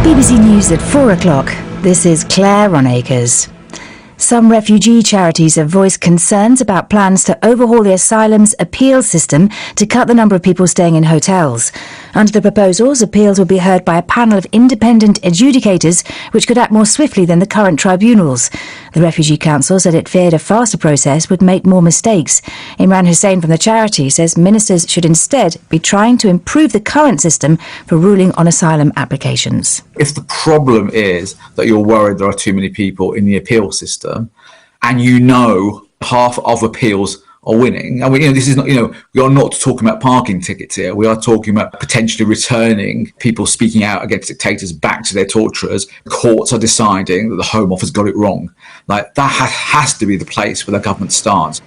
BBC News at 4 o'clock. This is Claire Ronacres. Some refugee charities have voiced concerns about plans to overhaul the asylum's appeals system to cut the number of people staying in hotels. Under the proposals, appeals will be heard by a panel of independent adjudicators, which could act more swiftly than the current tribunals. The Refugee Council said it feared a faster process would make more mistakes. Imran Hussain from the charity says ministers should instead be trying to improve the current system for ruling on asylum applications. If the problem is that you're worried there are too many people in the appeal system, and you know half of appeals are winning, and this is not, we are not talking about parking tickets here. We are talking about potentially returning people speaking out against dictators back to their torturers. Courts are deciding that the Home Office got it wrong. Like, that has to be the place where the government starts.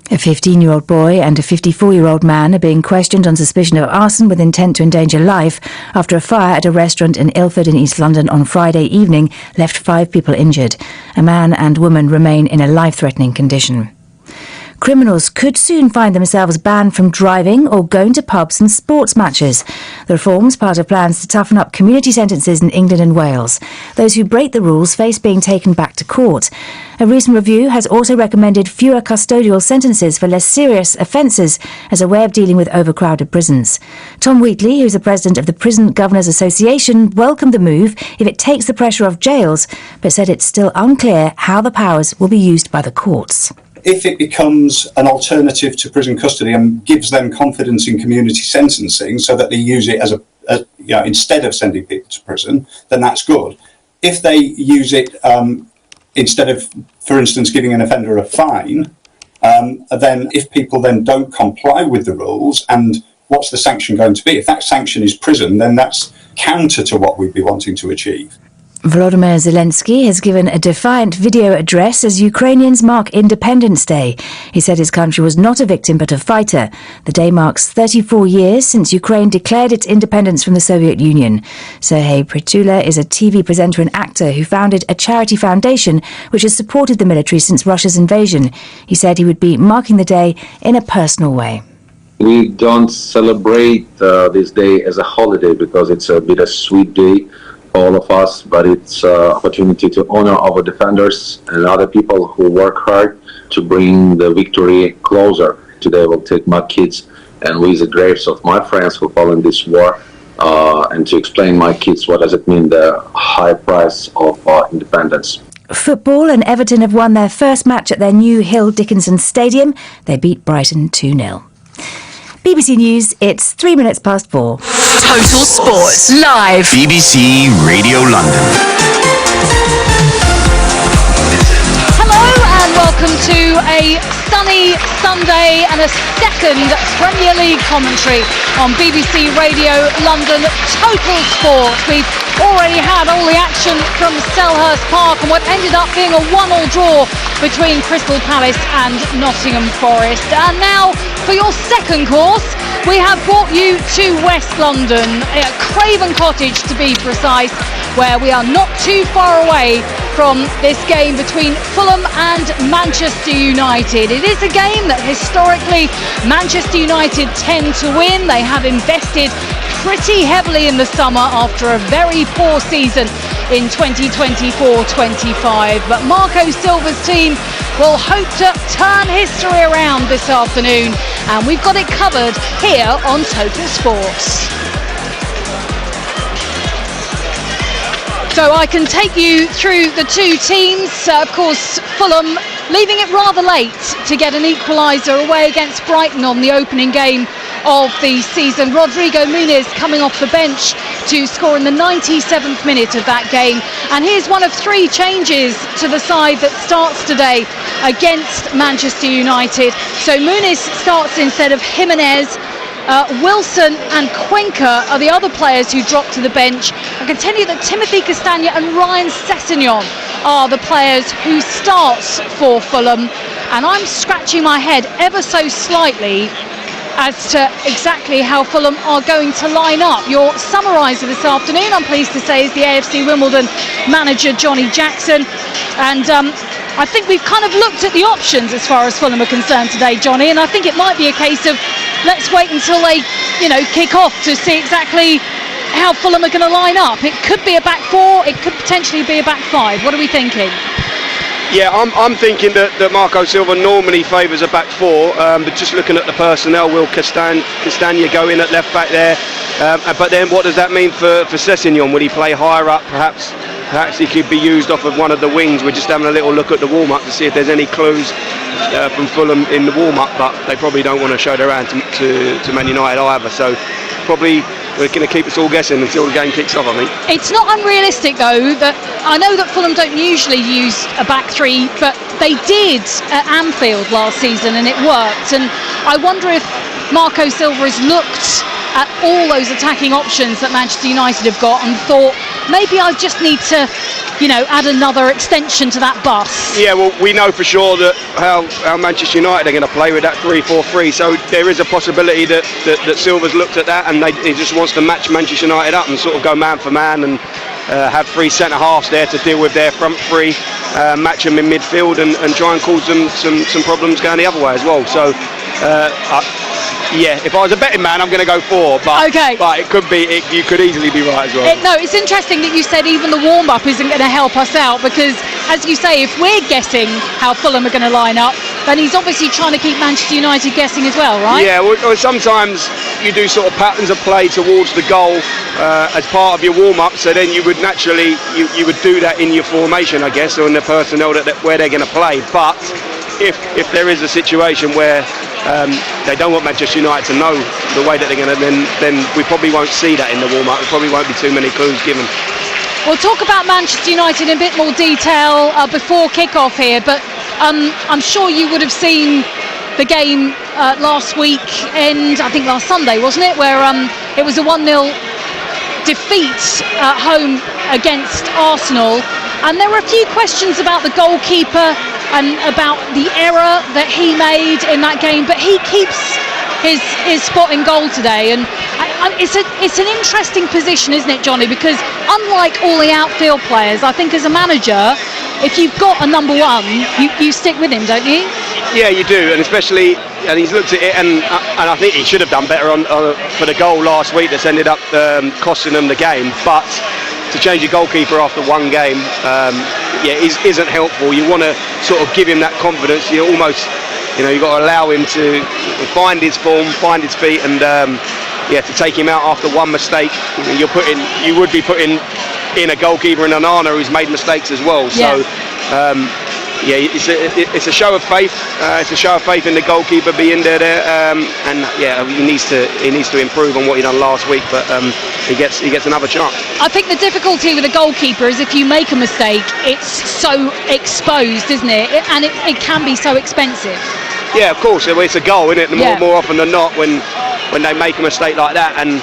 A 15-year-old boy and a 54-year-old man are being questioned on suspicion of arson with intent to endanger life after a fire at a restaurant in Ilford in East London on Friday evening left 5 people injured. A man and woman remain in a life-threatening condition. Criminals could soon find themselves banned from driving or going to pubs and sports matches. The reform's part of plans to toughen up community sentences in England and Wales. Those who break the rules face being taken back to court. A recent review has also recommended fewer custodial sentences for less serious offences as a way of dealing with overcrowded prisons. Tom Wheatley, who's the president of the Prison Governors Association, welcomed the move if it takes the pressure off jails, but said it's still unclear how the powers will be used by the courts. If it becomes an alternative to prison custody and gives them confidence in community sentencing so that they use it as instead of sending people to prison, then that's good. If they use it instead of, for instance, giving an offender a fine, then if people then don't comply with the rules, and what's the sanction going to be? If that sanction is prison, then that's counter to what we'd be wanting to achieve. Volodymyr Zelensky has given a defiant video address as Ukrainians mark Independence Day. He said his country was not a victim but a fighter. The day marks 34 years since Ukraine declared its independence from the Soviet Union. Serhei Pritula is a TV presenter and actor who founded a charity foundation which has supported the military since Russia's invasion. He said he would be marking the day in a personal way. We don't celebrate this day as a holiday because it's a bittersweet day. All of us, but it's an opportunity to honor our defenders and other people who work hard to bring the victory closer. Today I will take my kids and visit graves of my friends who fell in this war and to explain my kids what does it mean, the high price of independence. Football, and Everton have won their first match at their new Hill Dickinson Stadium. They beat Brighton 2-0. BBC News, it's 4 Total Sports Live. BBC Radio London. Hello and welcome to a sunny Sunday and a second Premier League commentary on BBC Radio London. Total Sports. We've already had all the action from Selhurst Park and what ended up being a 1-1 draw between Crystal Palace and Nottingham Forest. And now for your second course, we have brought you to West London, Craven Cottage to be precise, where we are not too far away from this game between Fulham and Manchester United. It is a game that historically Manchester United tend to win. They have invested pretty heavily in the summer after a very poor season in 2024-25. But Marco Silva's team will hope to turn history around this afternoon, and we've got it covered here on Total Sports. So I can take you through the two teams. Of course, Fulham leaving it rather late to get an equaliser away against Brighton on the opening game of the season. Rodrigo Muniz coming off the bench to score in the 97th minute of that game. And here's one of 3 changes to the side that starts today against Manchester United. So Muniz starts instead of Jimenez. Wilson and Cuenca are the other players who drop to the bench. I can tell you that Timothy Castagna and Ryan Sessegnon are the players who start for Fulham, and I'm scratching my head ever so slightly as to exactly how Fulham are going to line up. Your summariser this afternoon, I'm pleased to say, is the AFC Wimbledon manager Johnny Jackson, and I think we've kind of looked at the options as far as Fulham are concerned today, Johnny, and I think it might be a case of let's wait until they, kick off to see exactly how Fulham are going to line up? It could be a back four, it could potentially be a back five. What are we thinking? Yeah, I'm thinking that Marco Silva normally favours a back four, but just looking at the personnel, will Castagna go in at left back there? But then what does that mean for Sessegnon? Will he play higher up? Perhaps he could be used off of one of the wings. We're just having a little look at the warm-up to see if there's any clues from Fulham in the warm-up, but they probably don't want to show their hand to Man United either. So probably we're going to keep us all guessing until the game kicks off, I think. It's not unrealistic, though, that I know that Fulham don't usually use a back three, but they did at Anfield last season and it worked. And I wonder if Marco Silva has looked at all those attacking options that Manchester United have got and thought, maybe I just need to, add another extension to that bus. Yeah, well, we know for sure that how Manchester United are going to play with that 3-4-3. So there is a possibility that Silva's looked at that and he just wants to match Manchester United up and sort of go man for man and have three centre halves there to deal with their front three, match them in midfield and try and cause them some problems going the other way as well. So. Yeah, if I was a betting man, I'm going to go 4. But it could be. You could easily be right as well. No, it's interesting that you said even the warm-up isn't going to help us out because, as you say, if we're guessing how Fulham are going to line up, then he's obviously trying to keep Manchester United guessing as well, right? Yeah, well, sometimes you do sort of patterns of play towards the goal as part of your warm-up. So then you would naturally you would do that in your formation, I guess, or in the personnel where they're going to play. But if there is a situation where they don't want Manchester United to know the way that they're going to, then we probably won't see that in the warm-up. There probably won't be too many clues given. We'll talk about Manchester United in a bit more detail before kick-off here, but I'm sure you would have seen the game last weekend, I think last Sunday, wasn't it, where it was a 1-0 defeat at home against Arsenal. And there were a few questions about the goalkeeper and about the error that he made in that game, but he keeps his spot in goal today, and it's an interesting position, isn't it, Johnny? Because unlike all the outfield players, I think as a manager, if you've got a number one, you stick with him, don't you? Yeah, you do, and especially, and he's looked at it, and I think he should have done better for the goal last week that's ended up costing them the game, but to change your goalkeeper after one game isn't helpful. You want to sort of give him that confidence. You almost, you've got to allow him to find his form, find his feet, and to take him out after one mistake, you would be putting in a goalkeeper in Onana who's made mistakes as well. So it's a show of faith. It's a show of faith in the goalkeeper being there, he needs to improve on what he done last week, but he gets another chance. I think the difficulty with a goalkeeper is if you make a mistake, it's so exposed, isn't it? And it can be so expensive. Yeah, of course. It's a goal, isn't it? More often than not, when they make a mistake like that, and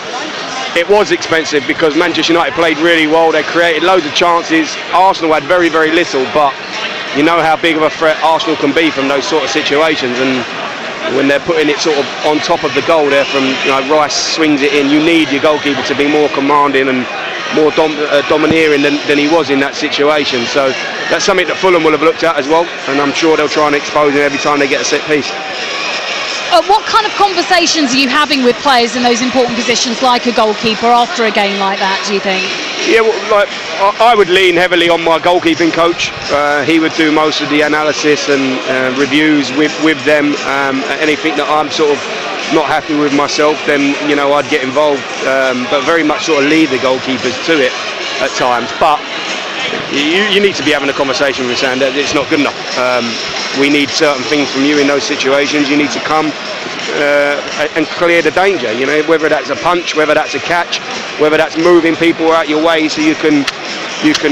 it was expensive because Manchester United played really well. They created loads of chances. Arsenal had very, very little, but you know how big of a threat Arsenal can be from those sort of situations, and when they're putting it sort of on top of the goal there from Rice swings it in, you need your goalkeeper to be more commanding and more domineering than he was in that situation. So that's something that Fulham will have looked at as well, and I'm sure they'll try and expose him every time they get a set piece. What kind of conversations are you having with players in those important positions like a goalkeeper after a game like that, do you think? Yeah, well, I would lean heavily on my goalkeeping coach. He would do most of the analysis and reviews with them. Anything that I'm sort of not happy with myself, then I'd get involved, but very much sort of lead the goalkeepers to it at times. But you need to be having a conversation with saying that it's not good enough. We need certain things from you in those situations. You need to come and clear the danger, whether that's a punch, whether that's a catch, whether that's moving people out your way so you can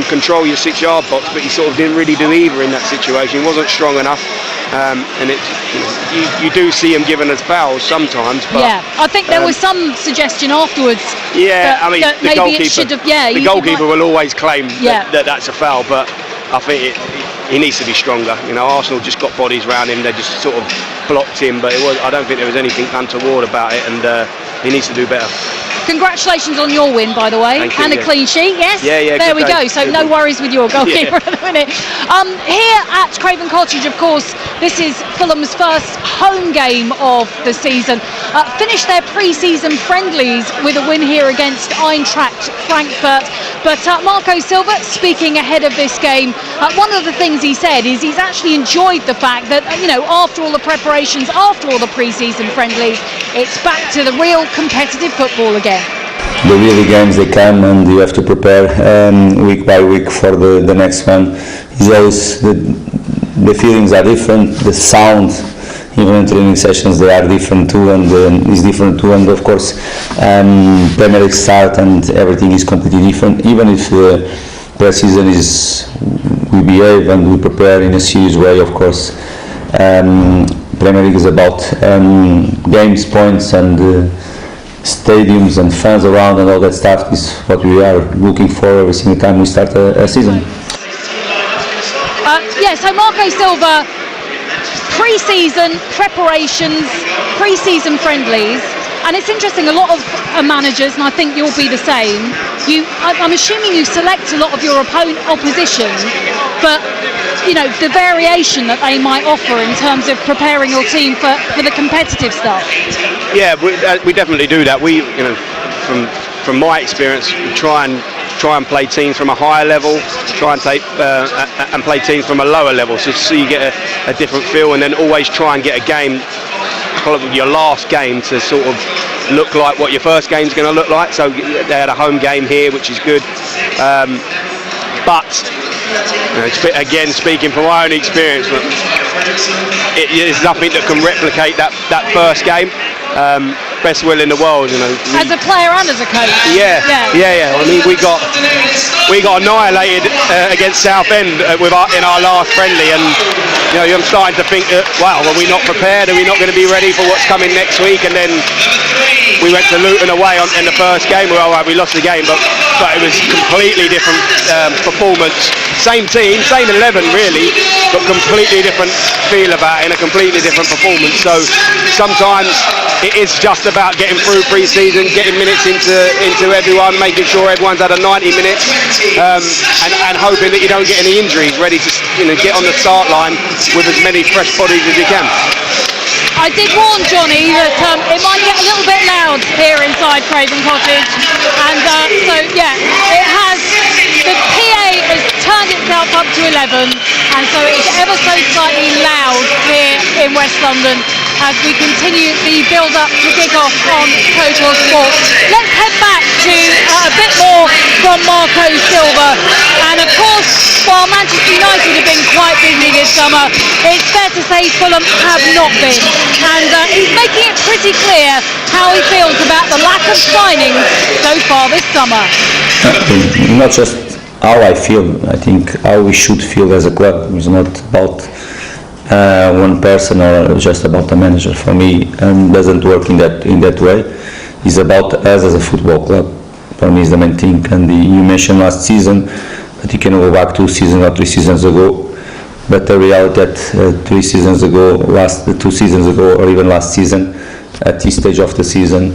control your 6-yard box, but he sort of didn't really do either in that situation. He wasn't strong enough, and you do see him giving us fouls sometimes. But, I think there was some suggestion afterwards. The maybe it should have. The goalkeeper will always claim that that's a foul, but I think he needs to be stronger. Arsenal just got bodies around him. They just sort of blocked him, but I don't think there was anything untoward about it, and he needs to do better. Congratulations on your win, by the way. Thank you, And a yeah. clean sheet, yes? Yeah, There we good go. day. So Good no one. worries with your goalkeeper at the minute. Here at Craven Cottage, of course, this is Fulham's first home game of the season. Finished their pre-season friendlies with a win here against Eintracht Frankfurt. But Marco Silva, speaking ahead of this game, one of the things he said is he's actually enjoyed the fact that, after all the preparations, after all the pre-season friendlies, it's back to the real competitive football again. The really games, they come and you have to prepare week by week for the next one. It's always the feelings are different, the sound, even in training sessions, they are different too, and is different too. And of course, Premier League start and everything is completely different. Even if the pre-season we behave and we prepare in a serious way, of course. Premier League is about games, points, and stadiums and fans around, and all that stuff is what we are looking for every single time we start a season. So Marco Silva, pre-season preparations, pre-season friendlies, and it's interesting, a lot of managers, and I think you'll be the same, I'm assuming you select a lot of your opposition, but the variation that they might offer in terms of preparing your team for the competitive stuff. Yeah, we definitely do that. We, from my experience, we try and play teams from a higher level, try and play teams from a lower level, so you get a different feel, and then always try and get a game, your last game, to sort of look like what your first game's going to look like. So they had a home game here, which is good, but again, speaking from my own experience, there's nothing that can replicate that first game. Best will in the world, As a player and as a coach. Yeah. I mean, we got annihilated against Southend in our last friendly, and I'm starting to think that, wow, are we not prepared? Are we not going to be ready for what's coming next week? And then we went to Luton away in the first game. We lost the game, but it was completely different performance. Same team, same 11 really, but completely different feel about it and a completely different performance. So sometimes it is just about getting through pre-season, getting minutes into everyone, making sure everyone's had a 90 minutes, and hoping that you don't get any injuries, ready to get on the start line with as many fresh bodies as you can. I did warn Johnny that it might get a little bit loud here inside Craven Cottage, and it has. The PA has turned itself up to 11, and so it's ever so slightly loud here in West London as we continue the build-up to kick off on Total Sport. Let's head back to a bit more from Marco Silva, and of course, while Manchester United have been quite busy this summer, it's fair to say Fulham have not been, and he's making it pretty clear how he feels about the lack of signings so far this summer. Not just how I feel, I think how we should feel as a club. It's not about one person or just about the manager. For me, doesn't work in that way. It's about us as a football club. For me, is the main thing. And you mentioned last season, but you can go back 2 seasons or 3 seasons ago. But the reality that 2 seasons ago, or even last season, at this stage of the season,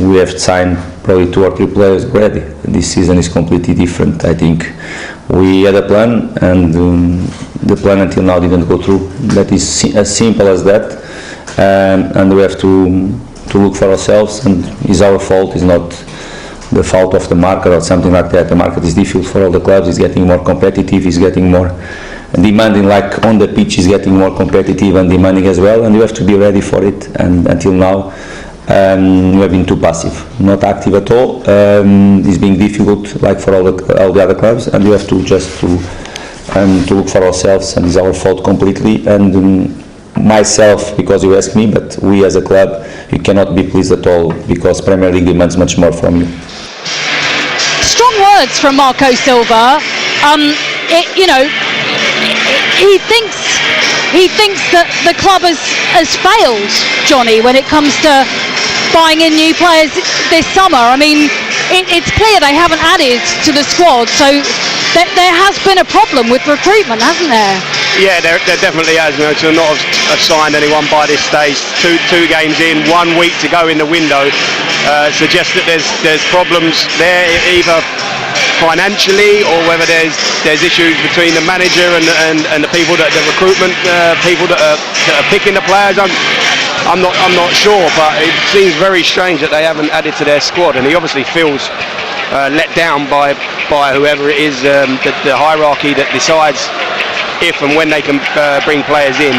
we have signed probably 2 or 3 players already. This season is completely different. I think we had a plan, and the plan until now didn't go through. That is as simple as that, and we have to look for ourselves, and it's our fault. It's not the fault of the market or something like that. The market is difficult for all the clubs. It's getting more competitive. It's getting more demanding, like on the pitch is getting more competitive and demanding as well, and you have to be ready for it. And until now, we have been too passive, not active at all. It's being difficult, like for all the other clubs, and you have to just to look for ourselves, and it's our fault completely. And myself, because you asked me, but we as a club, you cannot be pleased at all, because Premier League demands much more from you. Strong words from Marco Silva. He thinks that the club has failed, Johnny, when it comes to buying in new players this summer. I mean, it's clear they haven't added to the squad, so there has been a problem with recruitment, hasn't there? Yeah, there definitely has. To not have signed anyone by this stage, two games in, 1 week to go in the window, suggests that there's problems there, either financially or whether there's issues between the manager and the people the recruitment people that are picking the players. I'm not sure, but it seems very strange that they haven't added to their squad, and he obviously feels let down by whoever it is, the hierarchy that decides if and when they can bring players in.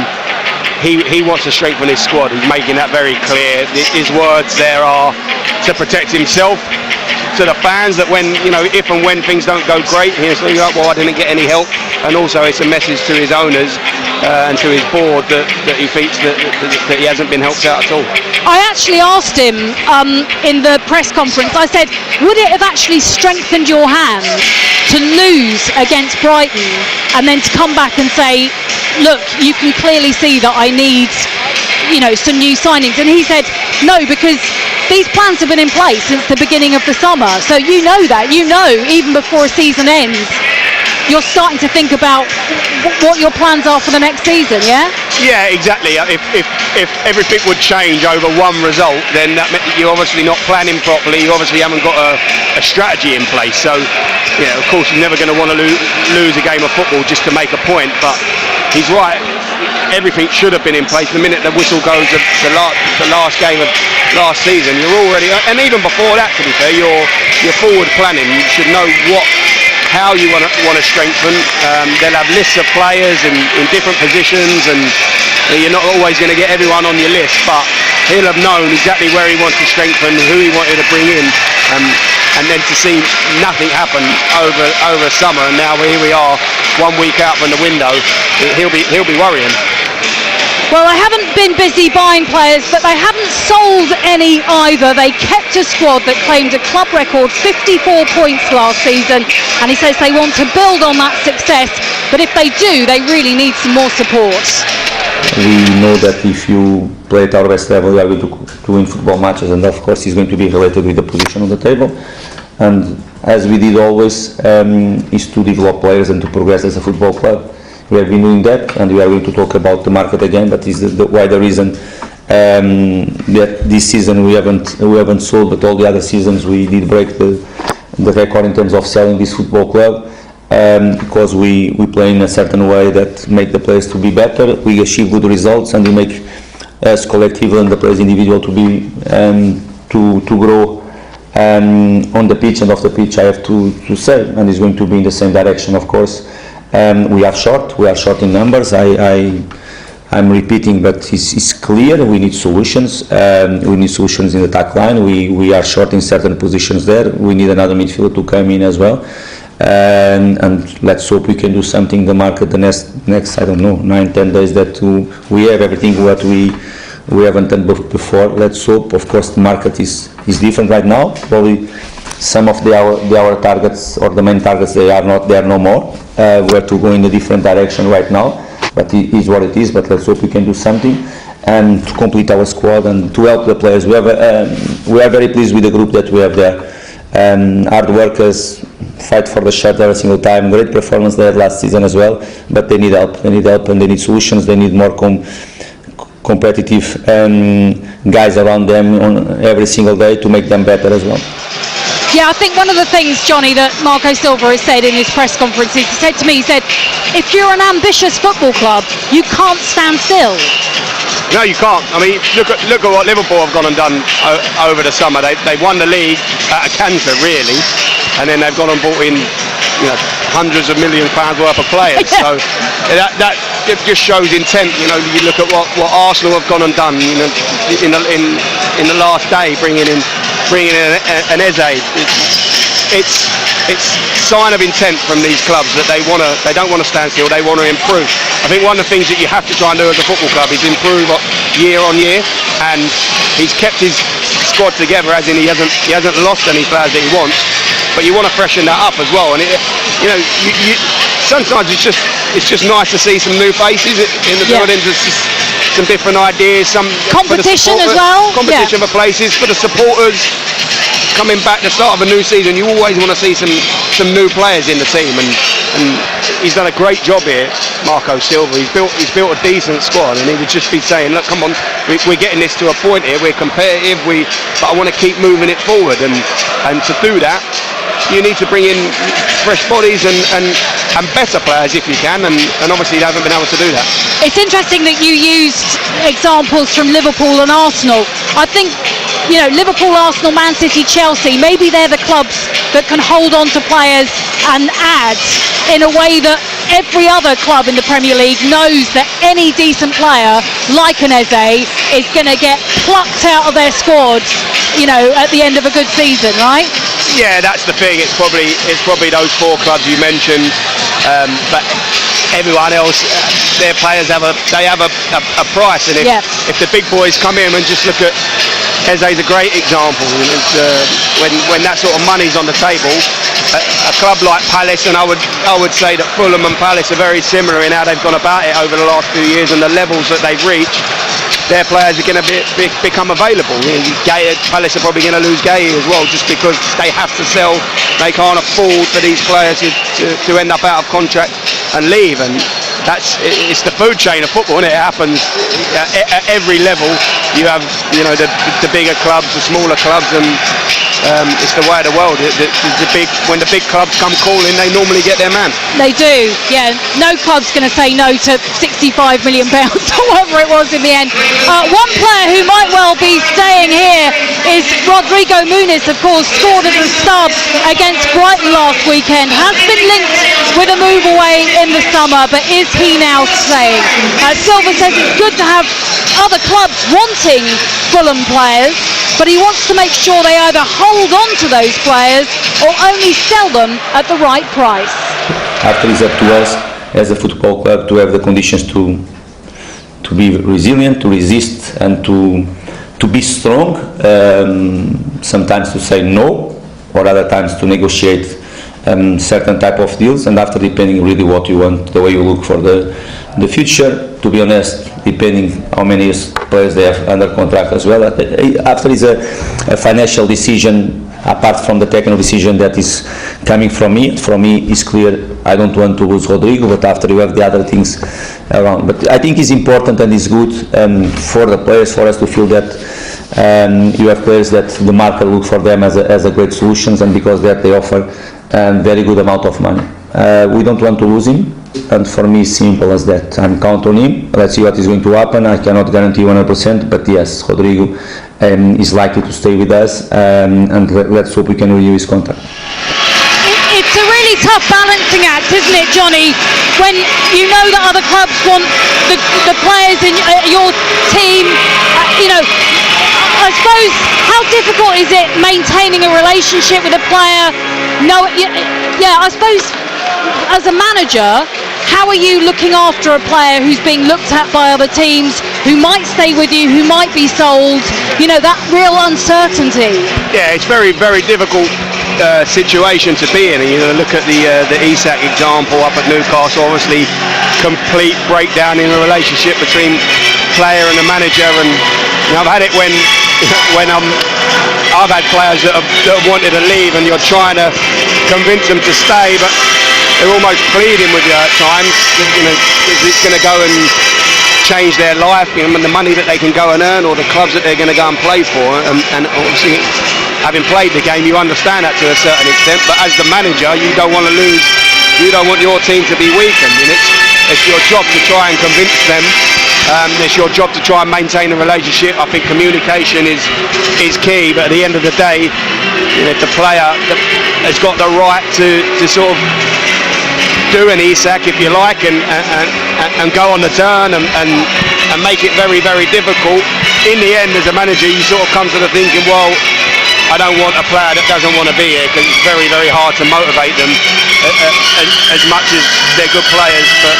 He wants to strengthen his squad. He's making that very clear. His words there are to protect himself, to the fans, that when, if and when things don't go great, he's like, well, I didn't get any help. And also it's a message to his owners and to his board that he thinks that he hasn't been helped out at all. I actually asked him in the press conference, I said, would it have actually strengthened your hand to lose against Brighton and then to come back and say, look, you can clearly see that I need, some new signings? And he said, no, because these plans have been in place since the beginning of the summer. So that, even before a season ends, you're starting to think about what your plans are for the next season, yeah? Yeah, exactly. If everything would change over one result, then that meant you're obviously not planning properly. You obviously haven't got a strategy in place. So, of course, you're never going to want to lose a game of football just to make a point. But he's right. Everything should have been in place. The minute the whistle goes, the last game of last season, you're already, and even before that, to be fair, you're forward planning. You should know how you want to strengthen. They'll have lists of players in different positions, and you're not always going to get everyone on your list, but he'll have known exactly where he wants to strengthen, who he wanted to bring in, and then to see nothing happen over summer, and now here we are 1 week out from the window, he'll be worrying. Well, they haven't been busy buying players, but they haven't sold any either. They kept a squad that claimed a club record 54 points last season, and he says they want to build on that success, but if they do, they really need some more support. We know that if you play at our best level, you are going to win football matches, and of course it's going to be related with the position on the table. And as we did always, is to develop players and to progress as a football club. We have been doing that, and we are going to talk about the market again. That is why the reason that this season we haven't sold, but all the other seasons we did break the record in terms of selling this football club, because we play in a certain way that make the players to be better. We achieve good results, and we make as collective and the players individual to be to grow on the pitch and off the pitch. I have to say, and it's going to be in the same direction, of course. We are short in numbers. I'm repeating, but it's clear we need solutions. We need solutions in the attack line. We are short in certain positions there. We need another midfielder to come in as well. And let's hope we can do something in the market the next I don't know, 9-10 days, that we have everything what we haven't done before. Let's hope. Of course, the market is different right now. Probably some of our targets, or the main targets, they are not there no more. We have to go in a different direction right now, but it is what it is. But let's hope we can do something and to complete our squad and to help the players. We are very pleased with the group that we have there. Hard workers, fight for the shirt every single time. Great performance they had last season as well, but they need help. They need help, and they need solutions. They need more competitive guys around them on every single day to make them better as well. Yeah, I think one of the things, Johnny, that Marco Silva has said in his press conference, he said to me, if you're an ambitious football club, you can't stand still. No, you can't. I mean, look at what Liverpool have gone and done over the summer. They won the league at a canter, really, and then they've gone and bought in, hundreds of £1 million worth of players. So that just shows intent. You look at what Arsenal have gone and done. In the last day, bringing in an Eze. It's sign of intent from these clubs that they don't want to stand still. They want to improve. I think one of the things that you have to try and do as a football club is improve year on year, and he's kept his squad together, as in he hasn't lost any players that he wants. But you want to freshen that up as well, and sometimes it's just nice to see some new faces in the buildings. It's just some different ideas, some competition as well. Competition for places for the supporters. Coming back the start of a new season, you always want to see some new players in the team, and he's done a great job here Marco Silva. He's built a decent squad, and he would just be saying, look, come on, we're getting this to a point here, we're competitive, but I want to keep moving it forward, and to do that you need to bring in fresh bodies and better players if you can, and obviously they haven't been able to do that. It's interesting that you used examples from Liverpool and Arsenal. I think, Liverpool, Arsenal, Man City, Chelsea, maybe they're the clubs that can hold on to players and add in a way that every other club in the Premier League knows that any decent player like an Eze is going to get plucked out of their squad, at the end of a good season, right? Yeah, that's the thing. It's probably those four clubs you mentioned, but everyone else, their players have a price, and if the big boys come in and just look at Eze's a great example. When that sort of money's on the table, a club like Palace, and I would say that Fulham and Palace are very similar in how they've gone about it over the last few years and the levels that they've reached. Their players are going to become available. Palace are probably going to lose Gay as well, just because they have to sell. They can't afford for these players to end up out of contract and leave. And it's the food chain of football, and it happens at every level. You have the bigger clubs, the smaller clubs, and it's the way of the world. When the big clubs come calling, they normally get their man. They do, yeah. No club's going to say no to £65 million or whatever it was in the end. One player who might well be staying here is Rodrigo Muniz, of course, scored as a sub against Brighton last weekend. Has been linked with a move away in the summer, but is he now staying? Silva says it's good to have other clubs wanting Fulham players, but he wants to make sure they either hold on to those players or only sell them at the right price. After it's up to us as a football club to have the conditions to be resilient, to resist, and to be strong, sometimes to say no, or other times to negotiate certain type of deals, and after, depending really what you want, the way you look for the future, to be honest, depending how many players they have under contract as well. After is a financial decision, apart from the technical decision that is coming from me. For me, it's clear I don't want to lose Rodrigo, but after you have the other things around. But I think it's important and it's good for the players, for us to feel that you have players that the market look for them as a great solutions, and because that they offer very good amount of money. We don't want to lose him, and for me it's simple as that. I'm counting on him. Let's see what is going to happen. I cannot guarantee 100%, but yes, Rodrigo is likely to stay with us, and let's hope we can renew his contract. It's a really tough balancing act, isn't it, Johnny, when you know that other clubs want the players in your team, I suppose, how difficult is it maintaining a relationship with a player? No, I suppose as a manager, how are you looking after a player who's being looked at by other teams, who might stay with you, who might be sold? That real uncertainty. Yeah, it's very, very difficult situation to be in. Look at the Isak example up at Newcastle. Obviously, complete breakdown in the relationship between player and the manager. And I've had it when I've had players that have wanted to leave, and you're trying to convince them to stay, but they're almost pleading with you at times. It's going to go and change their life, and the money that they can go and earn, or the clubs that they're going to go and play for. And obviously, having played the game, you understand that to a certain extent. But as the manager, you don't want to lose. You don't want your team to be weakened. And it's your job to try and convince them. It's your job to try and maintain a relationship. I think communication is key. But at the end of the day, the player has got the right to sort of do an Isak, if you like, and go on the turn and make it very, very difficult. In the end, as a manager, you sort of come to the thinking, well, I don't want a player that doesn't want to be here, because it's very, very hard to motivate them as much as they're good players. But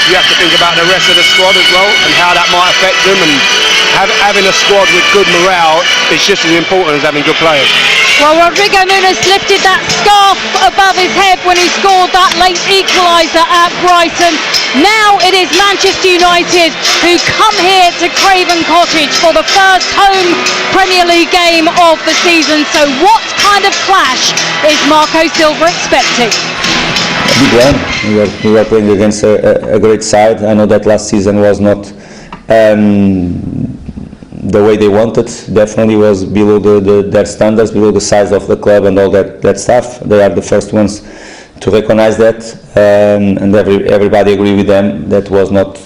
you have to think about the rest of the squad as well, and how that might affect them. And having a squad with good morale is just as important as having good players. Well, Rodrigo Muniz lifted that scarf above his head when he scored that late equaliser at Brighton. Now it is Manchester United who come here to Craven Cottage for the first home Premier League game of the season. So what kind of clash is Marco Silva expecting? big one. We were playing against a great side. I know that last season was not the way they wanted. Definitely was below their standards, below the size of the club and all that stuff. They are the first ones to recognize that, and everybody agree with them. That was not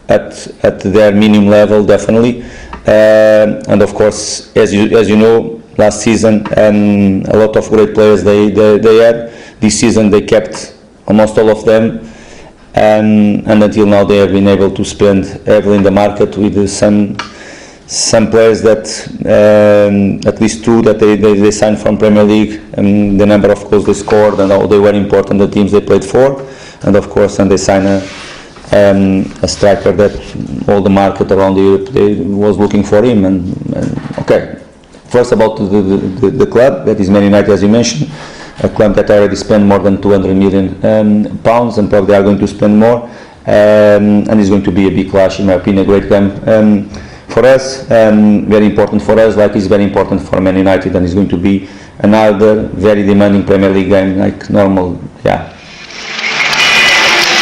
at their minimum level, definitely. And of course, as you know, last season a lot of great players they had. This season they kept almost all of them, and until now they have been able to spend heavily in the market with some players that at least two that they signed from Premier League, and the number of goals they scored and how they were important, the teams they played for, and of course and they signed a striker that all the market around Europe was looking for him. And okay, first about the club, that is Man United, as you mentioned, a club that already spent more than 200 million pounds, and probably are going to spend more, and it's going to be a big clash, in my opinion, a great game for us, very important for us, like it's very important for Man United, and it's going to be another very demanding Premier League game, like normal, yeah.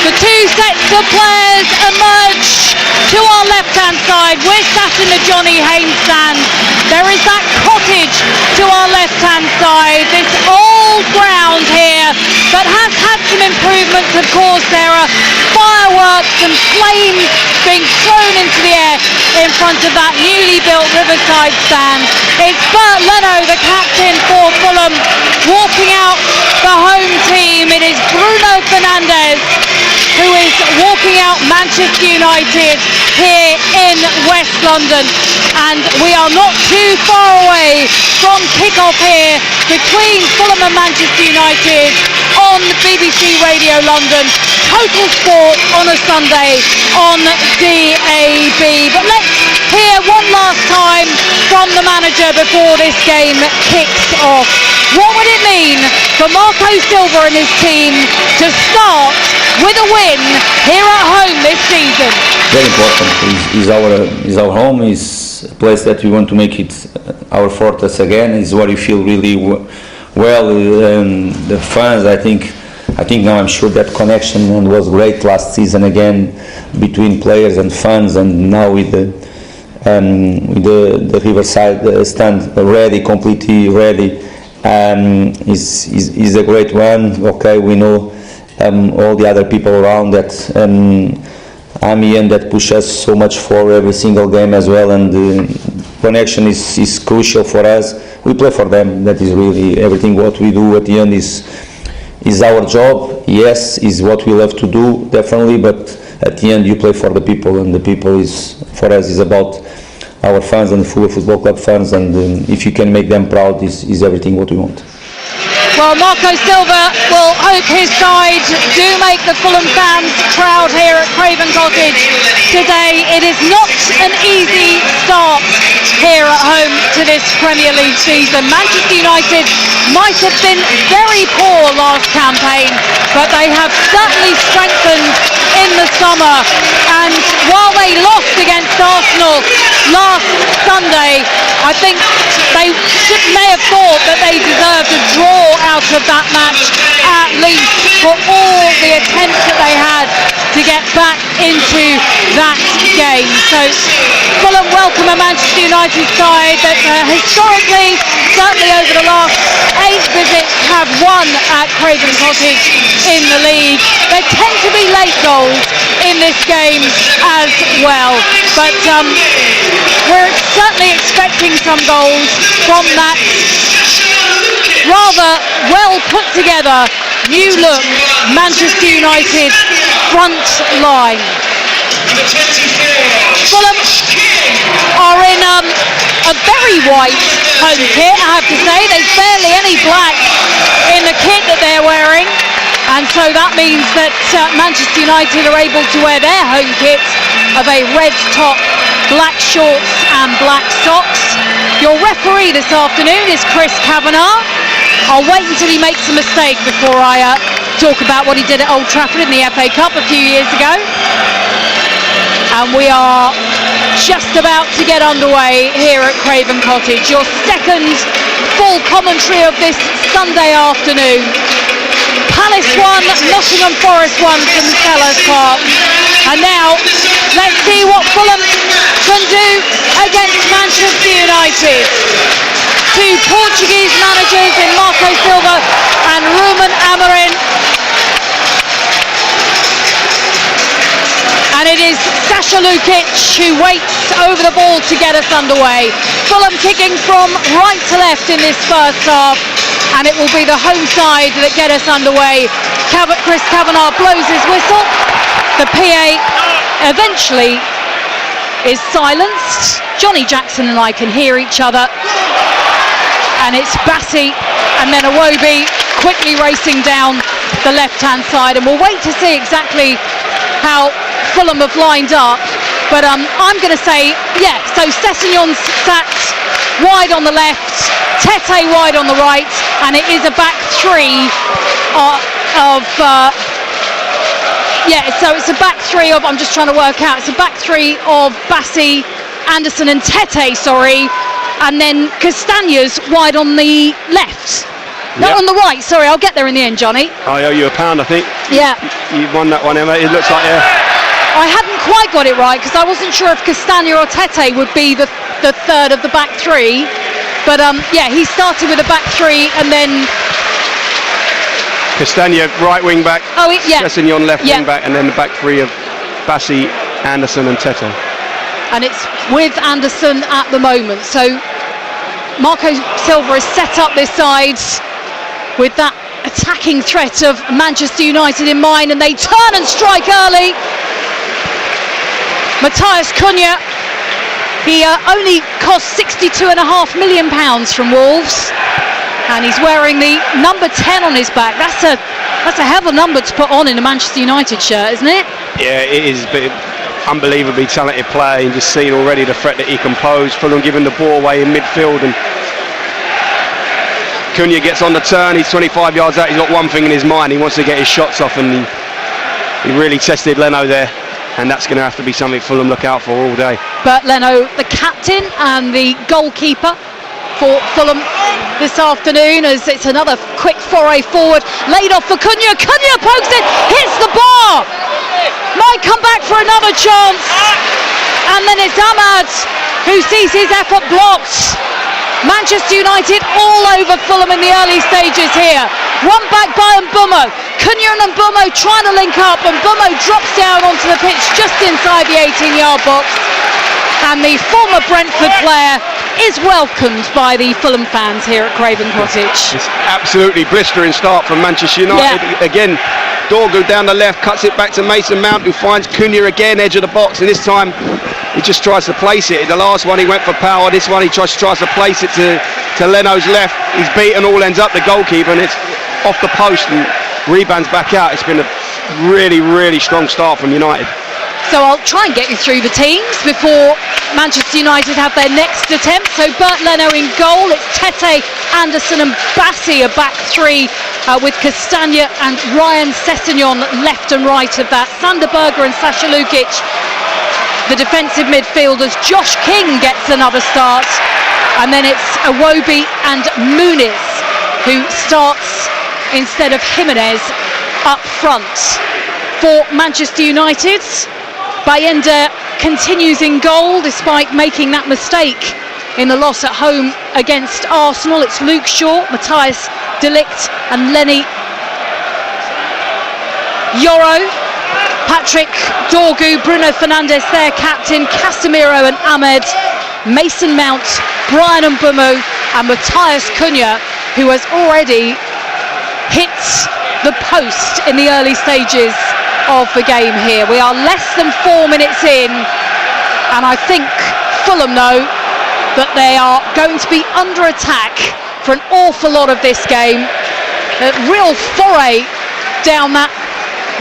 The two sets of players emerge to our left-hand side. We're sat in the Johnny Haynes stand. There is that cottage to our left-hand side. This old ground here that has had some improvements, of course. There are fireworks and flames being thrown into the air in front of that newly built Riverside stand. It's Bert Leno, the captain for Fulham, walking out the home team. It is Bruno Fernandes who is walking out Manchester United here in West London, and we are not too far away from kick-off here between Fulham and Manchester United on BBC Radio London. Total Sport on a Sunday on DAB. But let's hear one last time from the manager before this game kicks off. What would it mean for Marco Silva and his team to start with a win here at home this season? Very important. Is our home. Is a place that we want to make it our fortress again. Is where you feel really well. The fans, I think now I'm sure that connection was great last season again between players and fans, and now with the Riverside stand ready, completely ready, is a great one. Okay, we know all the other people around that Ami and that push us so much for every single game as well, and the connection is crucial for us. We play for them. That is really everything. What we do at the end is our job. Yes, is what we love to do, definitely, but at the end you play for the people, and the people is for us is about our fans and the Fulham Football Club fans, and if you can make them proud is everything what we want. Well, Marco Silva will hope his side do make the Fulham fans proud here at Craven Cottage today. It is not an easy start here at home to this Premier League season. Manchester United might have been very poor last campaign, but they have certainly strengthened in the summer. And while they lost against Arsenal last Sunday, I think they may have thought that they deserved a draw out of that match, at least, for all the attempts that they had to get back into that game. So Fulham welcome a Manchester United side that historically, certainly over the last 8 visits, have won at Craven Cottage in the league. There tend to be late goals in this game as well, but we're certainly expecting some goals from that rather well put together new look Manchester United front line. Fulham are in a very white home kit, I have to say. There's barely any black in the kit that they're wearing, and so that means that Manchester United are able to wear their home kit of a red top, black shorts and black socks. Your referee this afternoon is Chris Kavanagh. I'll wait until he makes a mistake before I talk about what he did at Old Trafford in the FA Cup a few years ago. And we are just about to get underway here at Craven Cottage. Your second full commentary of this Sunday afternoon. Palace 1, Nottingham Forest 1 from Selhurst Park. And now, let's see what Fulham can do against Manchester United. Two Portuguese managers in Marco Silva and Ruben Amorim. And it is Sasha Lukic who waits over the ball to get us underway. Fulham kicking from right to left in this first half, and it will be the home side that get us underway. Chris Kavanagh blows his whistle. The PA eventually is silenced. Johnny Jackson and I can hear each other. And it's Bassey and then Iwobi quickly racing down the left-hand side. And we'll wait to see exactly how Fulham have lined up. But I'm going to say, yeah, so Sessegnon's sat wide on the left, Tete wide on the right, and it is a back three so it's a back three of, I'm just trying to work out, it's a back three of Bassey, Anderson and Tete, and then Castagna's wide on the left. No, on the right, sorry, I'll get there in the end, Johnny. I owe you £1, I think. Yeah. You won that one, Emma. It looks like, I hadn't quite got it right because I wasn't sure if Castagna or Tete would be the third of the back three. But he started with a back three and then Castagna right wing back, Sessegnon left wing back, and then the back three of Bassey, Anderson and Tete. And it's with Anderson at the moment. So Marco Silva has set up this side with that attacking threat of Manchester United in mind, and they turn and strike early. Matthias Cunha, he only cost £62.5 million from Wolves, and he's wearing the number 10 on his back. That's a hell of a number to put on in a Manchester United shirt, isn't it? Yeah, it is. But unbelievably talented player. You just seen already the threat that he can pose. Fulham giving the ball away in midfield, and Cunha gets on the turn. He's 25 yards out. He's got one thing in his mind. He wants to get his shots off, and he really tested Leno there. And that's going to have to be something Fulham look out for all day. Bert Leno, the captain and the goalkeeper for Fulham this afternoon, as it's another quick foray forward, laid off for Cunha. Cunha pokes it, hits the bar. Might come back for another chance. And then it's Ahmad who sees his effort blocked. Manchester United all over Fulham in the early stages here. One back by Mbeumo. Cunha and Mbeumo trying to link up, and Mbeumo drops down onto the pitch just inside the 18-yard box. And the former Brentford player is welcomed by the Fulham fans here at Craven Cottage. It's absolutely blistering start from Manchester United. Yeah. Again, Dorgu down the left, cuts it back to Mason Mount, who finds Cunha again, edge of the box, and this time he just tries to place it. The last one he went for power, this one he tries to place it to Leno's left. He's beaten all ends up the goalkeeper, and it's off the post and rebounds back out. It's been a really, really strong start from United. So I'll try and get you through the teams before Manchester United have their next attempt. So Bert Leno in goal. It's Tete, Anderson and Bassey, a back three with Castagna and Ryan Sessegnon left and right of that. Sander Berger and Sasha Lukic, the defensive midfielders. Josh King gets another start. And then it's Iwobi and Muniz who starts instead of Jimenez up front. For Manchester United, Bayenda continues in goal despite making that mistake in the loss at home against Arsenal. It's Luke Shaw, Matthias de Ligt and Lenny Yoro. Patrick Dorgu, Bruno Fernandes their captain, Casemiro and Ahmed, Mason Mount, Brian Mbeumo and Matthias Cunha, who has already hit the post in the early stages of the game here. We are less than 4 minutes in, and I think Fulham know that they are going to be under attack for an awful lot of this game. A real foray down that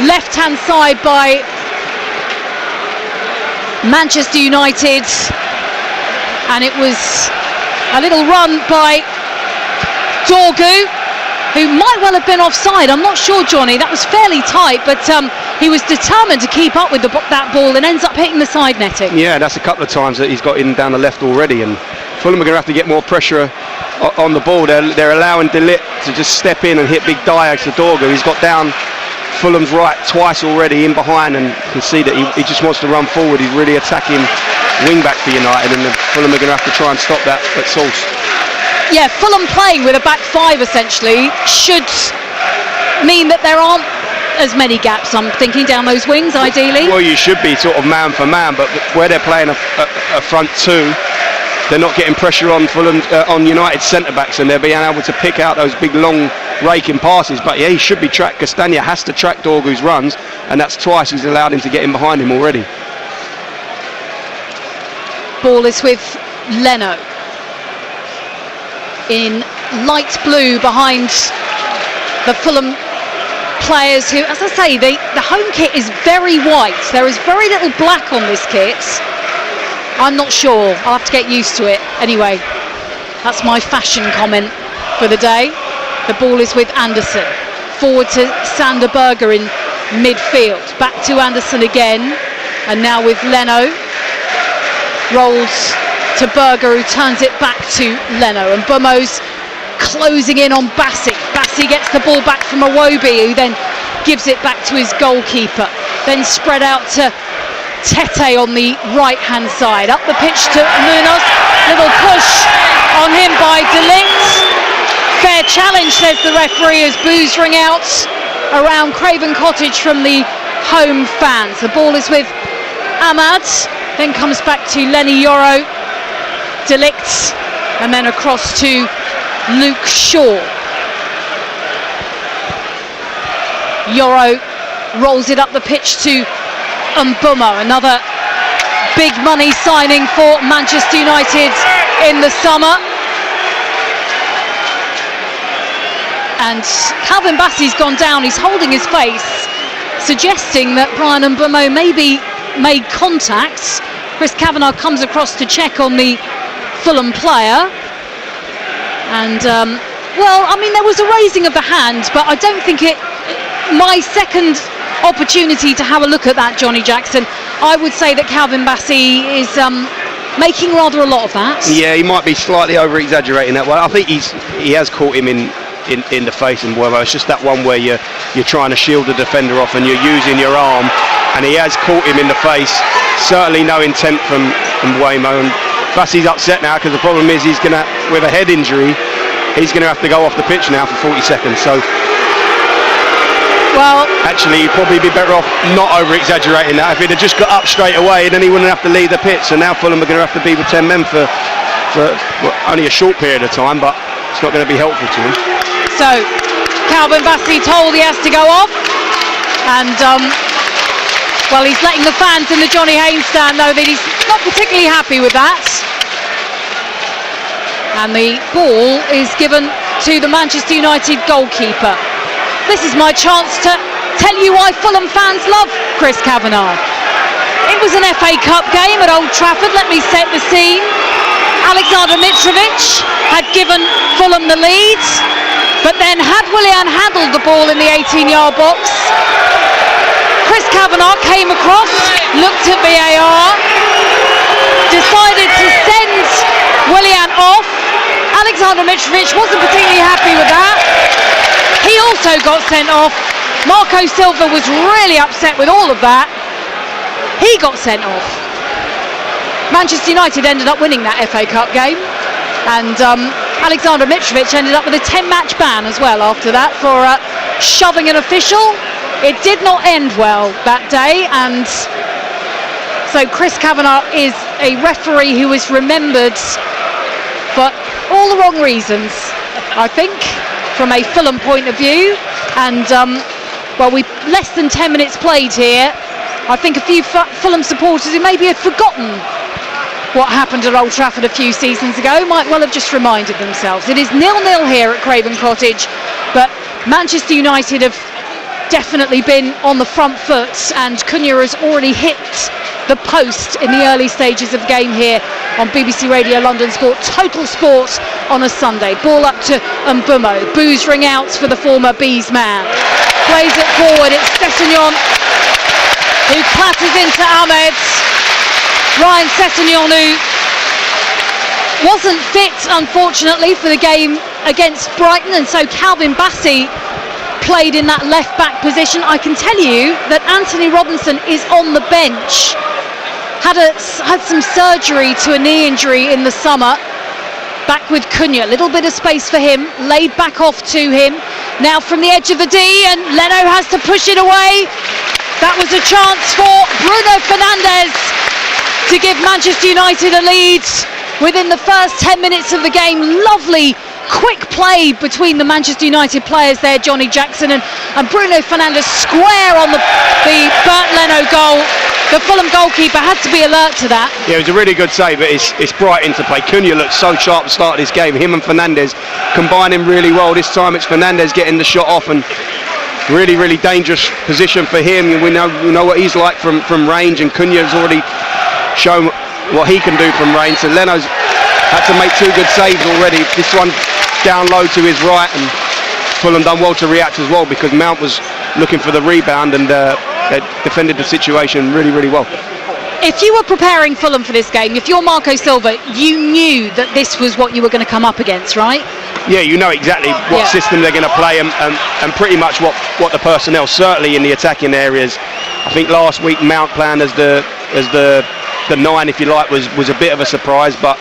left-hand side by Manchester United, and it was a little run by Dorgu, who might well have been offside. I'm not sure, Johnny. That was fairly tight, but he was determined to keep up with that ball and ends up hitting the side netting. Yeah, that's a couple of times that he's got in down the left already, and Fulham are going to have to get more pressure on the ball. They're allowing De Ligt to just step in and hit big diags to Dorgu. He's got down Fulham's right twice already in behind, and you can see that he just wants to run forward. He's really attacking wing back for United, and Fulham are going to have to try and stop that at source. Yeah, Fulham playing with a back five essentially should mean that there aren't as many gaps, I'm thinking, down those wings ideally. Well, you should be sort of man for man, but where they're playing a front two, they're not getting pressure on Fulham, on United centre backs, and they're being able to pick out those big long raking passes. But yeah, he should be tracked. Castagna has to track Dorgu's runs, and that's twice he's allowed him to get in behind him already. Ball is with Leno in light blue behind the Fulham players who, as I say, the home kit is very white. There is very little black on this kit. I'm not sure. I'll have to get used to it. Anyway, that's my fashion comment for the day. The ball is with Anderson. Forward to Sander Berger in midfield. Back to Anderson again. And now with Leno. Rolls to Berger, who turns it back to Leno. And Bumo's closing in on Bassi. Bassi gets the ball back from Iwobi, who then gives it back to his goalkeeper. Then spread out to Tete on the right-hand side. Up the pitch to Munoz. Little push on him by De Ligt. Fair challenge, says the referee, as boos ring out around Craven Cottage from the home fans. The ball is with Ahmad. Then comes back to Lenny Yoro. De Ligt. And then across to Luke Shaw. Yoro rolls it up the pitch to Mbumo, another big money signing for Manchester United in the summer. And Calvin Bassey's gone down, he's holding his face, suggesting that Brian Mbumo maybe made contact. Chris Kavanagh comes across to check on the Fulham player. And, well, I mean, there was a raising of the hand, but I don't think it... My second opportunity to have a look at that, Johnny Jackson, I would say that Calvin Bassey is making rather a lot of that. Yeah, he might be slightly over-exaggerating that. Well, I think he has caught him in the face, and well, it's just that one where you're trying to shield the defender off and you're using your arm, and he has caught him in the face. Certainly no intent from Waymo, and Bassey's upset now because the problem is he's gonna, with a head injury, he's gonna have to go off the pitch now for 40 seconds. So. Well, actually, he'd probably be better off not over-exaggerating that. If he'd have just got up straight away, then he wouldn't have to leave the pitch. So now Fulham are going to have to be with 10 men for only a short period of time, but it's not going to be helpful to him. So, Calvin Bassey told he has to go off, and well, he's letting the fans in the Johnny Haynes stand know that he's not particularly happy with that. And the ball is given to the Manchester United goalkeeper. This is my chance to tell you why Fulham fans love Chris Kavanagh. It was an FA Cup game at Old Trafford. Let me set the scene. Alexander Mitrovic had given Fulham the lead, but then had Willian handled the ball in the 18-yard box, Chris Kavanagh came across, looked at VAR, decided to send Willian off. Alexander Mitrovic wasn't particularly happy with that. He also got sent off. Marco Silva was really upset with all of that. He got sent off. Manchester United ended up winning that FA Cup game, and Alexander Mitrovic ended up with a 10-match ban as well after that for shoving an official. It did not end well that day, and so Chris Kavanagh is a referee who is remembered for all the wrong reasons, I think, from a Fulham point of view. And well, we less than 10 minutes played here. I think a few Fulham supporters who maybe had forgotten what happened at Old Trafford a few seasons ago might well have just reminded themselves. It is 0-0 here at Craven Cottage, but Manchester United have definitely been on the front foot, and Cunha has already hit the post in the early stages of the game here on BBC Radio London Sport. Total Sport on a Sunday. Ball up to Mbumo. Boos ring out for the former Bees man. Plays it forward. It's Sessegnon who clatters into Ahmed. Ryan Sessegnon, who wasn't fit, unfortunately, for the game against Brighton, and so Calvin Bassey played in that left back position. I can tell you that Anthony Robinson is on the bench. Had some surgery to a knee injury in the summer. Back with Cunha, a little bit of space for him, laid back off to him. Now from the edge of the D, and Leno has to push it away. That was a chance for Bruno Fernandes to give Manchester United a lead within the first 10 minutes of the game. Lovely quick play between the Manchester United players there, Johnny Jackson and Bruno Fernandes, square on the Bert Leno goal. The Fulham goalkeeper had to be alert to that. Yeah, it was a really good save, but it's Brighton to play. Cunha looked so sharp at the start of this game. Him and Fernandes combining really well. This time it's Fernandes getting the shot off, and really, really dangerous position for him. We know what he's like from range, and Cunha's already shown what he can do from range. So Leno's had to make two good saves already. This one down low to his right, and Fulham done well to react as well, because Mount was looking for the rebound, and defended the situation really, really well. If you were preparing Fulham for this game, if you're Marco Silva, you knew that this was what you were going to come up against, right? Yeah, you know exactly what system they're going to play, and pretty much what the personnel, certainly in the attacking areas. I think last week Mount playing as the 9, if you like, was a bit of a surprise, but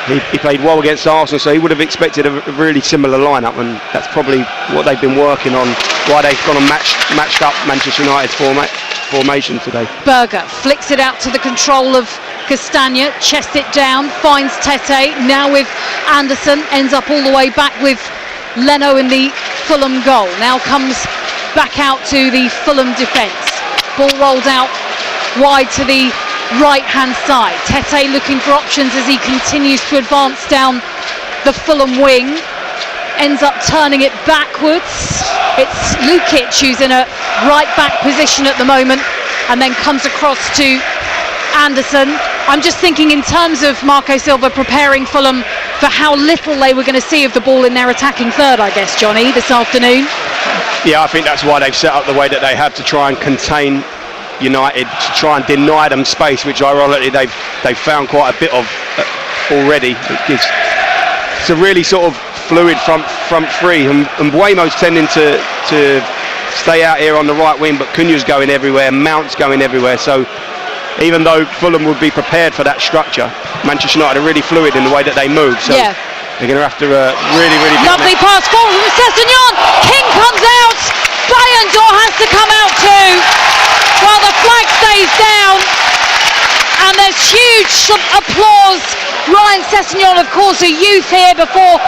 he played well against Arsenal, so he would have expected a really similar lineup, and that's probably what they've been working on, why they've gone and matched up Manchester United's formation today. Berger flicks it out to the control of Castagna, chests it down, finds Tete, now with Anderson, ends up all the way back with Leno in the Fulham goal. Now comes back out to the Fulham defence. Ball rolled out wide to the right hand side. Tete looking for options as he continues to advance down the Fulham wing, ends up turning it backwards. It's Lukic who's in a right back position at the moment, and then comes across to Anderson. I'm just thinking in terms of Marco Silva preparing Fulham for how little they were going to see of the ball in their attacking third, I guess, Johnny, this afternoon. Yeah, I think that's why they've set up the way that they have, to try and contain United, to try and deny them space, which ironically they've found quite a bit of already. It's a really sort of fluid front three, and Buemo's tending to stay out here on the right wing, but Cunha's going everywhere, Mount's going everywhere, so even though Fulham would be prepared for that structure, Manchester United are really fluid in the way that they move, so they're going to have to really lovely pass forward from Sessegnon. King comes out, Bayandor has to come out too, while the flag stays down, and there's huge applause. Ryan Sessegnon, of course, a youth here before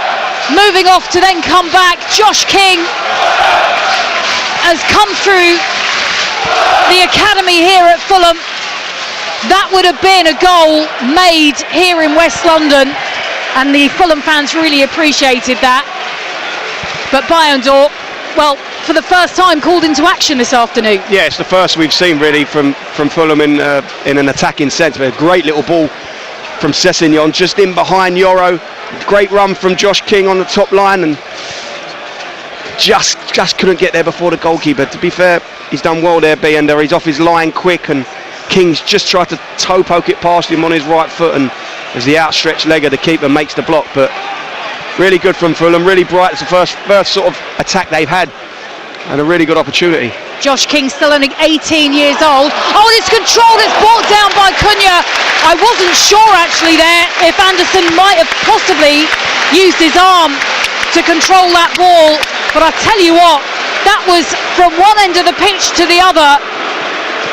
moving off to then come back. Josh King has come through the academy here at Fulham. That would have been a goal made here in West London, and the Fulham fans really appreciated that. But Bayandor, well, for the first time called into action this afternoon. Yeah, it's the first we've seen really from Fulham in an attacking sense. A great little ball from Sessegnon, just in behind Yoro. Great run from Josh King on the top line, and just couldn't get there before the goalkeeper. To be fair, he's done well there, Bayandor. He's off his line quick, and King's just tried to toe poke it past him on his right foot, and as the outstretched leg of the keeper makes the block. But really good from Fulham, really bright. It's the first sort of attack they've had, and a really good opportunity. Josh King still only 18 years old. Oh, it's controlled, it's brought down by Cunha. I wasn't sure actually there if Anderson might have possibly used his arm to control that ball, but I tell you what, that was from one end of the pitch to the other.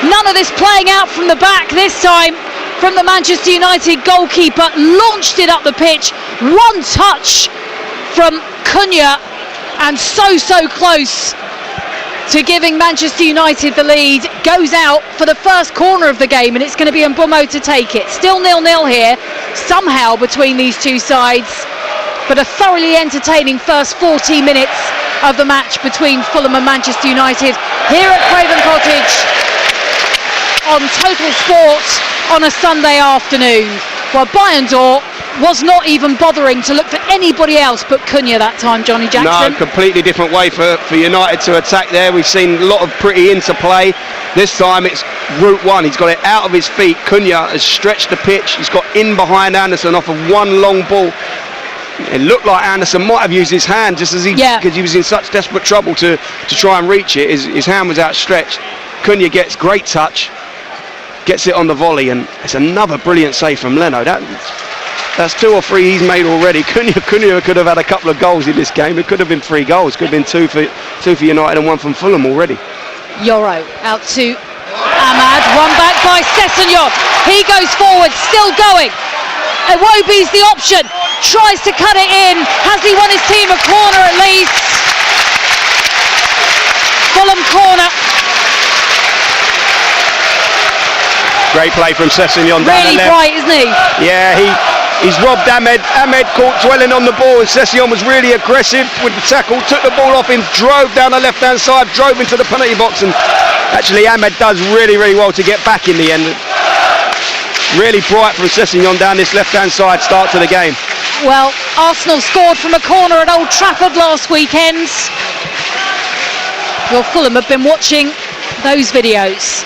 None of this playing out from the back this time from the Manchester United goalkeeper. Launched it up the pitch, one touch from Cunha, and so close to giving Manchester United the lead. Goes out for the first corner of the game, and it's going to be Mbeumo to take it. Still 0-0 here somehow between these two sides, but a thoroughly entertaining first 40 minutes of the match between Fulham and Manchester United here at Craven Cottage on Total Sport on a Sunday afternoon. Well, Bayandor was not even bothering to look for anybody else but Cunha that time, Johnny Jackson. No, completely different way for United to attack there. We've seen a lot of pretty interplay. This time it's route one. He's got it out of his feet. Cunha has stretched the pitch. He's got in behind Anderson off of one long ball. It looked like Anderson might have used his hand just as because he was in such desperate trouble to try and reach it. His hand was outstretched. Cunha gets great touch, gets it on the volley, and it's another brilliant save from Leno. That's 2 or 3 he's made already. Cunha could have had a couple of goals in this game. It could have been 3 goals. Could have been two for United and 1 from Fulham already. Yoro out to Ahmad. One back by Sessegnon. He goes forward, still going. Iwobi's the option. Tries to cut it in. Has he won his team a corner at least? Fulham corner. Great play from Sessegnon. Really bright, isn't he? Yeah, he's robbed Ahmed. Ahmed caught dwelling on the ball, and Sessegnon was really aggressive with the tackle, took the ball off him, drove down the left-hand side, drove into the penalty box, and actually Ahmed does really, really well to get back in the end. Really bright from Sessegnon down this left-hand side start to the game. Well, Arsenal scored from a corner at Old Trafford last weekend. Well, Fulham have been watching those videos.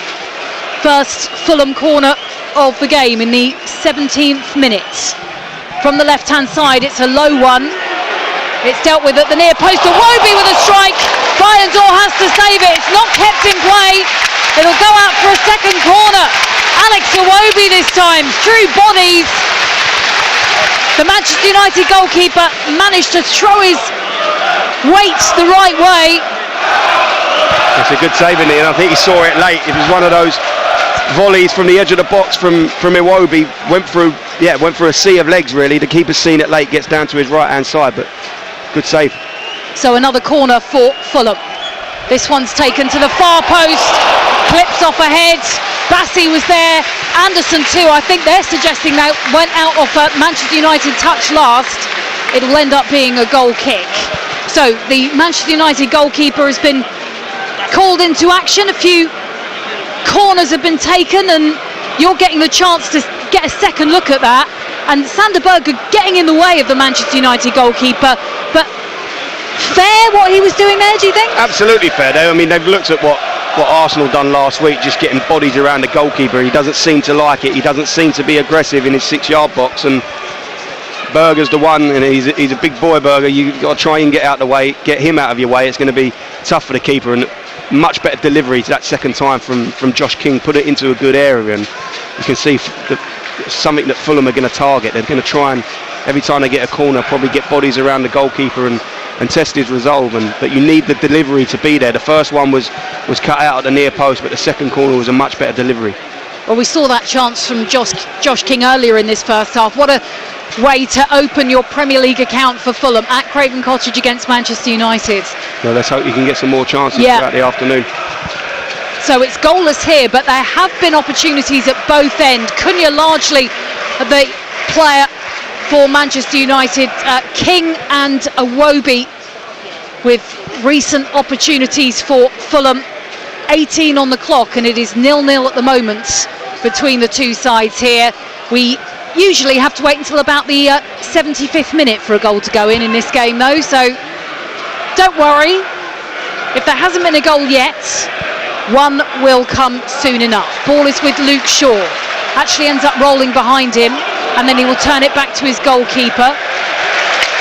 First Fulham corner of the game in the 17th minute. From the left-hand side, it's a low one. It's dealt with at the near post. Iwobi with a strike. Bayandor has to save it. It's not kept in play. It'll go out for a second corner. Alex Iwobi this time through bodies. The Manchester United goalkeeper managed to throw his weight the right way. It's a good save in there, and I think he saw it late. It was one of those volleys from the edge of the box from Iwobi, went through a sea of legs really. The keeper's seen it late, gets down to his right hand side, but good save. So another corner for Fulham. This one's taken to the far post, clips off ahead. Bassi was there, Anderson too. I think they're suggesting that went out of Manchester United touch last. It'll end up being a goal kick. So the Manchester United goalkeeper has been called into action. A few corners have been taken, and you're getting the chance to get a second look at that. And Sander Berge getting in the way of the Manchester United goalkeeper, but fair what he was doing there, do you think? Absolutely fair. I mean, they've looked at what Arsenal done last week, just getting bodies around the goalkeeper. He doesn't seem to like it. He doesn't seem to be aggressive in his 6-yard box, and Berger's the one, and he's a big boy, Berger. You've got to try and get out of the way, get him out of your way. It's going to be tough for the keeper, and much better delivery to that second time from Josh King. Put it into a good area, and you can see something that Fulham are going to target. They're going to try and every time they get a corner, probably get bodies around the goalkeeper and test his resolve. But you need the delivery to be there. The first one was cut out at the near post, but the second corner was a much better delivery. Well, we saw that chance from Josh King earlier in this first half. What a way to open your Premier League account for Fulham at Craven Cottage against Manchester United. Well, let's hope you can get some more chances throughout the afternoon. So it's goalless here, but there have been opportunities at both ends. Cunha largely the player for Manchester United. King and Iwobi with recent opportunities for Fulham. 18 on the clock, and it is 0-0 at the moment between the two sides here. We usually have to wait until about the 75th minute for a goal to go in this game though, so don't worry if there hasn't been a goal yet. One will come soon enough. Ball is with Luke Shaw, actually ends up rolling behind him, and then he will turn it back to his goalkeeper.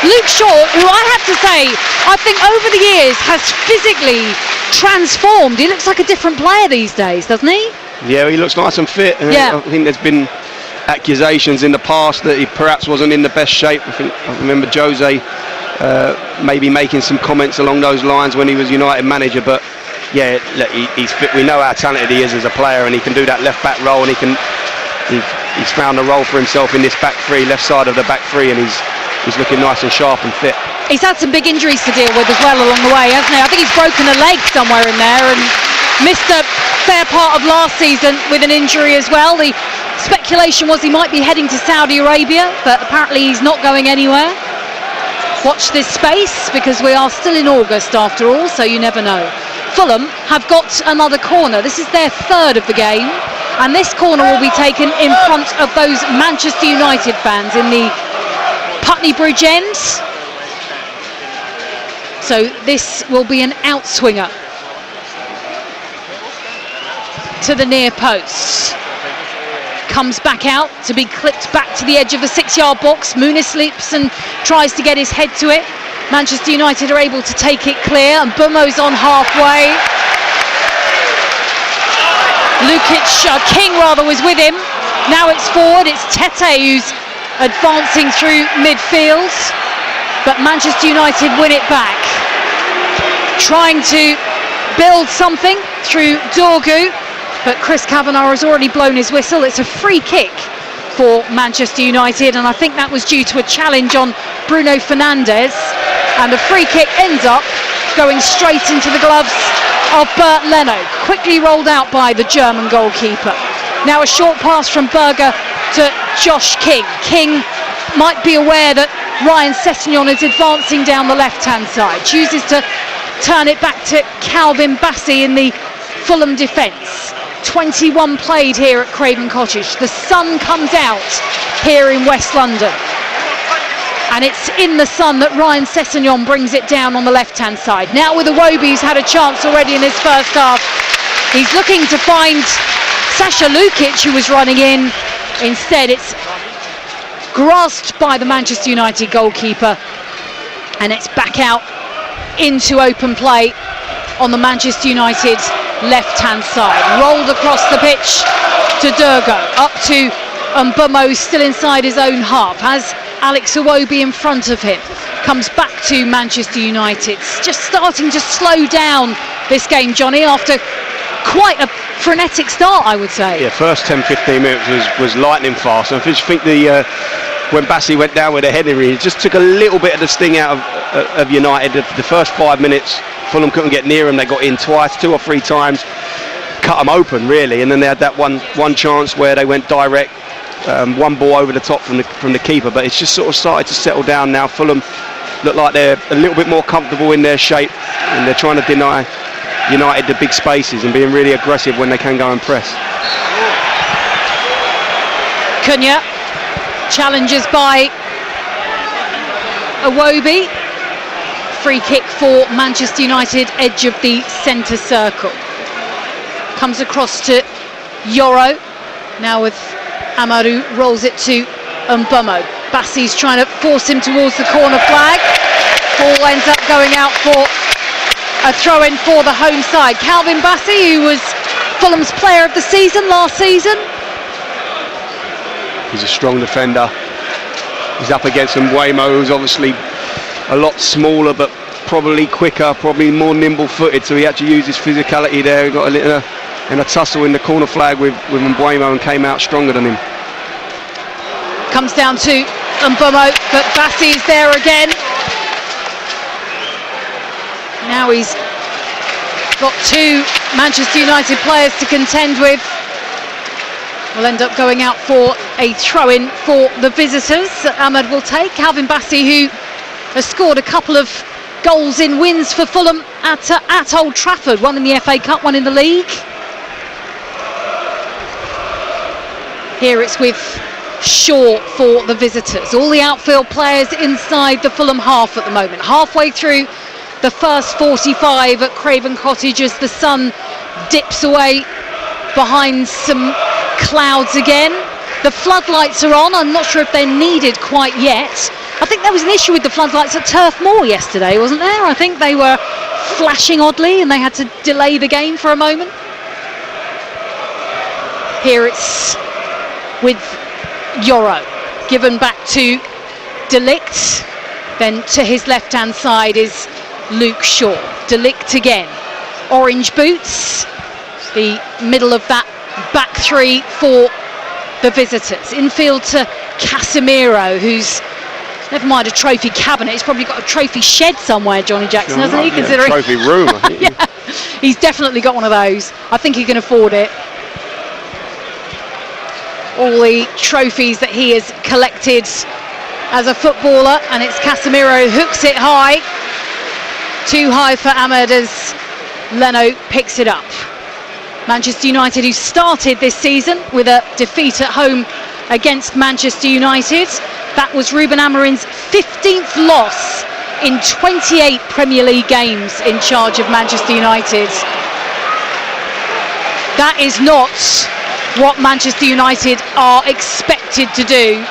Luke Shaw, who I have to say, I think over the years has physically transformed. He looks like a different player these days, doesn't he? Yeah, he looks nice and fit. I think there's been accusations in the past that he perhaps wasn't in the best shape. I remember Jose maybe making some comments along those lines when he was United manager, but yeah, look, he's fit. We know how talented he is as a player, and he can do that left back role, and he's found a role for himself in this back three, left side of the back three, and he's looking nice and sharp and fit. He's had some big injuries to deal with as well along the way, hasn't he? I think he's broken a leg somewhere in there and missed a fair part of last season with an injury as well. The speculation was he might be heading to Saudi Arabia, but apparently he's not going anywhere. Watch this space, because we are still in August after all, so you never know. Fulham have got another corner. This is their third of the game. And this corner will be taken in front of those Manchester United fans in the Putney Bridge end. So this will be an outswinger to the near post. Comes back out to be clipped back to the edge of the 6-yard box. Muniz leaps and tries to get his head to it. Manchester United are able to take it clear, and Bumo's on halfway. King was with him. Now it's forward, it's Tete who's advancing through midfield, but Manchester United win it back. Trying to build something through Dorgu, but Chris Kavanagh has already blown his whistle. It's a free kick for Manchester United, and I think that was due to a challenge on Bruno Fernandes, and the free kick ends up going straight into the gloves of Bert Leno, quickly rolled out by the German goalkeeper. Now a short pass from Berger to Josh King. King might be aware that Ryan Sessegnon is advancing down the left-hand side, chooses to turn it back to Calvin Bassey in the Fulham defence. 21 played here at Craven Cottage. The sun comes out here in West London, and it's in the sun that Ryan Sessegnon brings it down on the left-hand side. Now with Iwobi, who's had a chance already in his first half. He's looking to find Sasha Lukic, who was running in. Instead, it's grasped by the Manchester United goalkeeper, and it's back out into open play on the Manchester United left-hand side. Rolled across the pitch to Durgo, up to Mbumo, still inside his own half. Has Alex Iwobi in front of him. Comes back to Manchester United. Just starting to slow down this game, Johnny, after quite a frenetic start, I would say. Yeah, first 10-15 minutes was lightning fast. And I just think when Bassey went down with a header, it just took a little bit of the sting out of United. The first 5 minutes, Fulham couldn't get near them. They got in twice, 2 or 3 times, cut them open really, and then they had that one chance where they went direct, one ball over the top from the keeper. But it's just sort of started to settle down now. Fulham look like they're a little bit more comfortable in their shape, and they're trying to deny United the big spaces and being really aggressive when they can go and press. Cunha challenges by Iwobi. Free kick for Manchester United, edge of the centre circle. Comes across to Yoro. Now with Amaru, rolls it to Mbumo. Bassey's trying to force him towards the corner flag. Ball ends up going out for a throw-in for the home side. Calvin Bassey, who was Fulham's player of the season last season. He's a strong defender. He's up against Mbumo, who's obviously a lot smaller but probably quicker, probably more nimble-footed, so he had to use his physicality there. He got in a tussle in the corner flag with Mbumo and came out stronger than him. Comes down to Mbumo, but Bassey's there again. Now he's got 2 Manchester United players to contend with. Will end up going out for a throw-in for the visitors. Ahmed will take. Calvin Bassey, who has scored a couple of goals in wins for Fulham at Old Trafford, one in the FA Cup, one in the league. Here it's with Shaw for the visitors. All the outfield players inside the Fulham half at the moment. Halfway through the first 45 at Craven Cottage as the sun dips away behind some clouds again. The floodlights are on. I'm not sure if they're needed quite yet. I think there was an issue with the floodlights at Turf Moor yesterday, wasn't there? I think they were flashing oddly and they had to delay the game for a moment. Here it's with Yoro, given back to De Ligt. Then to his left-hand side is Luke Shaw. De Ligt again. Orange boots, the middle of that back 3 for the visitors. Infield to Casemiro, who's never mind a trophy cabinet, he's probably got a trophy shed somewhere, Johnny Jackson, hasn't he? Considering trophy room, I think. Yeah, he's definitely got one of those. I think he can afford it. All the trophies that he has collected as a footballer, and it's Casemiro who hooks it high. Too high for Ahmed as Leno picks it up. Manchester United, who started this season with a defeat at home against Manchester United. That was Ruben Amorim's 15th loss in 28 Premier League games in charge of Manchester United. That is not what Manchester United are expected to do,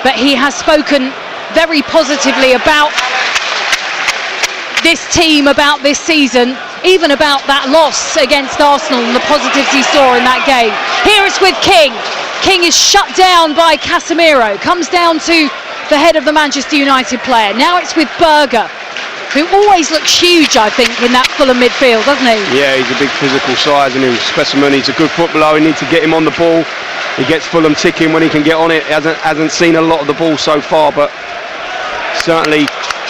but he has spoken very positively about this team, about this season, even about that loss against Arsenal and the positives he saw in that game. Here it's with King. King is shut down by Casemiro, comes down to the head of the Manchester United player. Now it's with Berger, who always looks huge, I think, in that Fulham midfield, doesn't he? Yeah, he's a big physical size and he's a specimen. He's a good footballer. We need to get him on the ball. He gets Fulham ticking when he can get on it. Hasn't seen a lot of the ball so far, but certainly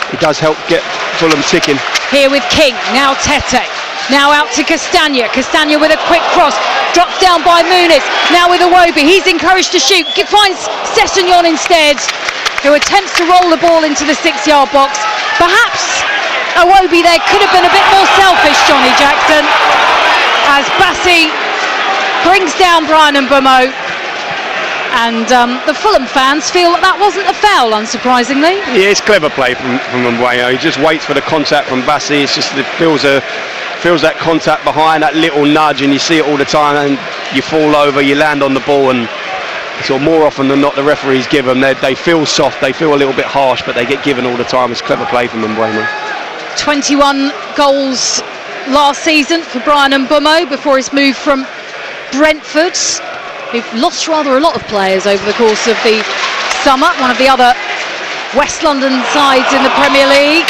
it does help get Fulham ticking. Here with King, now Tete, now out to Castagna. Castagna with a quick cross, drops down by Muniz, now with Iwobi. He's encouraged to shoot, finds Sessegnon instead, who attempts to roll the ball into the 6-yard box. Perhaps Iwobi there could have been a bit more selfish, Johnny Jackson, as Bassi brings down Brian Mbeumo. And the Fulham fans feel that wasn't a foul, unsurprisingly. Yeah, it's clever play from Mbeumo. He just waits for the contact from Bassi. It's just feels that contact behind, that little nudge, and you see it all the time, and you fall over, you land on the ball, and so more often than not the referees give them. They feel soft, they feel a little bit harsh, but they get given all the time. It's clever play from Mbeumo. 21 goals last season for Brian Mbeumo before his move from Brentford, who've lost rather a lot of players over the course of the summer. One of the other West London sides in the Premier League.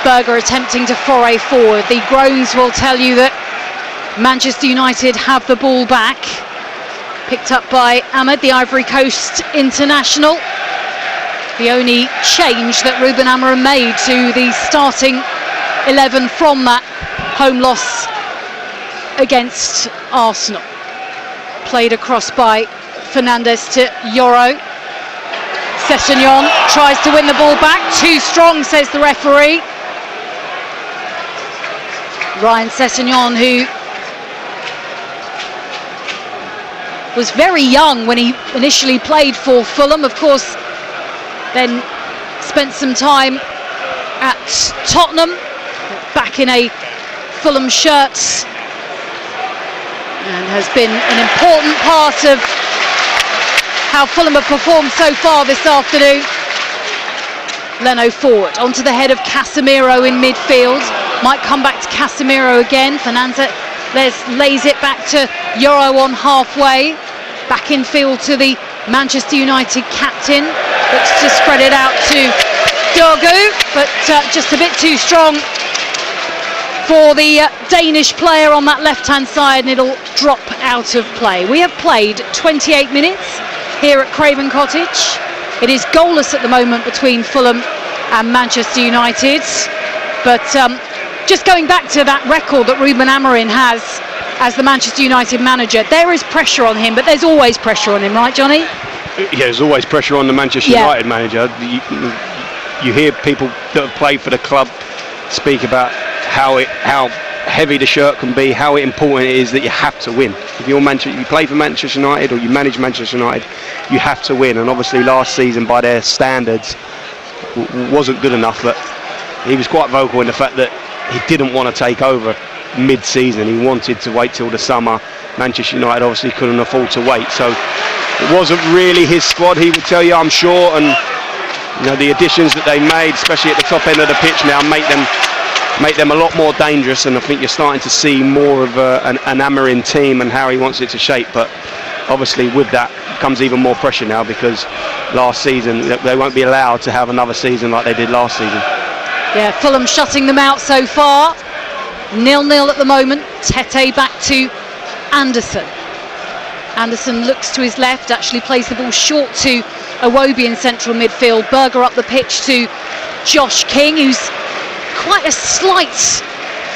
Berger attempting to foray forward. The groans will tell you that Manchester United have the ball back. Picked up by Ahmed, the Ivory Coast international. The only change that Ruben Amorim made to the starting 11 from that home loss against Arsenal. Played across by Fernandes to Yoro. Sessegnon tries to win the ball back. Too strong, says the referee. Ryan Sessegnon, who was very young when he initially played for Fulham, of course, then spent some time at Tottenham, back in a Fulham shirt, and has been an important part of how Fulham have performed so far this afternoon. Leno forward, onto the head of Casemiro in midfield. Might come back to Casemiro again. Fernandes lays it back to Yoro on halfway. Back in field to the Manchester United captain. Looks to spread it out to Dogu, but just a bit too strong for the Danish player on that left-hand side, and it'll drop out of play. We have played 28 minutes here at Craven Cottage. It is goalless at the moment between Fulham and Manchester United. But just going back to that record that Ruben Amorim has as the Manchester United manager, there is pressure on him, but there's always pressure on him, right, Johnny? Yeah, there's always pressure on the Manchester United manager. You hear people that have played for the club speak about how heavy the shirt can be, how important it is that you have to win. If you play for Manchester United or you manage Manchester United, you have to win. And obviously last season, by their standards, wasn't good enough. But he was quite vocal in the fact that he didn't want to take over mid-season. He wanted to wait till the summer. Manchester United obviously couldn't afford to wait, so it wasn't really his squad, he would tell you, I'm sure. And the additions that they made, especially at the top end of the pitch now, make them a lot more dangerous. And I think you're starting to see more of an Amorim team and how he wants it to shape. But obviously with that comes even more pressure now, because last season they won't be allowed to have another season like they did last season. Yeah, Fulham shutting them out so far. 0-0 at the moment. Tete back to Anderson. Anderson looks to his left, actually plays the ball short to Iwobi in central midfield. Berger up the pitch to Josh King, who's quite a slight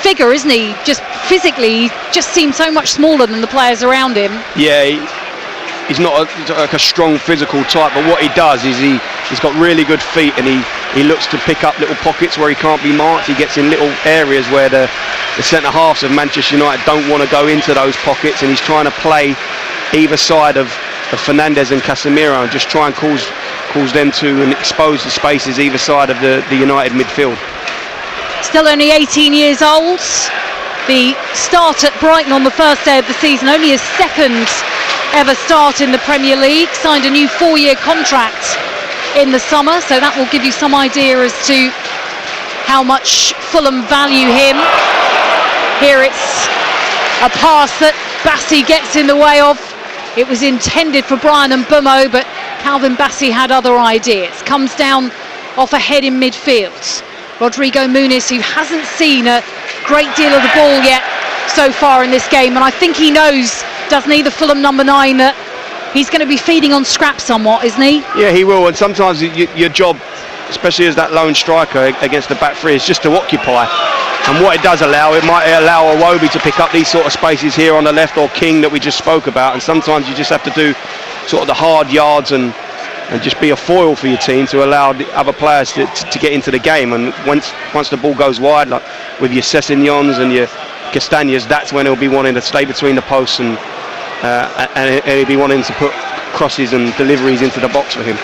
figure, isn't he? Just physically, he just seems so much smaller than the players around him. Yeah, he's not like a strong physical type, but what he does is he's got really good feet, and he looks to pick up little pockets where he can't be marked. He gets in little areas where the the centre-halves of Manchester United don't want to go into those pockets, and he's trying to play either side of Fernandes and Casemiro and just try and cause them to and expose the spaces either side of the United midfield. Still only 18 years old. The start at Brighton on the first day of the season, only his second ever start in the Premier League. Signed a new 4-year contract in the summer, so that will give you some idea as to how much Fulham value him. Here it's a pass that Bassey gets in the way of. It was intended for Brian Mbeumo, but Calvin Bassey had other ideas. Comes down off a head in midfield. Rodrigo Muniz, who hasn't seen a great deal of the ball yet so far in this game, and I think he knows, doesn't he, the Fulham number 9, that he's going to be feeding on scraps somewhat, isn't he? Yeah, he will, and sometimes your job, especially as that lone striker against the back three, is just to occupy. And what it does allow, it might allow Iwobi to pick up these sort of spaces here on the left, or King that we just spoke about, and sometimes you just have to do sort of the hard yards and just be a foil for your team to allow the other players to get into the game. And once the ball goes wide, like with your Sessegnons and your Castañas, that's when he'll be wanting to stay between the posts and he'll be wanting to put crosses and deliveries into the box for him.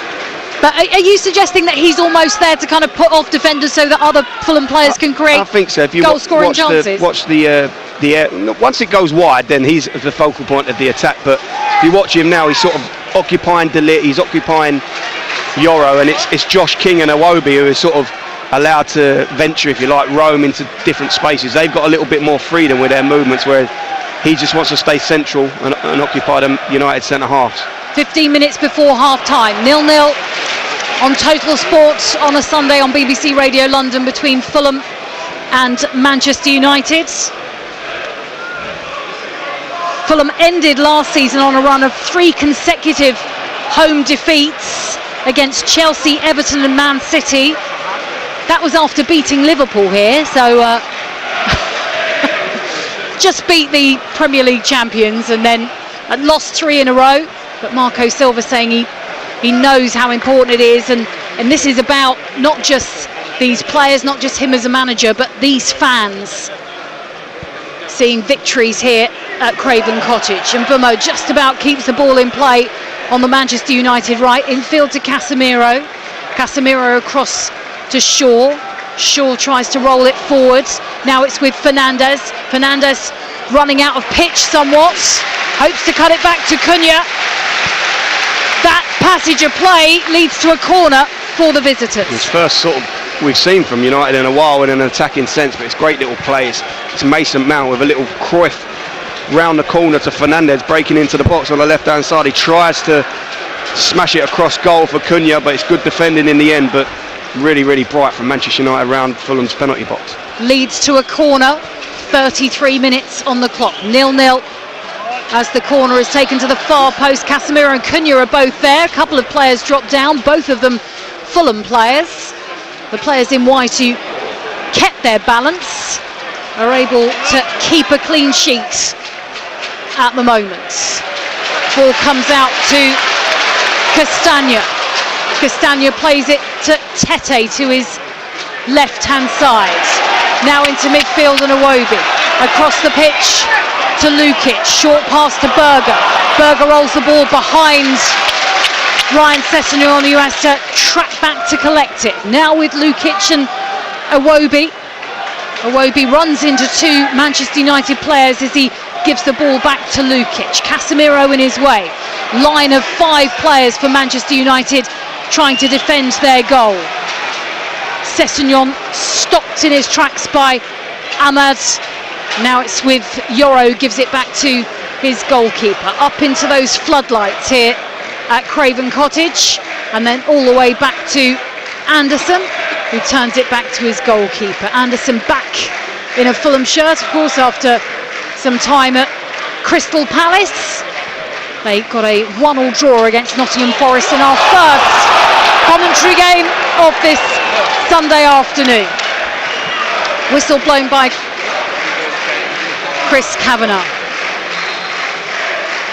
But are you suggesting that he's almost there to kind of put off defenders so that other Fulham players can create I think so. If you goal-scoring chances? Watch the once it goes wide, then he's the focal point of the attack. But if you watch him now, he's sort of occupying Delit, he's occupying Yoro, and it's Josh King and Iwobi who is sort of allowed to venture, if you like, roam into different spaces. They've got a little bit more freedom with their movements, whereas he just wants to stay central and occupy the United centre-halves. 15 minutes before half-time, 0-0 on Total Sport on a Sunday on BBC Radio London between Fulham and Manchester United. Fulham ended last season on a run of 3 consecutive home defeats against Chelsea, Everton and Man City. That was after beating Liverpool here, so just beat the Premier League champions and then lost 3 in a row. But Marco Silva saying he knows how important it is, and this is about not just these players, not just him as a manager, but these fans seeing victories here at Craven Cottage. And Mbeumo just about keeps the ball in play on the Manchester United right, infield to Casemiro. Casemiro across to Shaw. Shaw tries to roll it forward. Now it's with Fernandes. Fernandes running out of pitch somewhat. Hopes to cut it back to Cunha. That passage of play leads to a corner for the visitors. It's first sort of we've seen from United in a while in an attacking sense, but it's great little play. It's Mason Mount with a little Cruyff round the corner to Fernandes, breaking into the box on the left-hand side. He tries to smash it across goal for Cunha, but it's good defending in the end. But really, really bright from Manchester United around Fulham's penalty box. Leads to a corner. 33 minutes on the clock. 0-0. As the corner is taken to the far post. Casemiro and Cunha are both there. A couple of players dropped down, both of them Fulham players. The players in white who kept their balance are able to keep a clean sheet at the moment. Ball comes out to Castaña. Castaña plays it to Tete to his left-hand side. Now into midfield and Iwobi. Across the pitch to Lukic, short pass to Berger. Berger rolls the ball behind Ryan Sessegnon, who has to track back to collect it. Now with Lukic and Iwobi. Iwobi runs into 2 Manchester United players as he gives the ball back to Lukic. Casemiro in his way. Line of 5 players for Manchester United trying to defend their goal. Sessegnon stopped in his tracks by Ahmad. Now it's with Yoro, gives it back to his goalkeeper. Up into those floodlights here at Craven Cottage, and then all the way back to Anderson, who turns it back to his goalkeeper. Anderson back in a Fulham shirt, of course, after some time at Crystal Palace. They got a 1-1 draw against Nottingham Forest in our first commentary game of this Sunday afternoon. Whistle blown by Chris Kavanagh.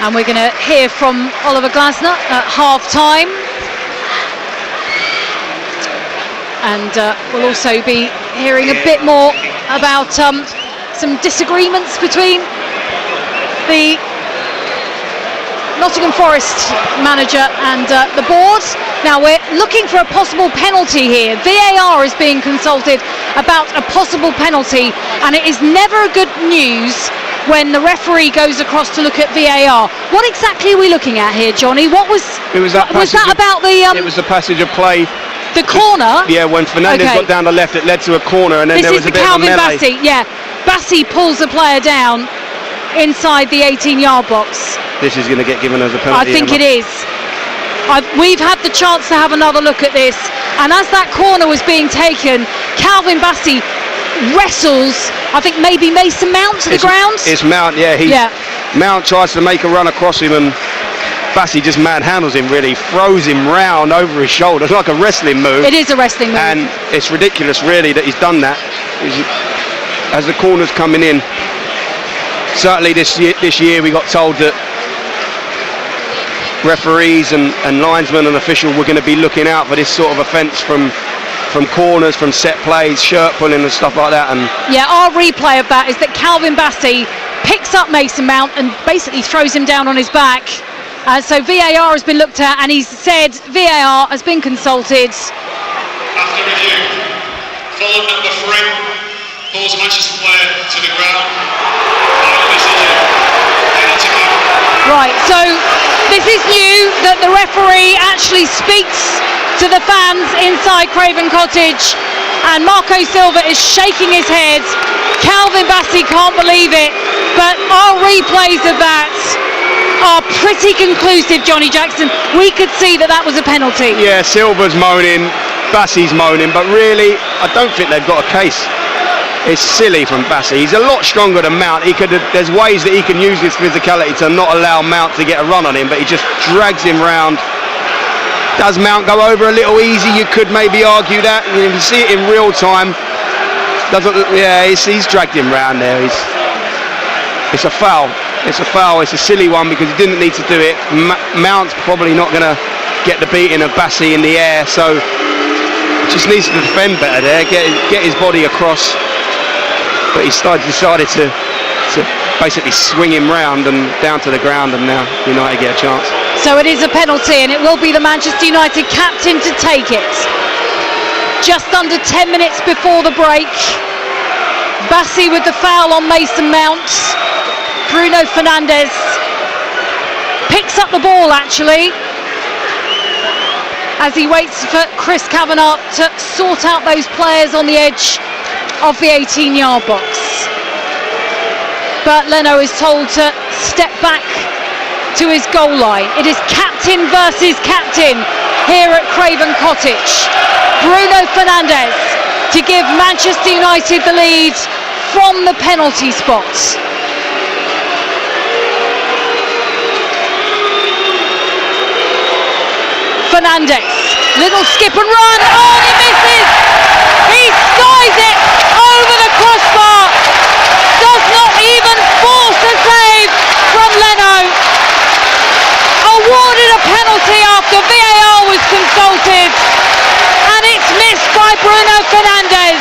And we're going to hear from Oliver Glasner at half-time. And we'll also be hearing a bit more about some disagreements between the Nottingham Forest manager and the board. Now we're looking for a possible penalty here. VAR is being consulted about a possible penalty, and it is never good news when the referee goes across to look at VAR. What exactly are we looking at here, Johnny? What was that about the? It was the passage of play. The corner. Yeah, when Fernandes got down the left, it led to a corner, and then there was a bit of a melee. Calvin Bassey. Yeah, Bassey pulls the player down inside the 18-yard box. This is going to get given as a penalty. I think it is. We've had the chance to have another look at this, and as that corner was being taken, Calvin Bassey wrestles, I think maybe Mason Mount to the ground. It's Mount, yeah. Mount tries to make a run across him, and Bassey just manhandles him, really, throws him round over his shoulder. It's like a wrestling move. It is a wrestling move. And it's ridiculous, really, that he's done that. As the corner's coming in, certainly this year we got told that referees and linesmen and officials were going to be looking out for this sort of offence from corners, from set plays, shirt pulling and stuff like that. And yeah, our replay of that is that Calvin Bassey picks up Mason Mount and basically throws him down on his back. So VAR has been looked at, and he's said VAR has been consulted. After review, Fulham number 3 pulls a Manchester player to the ground. Right, so this is new that the referee actually speaks to the fans inside Craven Cottage, and Marco Silva is shaking his head. Calvin Bassey can't believe it, but our replays of that are pretty conclusive, Johnny Jackson. We could see that was a penalty. Yeah, Silva's moaning, Bassey's moaning, but really, I don't think they've got a case. It's silly from Bassey. He's a lot stronger than Mount. There's ways that he can use his physicality to not allow Mount to get a run on him, but he just drags him round. Does Mount go over a little easy? You could maybe argue that. You can see it in real time. He's dragged him round there. It's a foul. It's a foul. It's a silly one because he didn't need to do it. Mount's probably not going to get the beating of Bassey in the air, so just needs to defend better there. Get his body across. But he decided to basically swing him round and down to the ground, and now United get a chance. So it is a penalty, and it will be the Manchester United captain to take it. Just under 10 minutes before the break, Bassey with the foul on Mason Mount. Bruno Fernandes picks up the ball actually as he waits for Chris Kavanagh to sort out those players on the edge of the 18-yard box. But Leno is told to step back to his goal line. It is captain versus captain here at Craven Cottage. Bruno Fernandes to give Manchester United the lead from the penalty spot. Fernandes, little skip and run. Oh, he misses! He skies it over the crossbar. Does not even force a save from Leno. Awarded a penalty after VAR was consulted, and it's missed by Bruno Fernandes.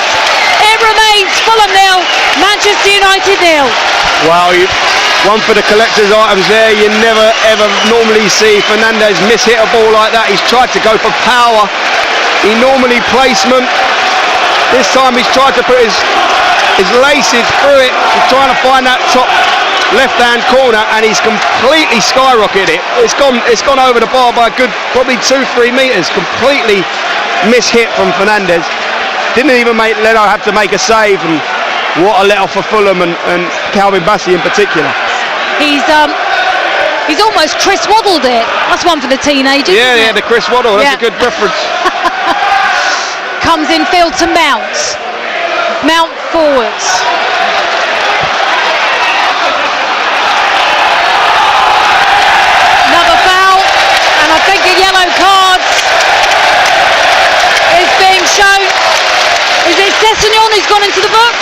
It remains Fulham 0, Manchester United 0. Wow, one for the collector's items there. You never ever normally see Fernandes miss-hit a ball like that. He's tried to go for power. He normally placement. This time he's tried to put his laces through it. He's trying to find that top left-hand corner, and he's completely skyrocketed it. It's gone over the bar by a good probably 2-3 metres. Completely miss-hit from Fernandes. Didn't even make Leno have to make a save, and what a let-off for Fulham and Calvin Bassey in particular. He's almost Chris Waddled it. That's one for the teenagers. Yeah, the Chris Waddle. That's a good preference. Comes in field to Mount. Mount forwards. Another foul, and I think a yellow card is being shown. Is it Sessegnon who's gone into the book?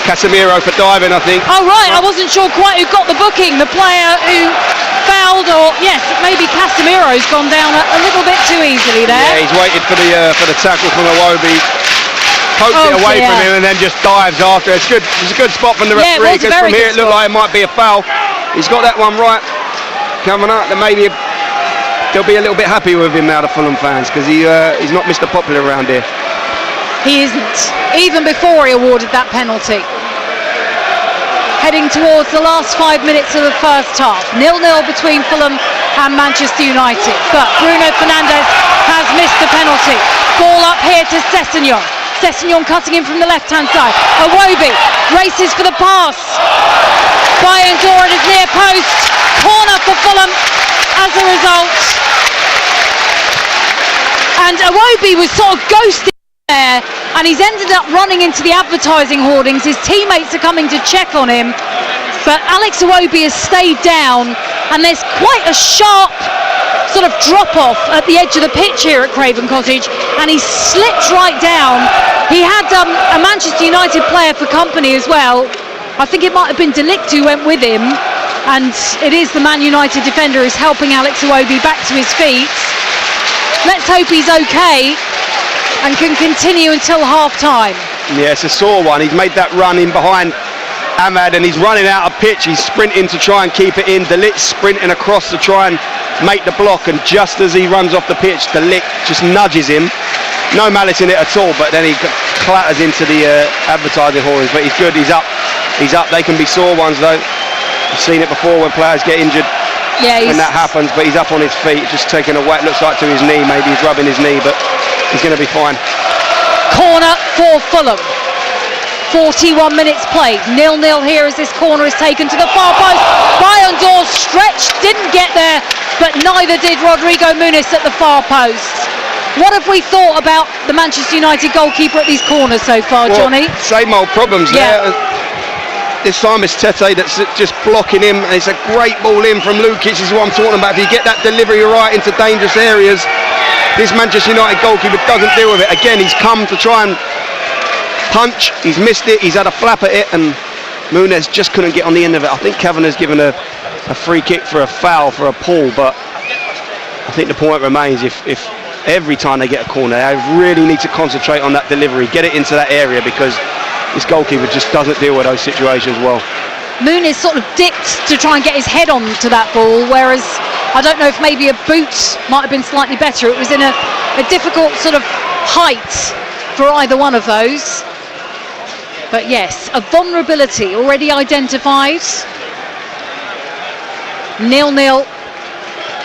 Casemiro for diving, I think. Oh right, I wasn't sure quite who got the booking. The player who fouled, or yes, maybe Casemiro's gone down a little bit too easily there. Yeah, he's waited for the tackle from Iwobi. pokes it away from him and then just dives after. It's good. It's a good spot from the referee, because from here it looked like it might be a foul. He's got that one right coming up. Then maybe they'll be a little bit happy with him now, the Fulham fans, because he's not Mr. Popular around here. He isn't, even before he awarded that penalty. Heading towards the last 5 minutes of the first half. 0-0 between Fulham and Manchester United. But Bruno Fernandes has missed the penalty. Ball up here to Sessegnon. Sessegnon cutting in from the left-hand side. Iwobi races for the pass. Bayern Door at his near post. Corner for Fulham as a result. And Iwobi was sort of ghosted there, and he's ended up running into the advertising hoardings. His teammates are coming to check on him, but Alex Iwobi has stayed down, and there's quite a sharp sort of drop off at the edge of the pitch here at Craven Cottage, and he slipped right down. He had a Manchester United player for company as well. I think it might have been De Ligt who went with him, and it is the Man United defender who's helping Alex Iwobi back to his feet. Let's hope he's okay and can continue until half-time. Yeah, it's a sore one. He's made that run in behind Ahmad, and he's running out of pitch. He's sprinting to try and keep it in. De Ligt sprinting across to try and make the block, and just as he runs off the pitch, De Ligt just nudges him. No malice in it at all, but then he clatters into the advertising hoardings. But he's good. He's up. He's up. They can be sore ones though. I've seen it before when players get injured. Yeah, when that happens, but he's up on his feet, just taking a whack. Looks like to his knee. Maybe he's rubbing his knee, but he's going to be fine. Corner for Fulham. 41 minutes played. 0-0 here as this corner is taken to the far post. Bayern Door stretched, didn't get there, but neither did Rodrigo Muniz at the far post. What have we thought about the Manchester United goalkeeper at these corners so far, Johnny? Same old problems there. This time it's Tete that's just blocking him. It's a great ball in from Lukic, is what I'm talking about. If you get that delivery right into dangerous areas, this Manchester United goalkeeper doesn't deal with it. Again, he's come to try and punch, he's missed it, he's had a flap at it, and Muniz just couldn't get on the end of it. I think Kavanagh's given a free kick for a foul, for a pull, but I think the point remains, if every time they get a corner, they really need to concentrate on that delivery, get it into that area, because this goalkeeper just doesn't deal with those situations well. Muniz sort of dipped to try and get his head onto that ball, whereas I don't know if maybe a boot might have been slightly better. It was in a difficult sort of height for either one of those. But yes, a vulnerability already identified. 0-0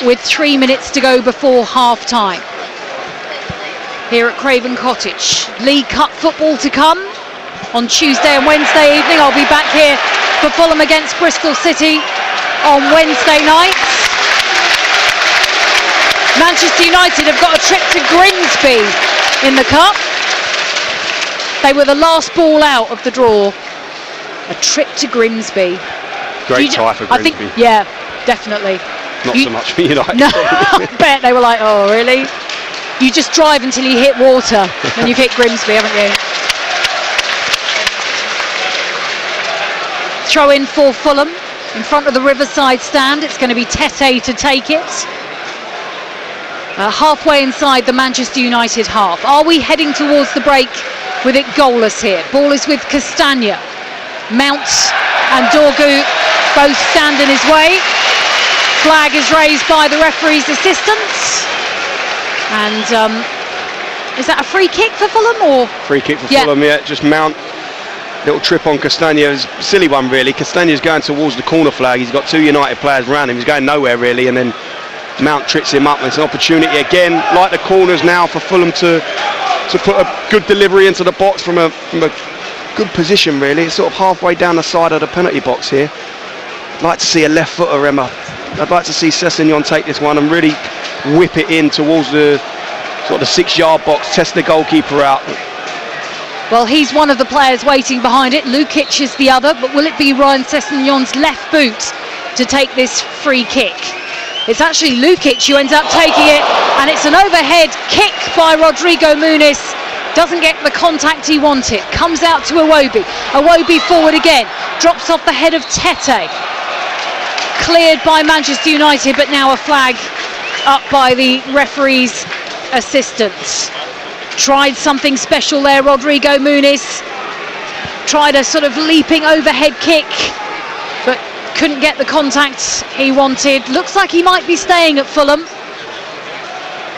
with 3 minutes to go before half-time. Here at Craven Cottage. League Cup football to come on Tuesday and Wednesday evening. I'll be back here for Fulham against Bristol City on Wednesday night. Manchester United have got a trip to Grimsby in the Cup. They were the last ball out of the draw. A trip to Grimsby. Great tie for Grimsby. I think, yeah, definitely. Not so much for United. No, I bet they were like, oh, really? You just drive until you hit water when you've hit Grimsby, haven't you? Throw in for Fulham in front of the Riverside stand. It's going to be Tete to take it. Halfway inside the Manchester United half. Are we heading towards the break with it goalless here? Ball is with Castagna. Mount and Dorgu both stand in his way. Flag is raised by the referee's assistants. And is that a free kick for Fulham or? Free kick for Fulham, yeah. Just Mount. Little trip on Castagna. It's a silly one really. Castagna's going towards the corner flag. He's got two United players around him. He's going nowhere really, and then Mount trips him up, and it's an opportunity again, like the corners now, for Fulham to put a good delivery into the box from a good position really. It's sort of halfway down the side of the penalty box here. I'd like to see a left footer, Emma. I'd like to see Sessegnon take this one and really whip it in towards the sort of the 6-yard box, test the goalkeeper out. Well, he's one of the players waiting behind it. Lukic is the other, but will it be Ryan Sessegnon's left boot to take this free kick? It's actually Lukic who ends up taking it, and it's an overhead kick by Rodrigo Muniz. Doesn't get the contact he wanted. Comes out to Iwobi. Iwobi forward again. Drops off the head of Tete. Cleared by Manchester United, but now a flag up by the referee's assistants. tried something special there, Rodrigo Muniz. Tried a sort of leaping overhead kick, but couldn't get the contact he wanted. Looks like he might be staying at Fulham.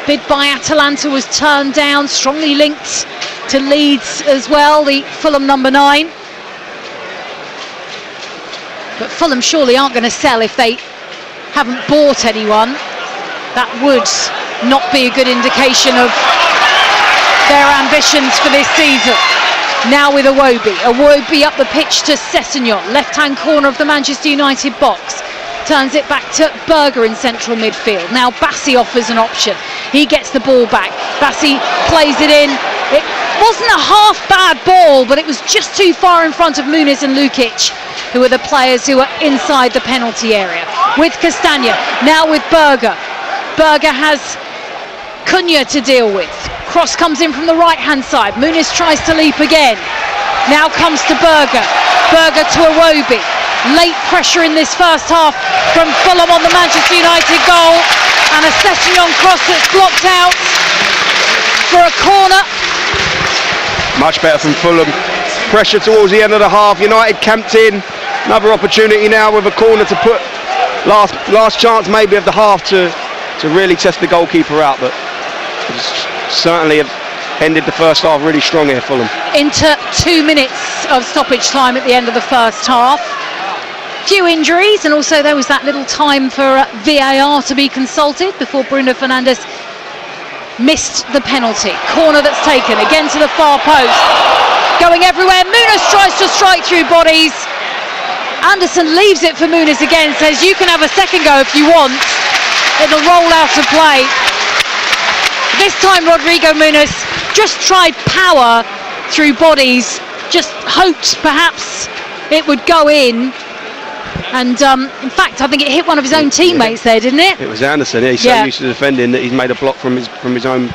Bid by Atalanta was turned down, strongly linked to Leeds as well, the Fulham number 9. But Fulham surely aren't going to sell if they haven't bought anyone. That would not be a good indication of their ambitions for this season. Now with Iwobi up the pitch to Sessegnon, left-hand corner of the Manchester United box. Turns it back to Berger in central midfield. Now Bassi offers an option. He gets the ball back. Bassi plays it in. It wasn't a half bad ball, but it was just too far in front of Muniz and Lukic, who are the players who are inside the penalty area. With Castagna, now with Berger. Berger has Cunha to deal with. Cross comes in from the right-hand side. Muniz tries to leap again. Now comes to Berger. Berger to Iwobi. Late pressure in this first half from Fulham on the Manchester United goal, and a Sessegnon cross that's blocked out for a corner. Much better from Fulham. Pressure towards the end of the half. United camped in. Another opportunity now with a corner to put last chance maybe of the half to really test the goalkeeper out, but certainly have ended the first half really strong here, Fulham. Into 2 minutes of stoppage time at the end of the first half. Few injuries, and also there was that little time for VAR to be consulted before Bruno Fernandes missed the penalty. Corner that's taken, again to the far post. Going everywhere, Muniz tries to strike through bodies. Anderson leaves it for Muniz again, says you can have a second go if you want. It'll roll out of play. This time Rodrigo Muniz just tried power through bodies, just hoped perhaps it would go in. And in fact, I think it hit one of his own teammates there, didn't it? It was Anderson. He's so used to defending that he's made a block from his own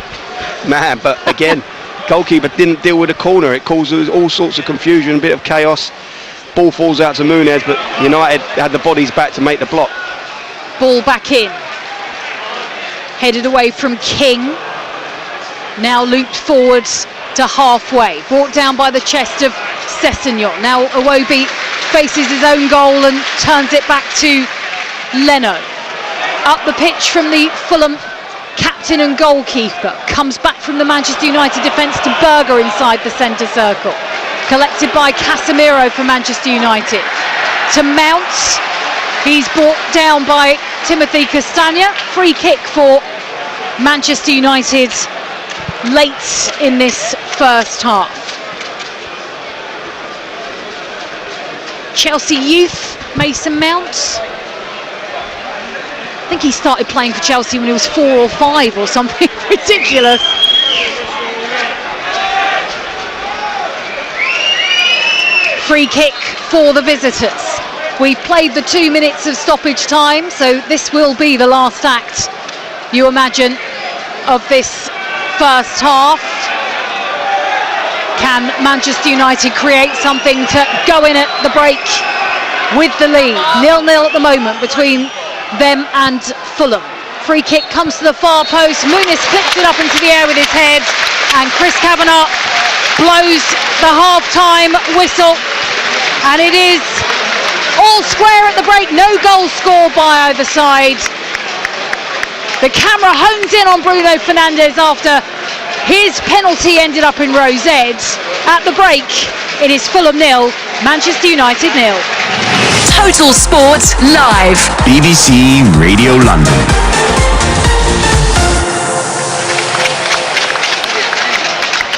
man. But again, goalkeeper didn't deal with the corner. It causes all sorts of confusion, a bit of chaos. Ball falls out to Muniz, but United had the bodies back to make the block. Ball back in. Headed away from King. Now looped forwards to halfway. Brought down by the chest of Sessegnon. Now Iwobi faces his own goal and turns it back to Leno. Up the pitch from the Fulham captain and goalkeeper. Comes back from the Manchester United defence to Berger inside the centre circle. Collected by Casemiro for Manchester United. To Mount. He's brought down by Timothy Castagna. Free kick for Manchester United late in this first half. Chelsea youth, Mason Mount. I think he started playing for Chelsea when he was 4 or 5 or something ridiculous. Free kick for the visitors. We've played the 2 minutes of stoppage time, so this will be the last act, you imagine, of this first half. Can Manchester United create something to go in at the break with the lead? 0-0 at the moment between them and Fulham. Free kick comes to the far post. Muniz flicks it up into the air with his head, and Chris Kavanagh blows the half-time whistle, and it is all square at the break. No goals scored by either side. The camera hones in on Bruno Fernandes after his penalty ended up in Rose Edge. At the break, it is Fulham 0, Manchester United 0. Total Sport Live. BBC Radio London.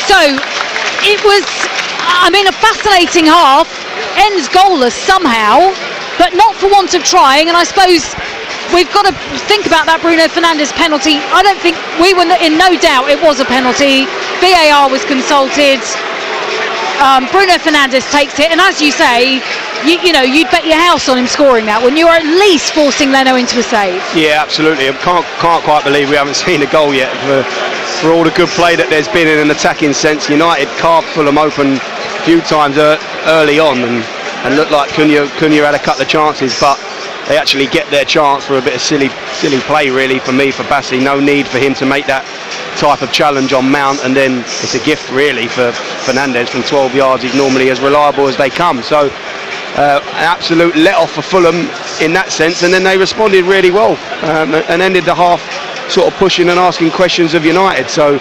So, it was, a fascinating half. Ends goalless somehow, but not for want of trying, and I suppose we've got to think about that Bruno Fernandes penalty. I don't think we were in no doubt it was a penalty. VAR was consulted. Bruno Fernandes takes it, and as you say, you'd bet your house on him scoring that when you're at least forcing Leno into a save. Yeah, absolutely. I can't quite believe we haven't seen a goal yet for all the good play that there's been in an attacking sense. United carved Fulham open a few times early on and looked like Cunha had a couple of chances, but they actually get their chance for a bit of silly play, really, for me, for Bassi. No need for him to make that type of challenge on Mount, and then it's a gift, really, for Fernandes from 12 yards. He's normally as reliable as they come. So an absolute let-off for Fulham in that sense, and then they responded really well and ended the half sort of pushing and asking questions of United. So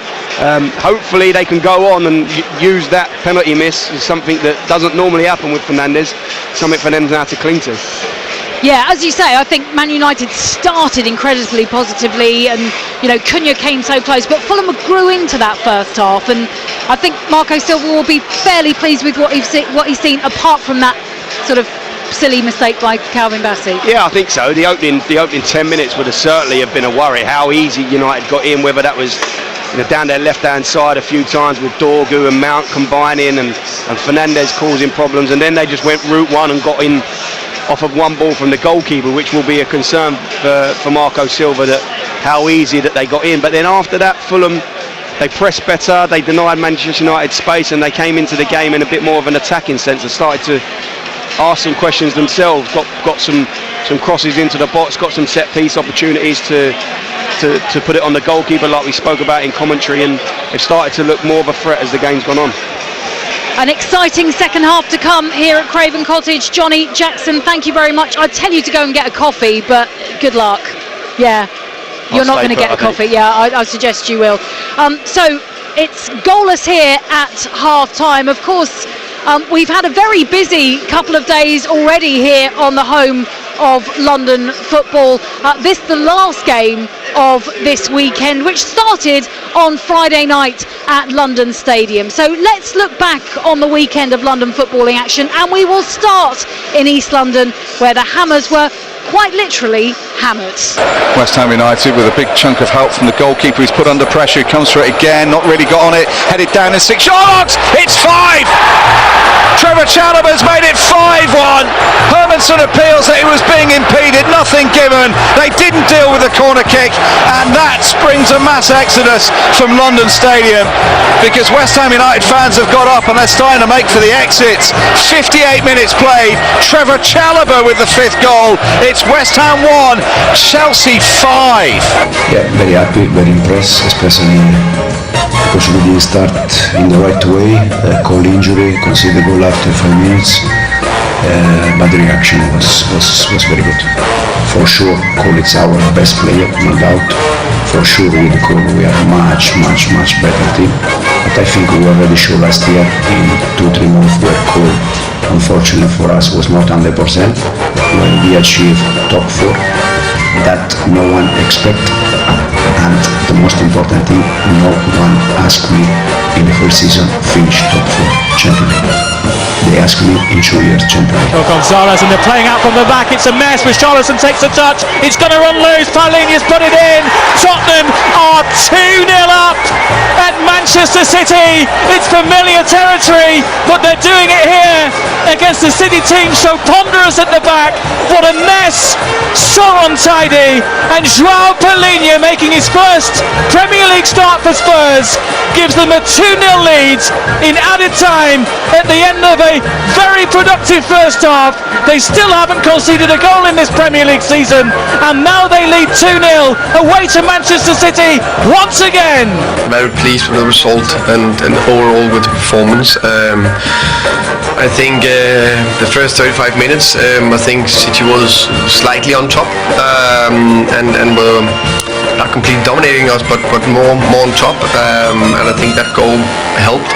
hopefully they can go on and use that penalty miss as something that doesn't normally happen with Fernandes, something for them now to cling to. Yeah, as you say, I think Man United started incredibly positively, and Cunha came so close, but Fulham grew into that first half, and I think Marco Silva will be fairly pleased with what he's seen, apart from that sort of silly mistake by Calvin Bassey. Yeah, I think so. The opening 10 minutes would have certainly have been a worry. How easy United got in, whether that was down their left-hand side a few times with Dorgu and Mount combining, and Fernandes causing problems, and then they just went route one and got in off of one ball from the goalkeeper, which will be a concern for Marco Silva, that how easy that they got in. But then after that, Fulham, they pressed better, they denied Manchester United space, and they came into the game in a bit more of an attacking sense and started to ask some questions themselves, got some crosses into the box, got some set piece opportunities to put it on the goalkeeper, like we spoke about in commentary, and they've started to look more of a threat as the game's gone on. An exciting second half to come here at Craven Cottage. Johnny Jackson, thank you very much. I'd tell you to go and get a coffee, but good luck. Yeah, you're not going to get a coffee. Yeah, I suggest you will. So it's goalless here at half time. Of course, we've had a very busy couple of days already here on the home of London football. This the last game of this weekend, which started on Friday night at London Stadium. So let's look back on the weekend of London footballing action, and we will start in East London, where the Hammers were quite literally hammered. West Ham United with a big chunk of help from the goalkeeper. He's put under pressure, he comes for it again, not really got on it, headed down in 6 yards. It's 5! Trevor Chalobah's made it 5-1. Hermanson appeals that he was being impeded, nothing given. They didn't deal with the corner kick, and that springs a mass exodus from London Stadium, because West Ham United fans have got up and they're starting to make for the exits. 58 minutes played, Trevor Chalobah with the 5th goal. It's West Ham 1, Chelsea 5. Yeah, very happy, very impressed, especially because we didn't start in the right way. Call injury, conceded goal after 5 minutes, but the reaction was very good. For sure, Cole is our best player, no doubt. For sure, with Cole we are much better team. But I think we already showed last year in 2-3 months where Cole, unfortunately for us, was not 100%. When we achieved top 4, that no one expected. And the most important thing, no one asked me in the first season finish top 4 champion. They asked me in 2 years champion. Oh, Gonzalez, and they're playing out from the back. It's a mess. Richarlison takes a touch. It's going to run loose. Palhinha's put it in. Tottenham are 2-0 up at Manchester City. It's familiar territory, but they're doing it here against the City team so ponderous at the back. What a mess. So untidy. And Joao Palhinha, making his first Premier League start for Spurs, gives them a 2-0 lead in added time at the end of a very productive first half. They still haven't conceded a goal in this Premier League season, and now they lead 2-0 away to Manchester City once again. Very pleased with the result and overall with the performance. I think the first 35 minutes, I think City was slightly on top and were not completely dominating us, but more on top, and I think that goal helped,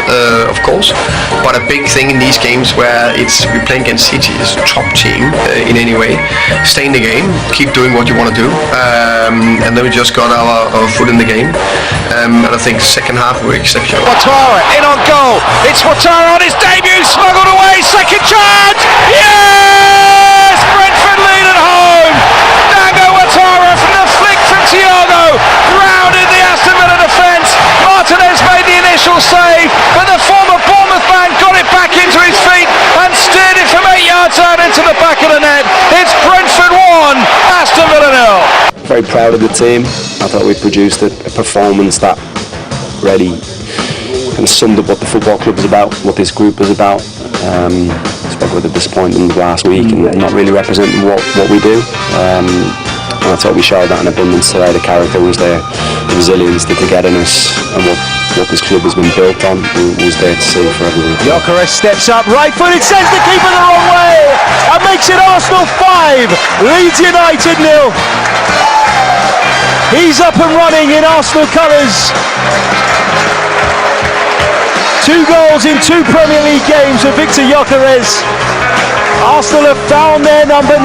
of course. But a big thing in these games where we're playing against City is a top team in any way. Stay in the game, keep doing what you want to do, and then we just got our foot in the game, and I think the second half were exceptional. Ouattara in on goal. It's Ouattara on his debut, smuggled away, second chance. Yes! Brentford lead at home. Dango Ouattara from the flick from Thiago rounded the Aston Villa defence. Martinez made the initial save, but the former Bournemouth man got it back into his feet and steered it from 8 yards out into the back of the net. It's Brentford 1, Aston Villa 0. Very proud of the team. I thought we produced a performance that really kind of summed up what the football club is about, what this group is about. Spent with a disappointment last week and not really representing what we do. And I thought we showed that in abundance today. The character was there, the resilience, the togetherness, and what this club has been built on was there to see for everyone. Gyökeres steps up, right-footed, sends the keeper the wrong way, and makes it Arsenal 5, Leeds United 0. He's up and running in Arsenal colours. 2 goals in 2 Premier League games for Victor Gyökeres. Arsenal have found their number 9.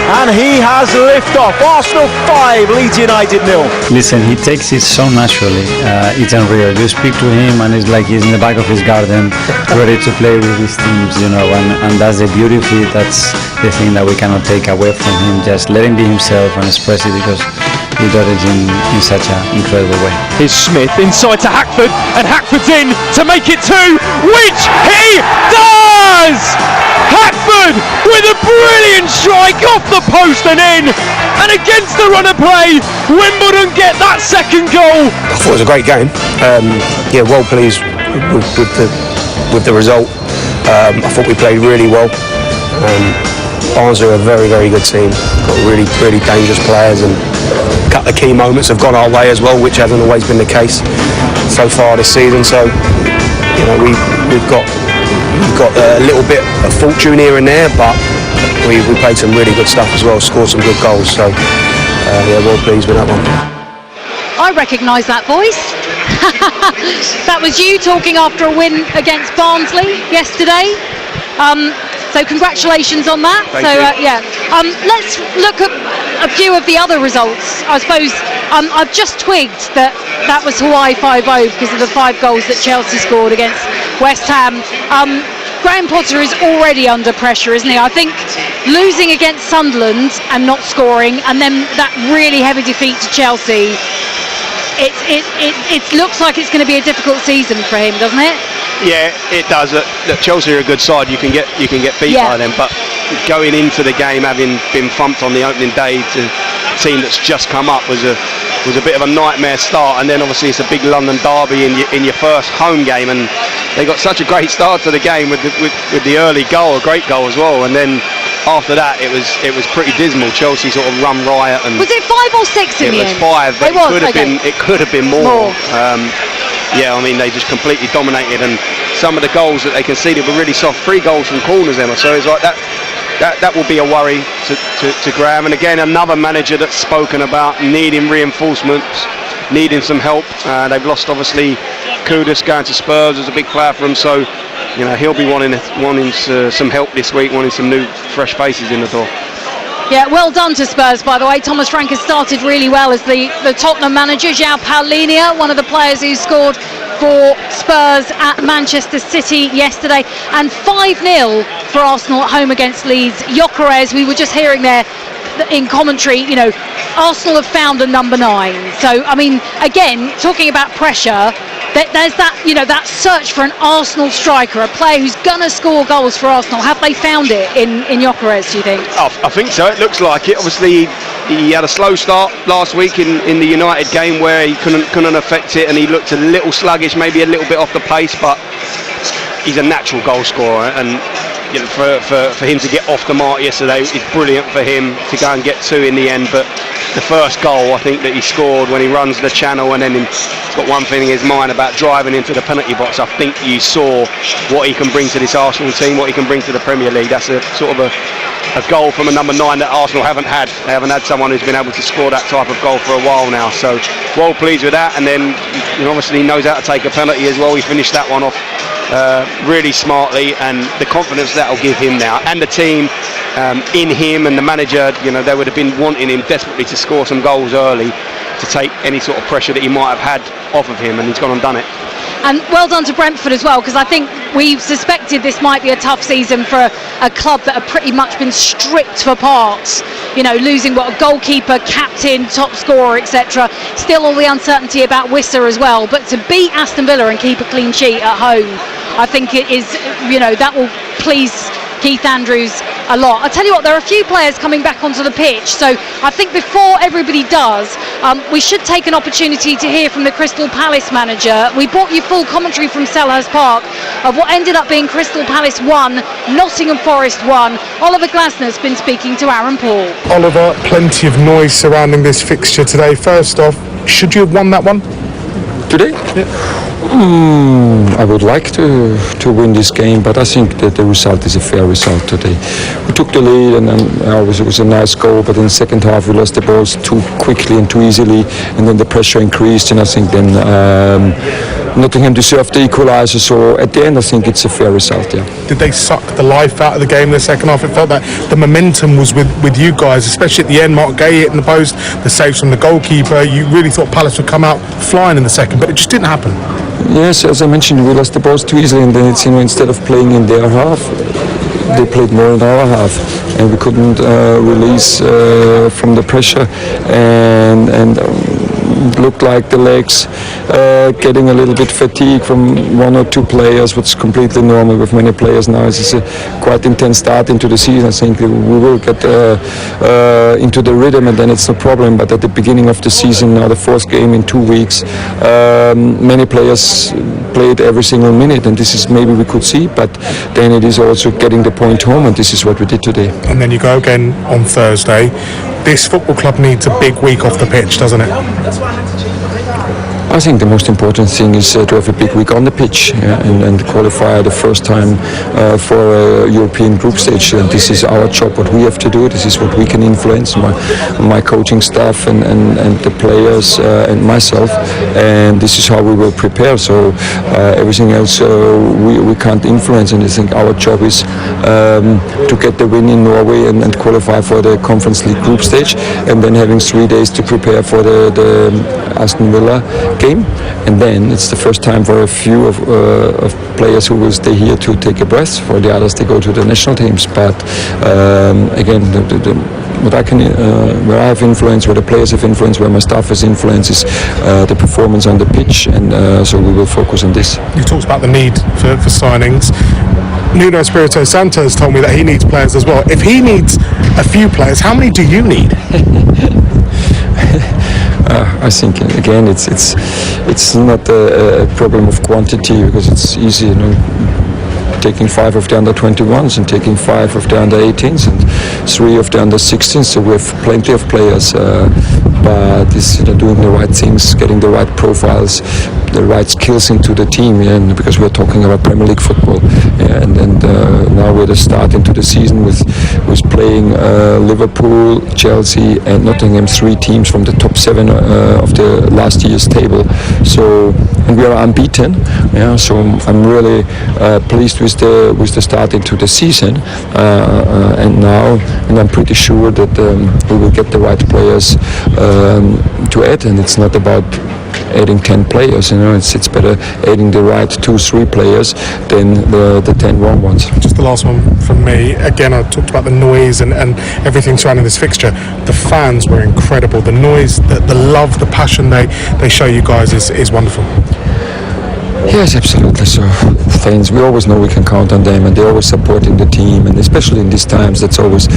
And he has liftoff. Arsenal 5, Leeds United 0. Listen, he takes it so naturally. It's unreal. You speak to him and it's like he's in the back of his garden, ready to play with his teams, you know, and that's the beauty of it. That's the thing that we cannot take away from him. Just let him be himself and express it, because he does it in such an incredible way. Here's Smith inside to Hackford, and Hackford's in to make it 2, which he does! Hackford with a brilliant strike off the post and in, and against the run of play, Wimbledon get that second goal. I thought it was a great game. Well pleased with the result. I thought we played really well. Barnes are a very, very good team. Got really, really dangerous players, and a couple of key moments have gone our way as well, which hasn't always been the case so far this season. So, you know, we've got a little bit of fortune here and there, but we played some really good stuff as well, scored some good goals. So, well pleased with that one. I recognise that voice. That was you talking after a win against Barnsley yesterday. So congratulations on that. Thank you. Let's look at a few of the other results. I suppose I've just twigged that was Hawaii 5-0 because of the 5 goals that Chelsea scored against West Ham. Graham Potter is already under pressure, isn't he? I think losing against Sunderland and not scoring, and then that really heavy defeat to Chelsea, it looks like it's going to be a difficult season for him, doesn't it? Yeah, it does. Look, Chelsea are a good side. You can get beat by them, but going into the game having been thumped on the opening day to a team that's just come up was a bit of a nightmare start. And then obviously it's a big London derby in your first home game, and they got such a great start to the game with the early goal, a great goal as well. And then after that it was pretty dismal. Chelsea sort of run riot. And was it 5 or 6 in the end? It was 5, but it could have been more. Yeah, I mean, they just completely dominated, and some of the goals that they conceded were really soft. 3 goals from corners, Emma. So it's like that will be a worry to Graham. And again, another manager that's spoken about needing reinforcements, needing some help. They've lost, obviously, Kudus going to Spurs as a big player for them. So, you know, he'll be wanting some help this week, wanting some new, fresh faces in the door. Yeah, well done to Spurs, by the way. Thomas Frank has started really well as the Tottenham manager. João Paulinho, one of the players who scored for Spurs at Manchester City yesterday. And 5-0 for Arsenal at home against Leeds. Gyökeres, we were just hearing there in commentary, you know, Arsenal have found a number 9. So, I mean, again, talking about pressure, there's that, you know, that search for an Arsenal striker, a player who's going to score goals for Arsenal. Have they found it in Gyökeres, do you think? I think so. It looks like it. Obviously, he had a slow start last week in the United game where he couldn't affect it, and he looked a little sluggish, maybe a little bit off the pace, but he's a natural goal scorer, and you know, for him to get off the mark yesterday is brilliant for him to go and get 2 in the end. But the first goal, I think, that he scored when he runs the channel, and then he's got one thing in his mind about driving into the penalty box. I think you saw what he can bring to this Arsenal team, what he can bring to the Premier League. That's a sort of a goal from a number 9 that Arsenal haven't had. They haven't had someone who's been able to score that type of goal for a while now. So well pleased with that. And then, you know, obviously he knows how to take a penalty as well. He finished that one off really smartly, and the confidence that will give him now, and the team in him, and the manager, you know, they would have been wanting him desperately to score some goals early to take any sort of pressure that he might have had off of him, and he's gone and done it. And well done to Brentford as well, because I think we suspected this might be a tough season for a club that have pretty much been stripped for parts, you know, losing a goalkeeper, captain, top scorer, etc. Still all the uncertainty about Wissa as well, but to beat Aston Villa and keep a clean sheet at home, I think it is, you know, that will please Keith Andrews a lot. I tell you what, there are a few players coming back onto the pitch, so I think before everybody does, we should take an opportunity to hear from the Crystal Palace manager. We brought you full commentary from Selhurst Park of what ended up being Crystal Palace 1, Nottingham Forest 1. Oliver Glasner's been speaking to Aaron Paul. Oliver, plenty of noise surrounding this fixture today. First off, should you have won that one? Today? Yeah. I would like to win this game, but I think that the result is a fair result today. We took the lead, and then it was a nice goal, but in the second half we lost the balls too quickly and too easily, and then the pressure increased, and I think then Nottingham deserved the equaliser. So at the end, I think it's a fair result. Yeah. Did they suck the life out of the game in the second half? It felt that the momentum was with you guys, especially at the end. Mark Gay hitting the post, the saves from the goalkeeper. You really thought Palace would come out flying in the second, but it just didn't happen. Yes, as I mentioned, we lost the balls too easily, and then it's, instead of playing in their half, they played more in our half, and we couldn't release from the pressure, and looked like the legs getting a little bit fatigued from one or two players, which is completely normal with many players now. It's a quite intense start into the season. I think we will get into the rhythm, and then it's no problem. But at the beginning of the season, now the fourth game in 2 weeks, many players played every single minute, and this is maybe we could see, but then it is also getting the point home, and this is what we did today. And then you go again on Thursday. This football club needs a big week off the pitch, doesn't it? I think the most important thing is to have a big week on the pitch, and qualify the first time for a European group stage. And this is our job, what we have to do. This is what we can influence, my coaching staff and the players and myself. And this is how we will prepare. So everything else we can't influence. And I think our job is to get the win in Norway and qualify for the Conference League group stage, and then having 3 days to prepare for the Aston Villa game, and then it's the first time for a few of players who will stay here to take a breath. For the others, they go to the national teams. But again, what I can, where I have influence, where the players have influence, where my staff has influence, is the performance on the pitch, and so we will focus on this. You talked about the need for signings. Nuno Espirito Santo has told me that he needs players as well. If he needs a few players, how many do you need? I think again it's not a problem of quantity, because it's easy, taking 5 of the under 21s and taking 5 of the under 18s and 3 of the under 16s. So we have plenty of players, but it's doing the right things, getting the right profiles, the right skills into the team, and because we're talking about Premier League football, and now we're the start into the season with playing Liverpool, Chelsea and Nottingham, 3 teams from the top 7 of the last year's table. So, and we are unbeaten, so I'm really pleased with the start into the season, and I'm pretty sure that we will get the right players to add, and it's not about adding 10 players, it's better adding the right 2-3 players than the 10 wrong ones. Just the last one from me. Again, I talked about the noise and everything surrounding this fixture. The fans were incredible. The noise, the love, the passion they show you guys is wonderful. Yes, absolutely. So fans, we always know we can count on them, and they're always supporting the team, and especially in these times, that's always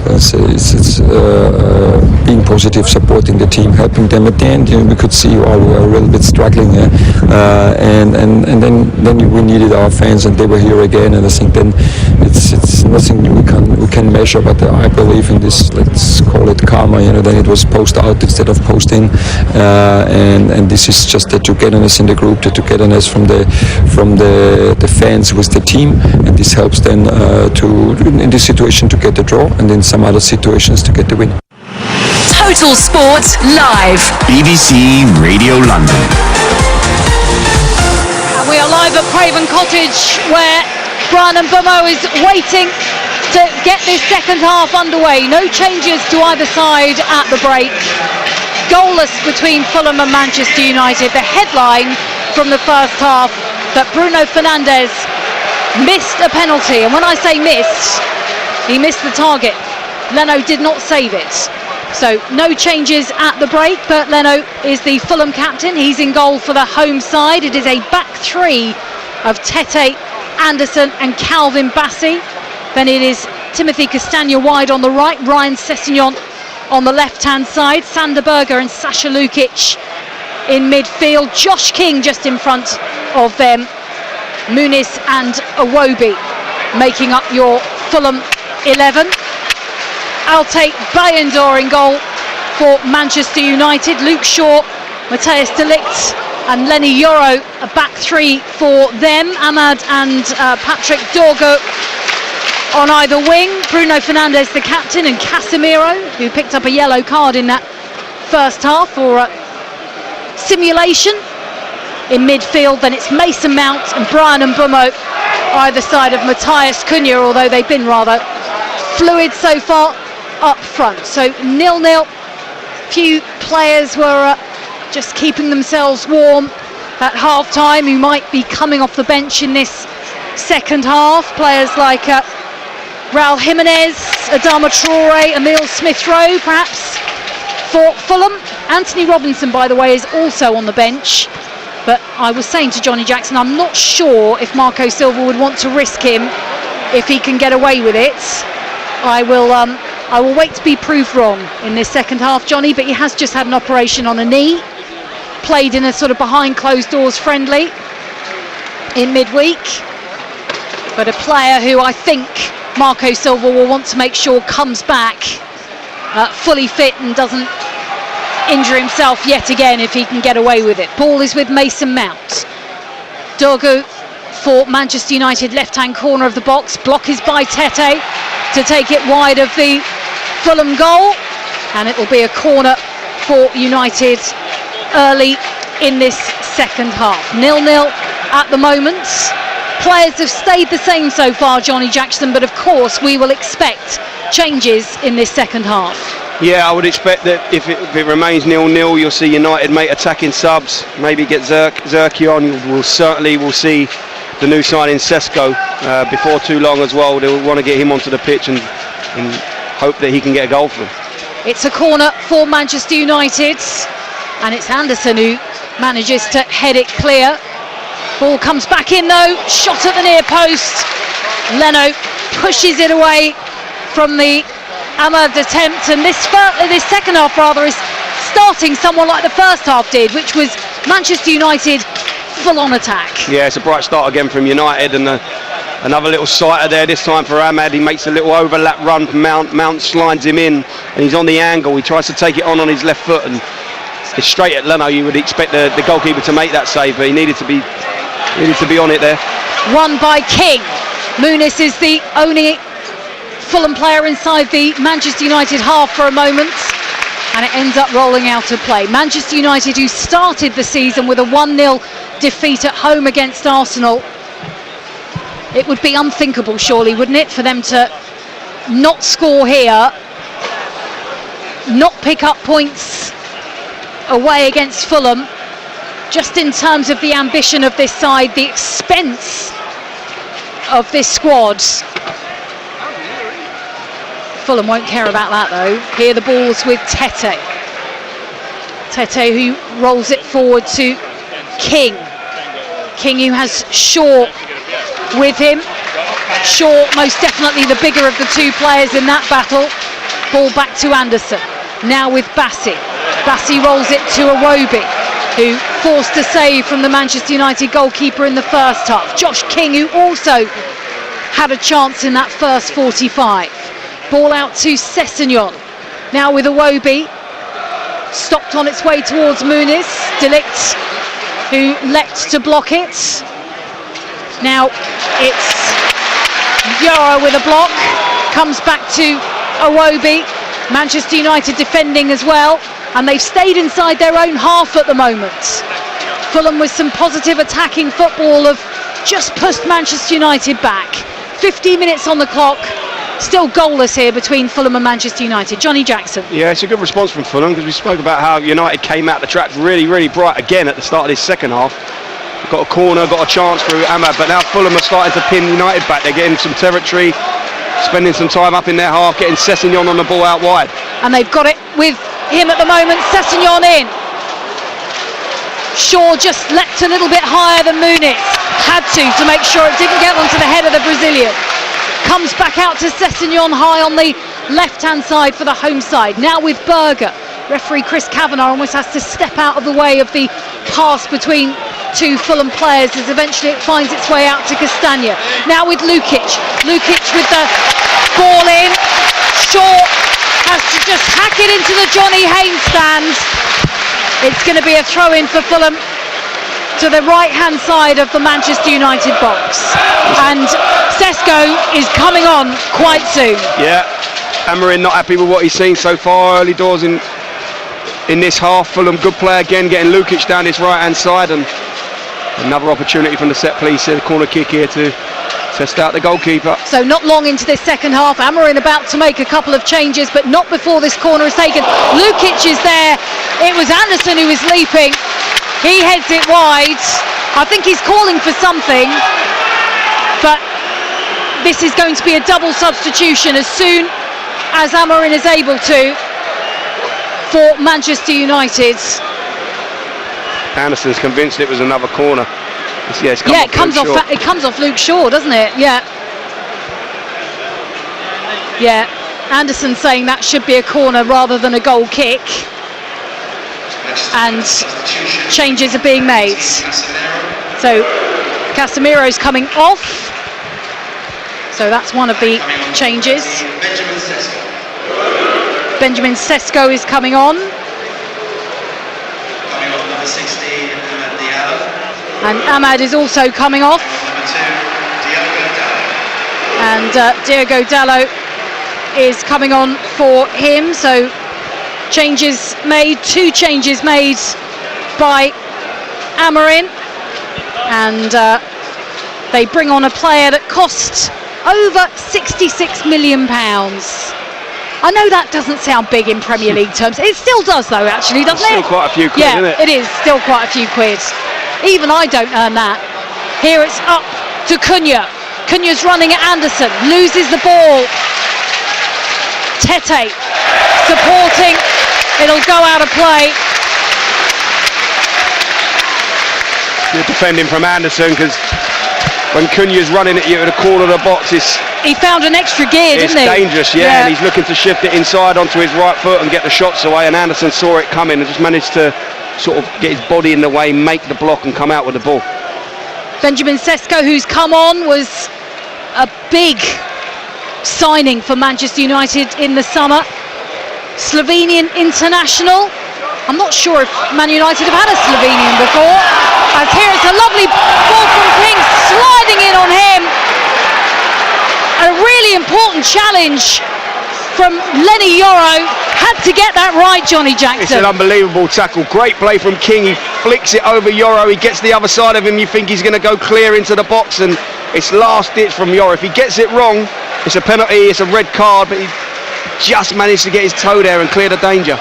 it's being positive, supporting the team, helping them. At the end, we could see we were a little bit struggling, and then we needed our fans, and they were here again. And I think then it's nothing we can measure, but I believe in this. Let's call it karma. Then it was post out instead of post in, and this is just the togetherness in the group, the togetherness from the fans with the team, and this helps then in this situation to get the draw, and in some other situations to get the win. Total Sport Live, BBC Radio London. We are live at Craven Cottage, where Brian Mbeumo is waiting to get this second half underway. No changes to either side at the break. Goalless between Fulham and Manchester United. The headline from the first half that Bruno Fernandes missed a penalty, and when I say missed, he missed the target. Leno did not save it. So no changes at the break, but Leno is the Fulham captain. He's in goal for the home side. It is a back 3 of Tete, Anderson and Calvin Bassey. Then it is Timothy Castagna wide on the right, Ryan Sessegnon on the left-hand side, Sander Berger and Sasha Lukic in midfield, Josh King just in front of them, Muniz and Iwobi making up your Fulham 11. Altay Bayandor in goal for Manchester United, Luke Shaw, Matthias de Ligt and Lenny Yoro a back three for them, Ahmad and Patrick Dorgo on either wing, Bruno Fernandes the captain and Casemiro, who picked up a yellow card in that first half for simulation. In midfield then it's Mason Mount and Brian Mbeumo either side of Matthias Cunha, although they've been rather fluid so far up front. So 0-0. Few players were just keeping themselves warm at half time who might be coming off the bench in this second half. Players like Raul Jimenez, Adama Traore, Emile Smith-Rowe perhaps for Fulham. Anthony Robinson, by the way, is also on the bench, but I was saying to Johnny Jackson, I'm not sure if Marco Silva would want to risk him if he can get away with it. I will wait to be proved wrong in this second half, Johnny, but he has just had an operation on a knee, played in a sort of behind closed doors friendly in midweek, but a player who I think Marco Silva will want to make sure comes back fully fit and doesn't injure himself yet again if he can get away with it. Ball is with Mason Mount. Dorgu for Manchester United, left-hand corner of the box. Block is by Tete to take it wide of the Fulham goal, and it will be a corner for United early in this second half. 0-0 at the moment. Players have stayed the same so far, Johnny Jackson, but of course we will expect changes in this second half. Yeah, I would expect that if it remains 0-0, you'll see United make attacking subs, maybe get Zerki on. We'll see the new signing Sesko before too long as well. They'll want to get him onto the pitch and hope that he can get a goal for them. It's a corner for Manchester United, and it's Anderson who manages to head it clear. Ball comes back in though, shot at the near post. Leno pushes it away from the Ahmad attempt, and this second half rather is starting somewhat like the first half did, which was Manchester United full on attack. Yeah, it's a bright start again from United, and another little sighter there this time for Ahmad. He makes a little overlap run from Mount slides him in, and he's on the angle. He tries to take it on his left foot, and it's straight at Leno. You would expect the goalkeeper to make that save, but he needed to be on it there. Won by King. Muniz is the only Fulham player inside the Manchester United half for a moment, and it ends up rolling out of play. Manchester United, who started the season with a 1-0 defeat at home against Arsenal. It would be unthinkable, surely, wouldn't it, for them to not score here, not pick up points away against Fulham, just in terms of the ambition of this side, the expense of this squad. Fulham won't care about that though. Here the ball's with Tete. Tete who rolls it forward to King. King who has Shaw with him. Shaw most definitely the bigger of the two players in that battle. Ball back to Anderson. Now with Bassi. Bassi rolls it to Iwobi, who forced a save from the Manchester United goalkeeper in the first half. Josh King, who also had a chance in that first 45. Ball out to Sessegnon. Now with Iwobi. Stopped on its way towards Muniz. De Ligt, who leapt to block it. Now it's Yoro with a block. Comes back to Iwobi. Manchester United defending as well. And they've stayed inside their own half at the moment. Fulham with some positive attacking football have just pushed Manchester United back. 15 minutes on the clock. Still goalless here between Fulham and Manchester United. Johnny Jackson. Yeah, it's a good response from Fulham, because we spoke about how United came out the track really, really bright again at the start of this second half. Got a corner, got a chance through Ahmad, but now Fulham are starting to pin United back. They're getting some territory, spending some time up in their half, getting Sessegnon on the ball out wide. And they've got it with him at the moment. Sessegnon in. Shaw just leapt a little bit higher than Muniz. Had to make sure it didn't get onto the head of the Brazilian. Comes back out to Sessegnon high on the left-hand side for the home side. Now with Berger. Referee Chris Kavanagh almost has to step out of the way of the pass between two Fulham players as eventually it finds its way out to Castagna. Now with Lukic. Lukic with the ball in. Shaw has to just hack it into the Johnny Haynes stand. It's going to be a throw-in for Fulham to the right-hand side of the Manchester United box. And Sesko is coming on quite soon. Yeah, Amorim not happy with what he's seen so far early doors in this half. Fulham good play again, getting Lukic down his right-hand side, and another opportunity from the set piece, the corner kick here to test out the goalkeeper. So not long into this second half, Amorim about to make a couple of changes, but not before this corner is taken. Lukic is there. It was Anderson who was leaping. He heads it wide. I think he's calling for something, but this is going to be a double substitution as soon as Amorim is able to for Manchester United. Anderson's convinced it was another corner. It comes off Luke Shaw, doesn't it? Yeah. Anderson saying that should be a corner rather than a goal kick. And changes are being made. So Casemiro's coming off. So that's one of the changes. Benjamin Sesko is coming on. And Ahmad is also coming off. And Diogo Dalot is coming on for him. So changes made, 2 changes made by Amorim. And they bring on a player that costs over £66 million. I know that doesn't sound big in Premier League terms. It still does though, actually, doesn't it? Still quite a few quid, isn't it? It is still quite a few quid. Even I don't earn that. Here it's up to Cunha. Cunha's running at Anderson, loses the ball. Tete supporting. It'll go out of play. Good defending from Anderson, because when Cunha's running at you at the corner of the box, he found an extra gear, didn't he? It's dangerous, and he's looking to shift it inside onto his right foot and get the shots away, and Anderson saw it coming and just managed to sort of get his body in the way, make the block and come out with the ball. Benjamin Sesko, who's come on, was a big signing for Manchester United in the summer. Slovenian international. I'm not sure if Man United have had a Slovenian before. As here it's a lovely ball from King, sliding in on him. A really important challenge from Lenny Yoro. Had to get that right, Johnny Jackson. It's an unbelievable tackle. Great play from King. He flicks it over Yoro. He gets the other side of him. You think he's going to go clear into the box, and it's last ditch from Yoro. If he gets it wrong, it's a penalty, it's a red card, but he just managed to get his toe there and clear the danger.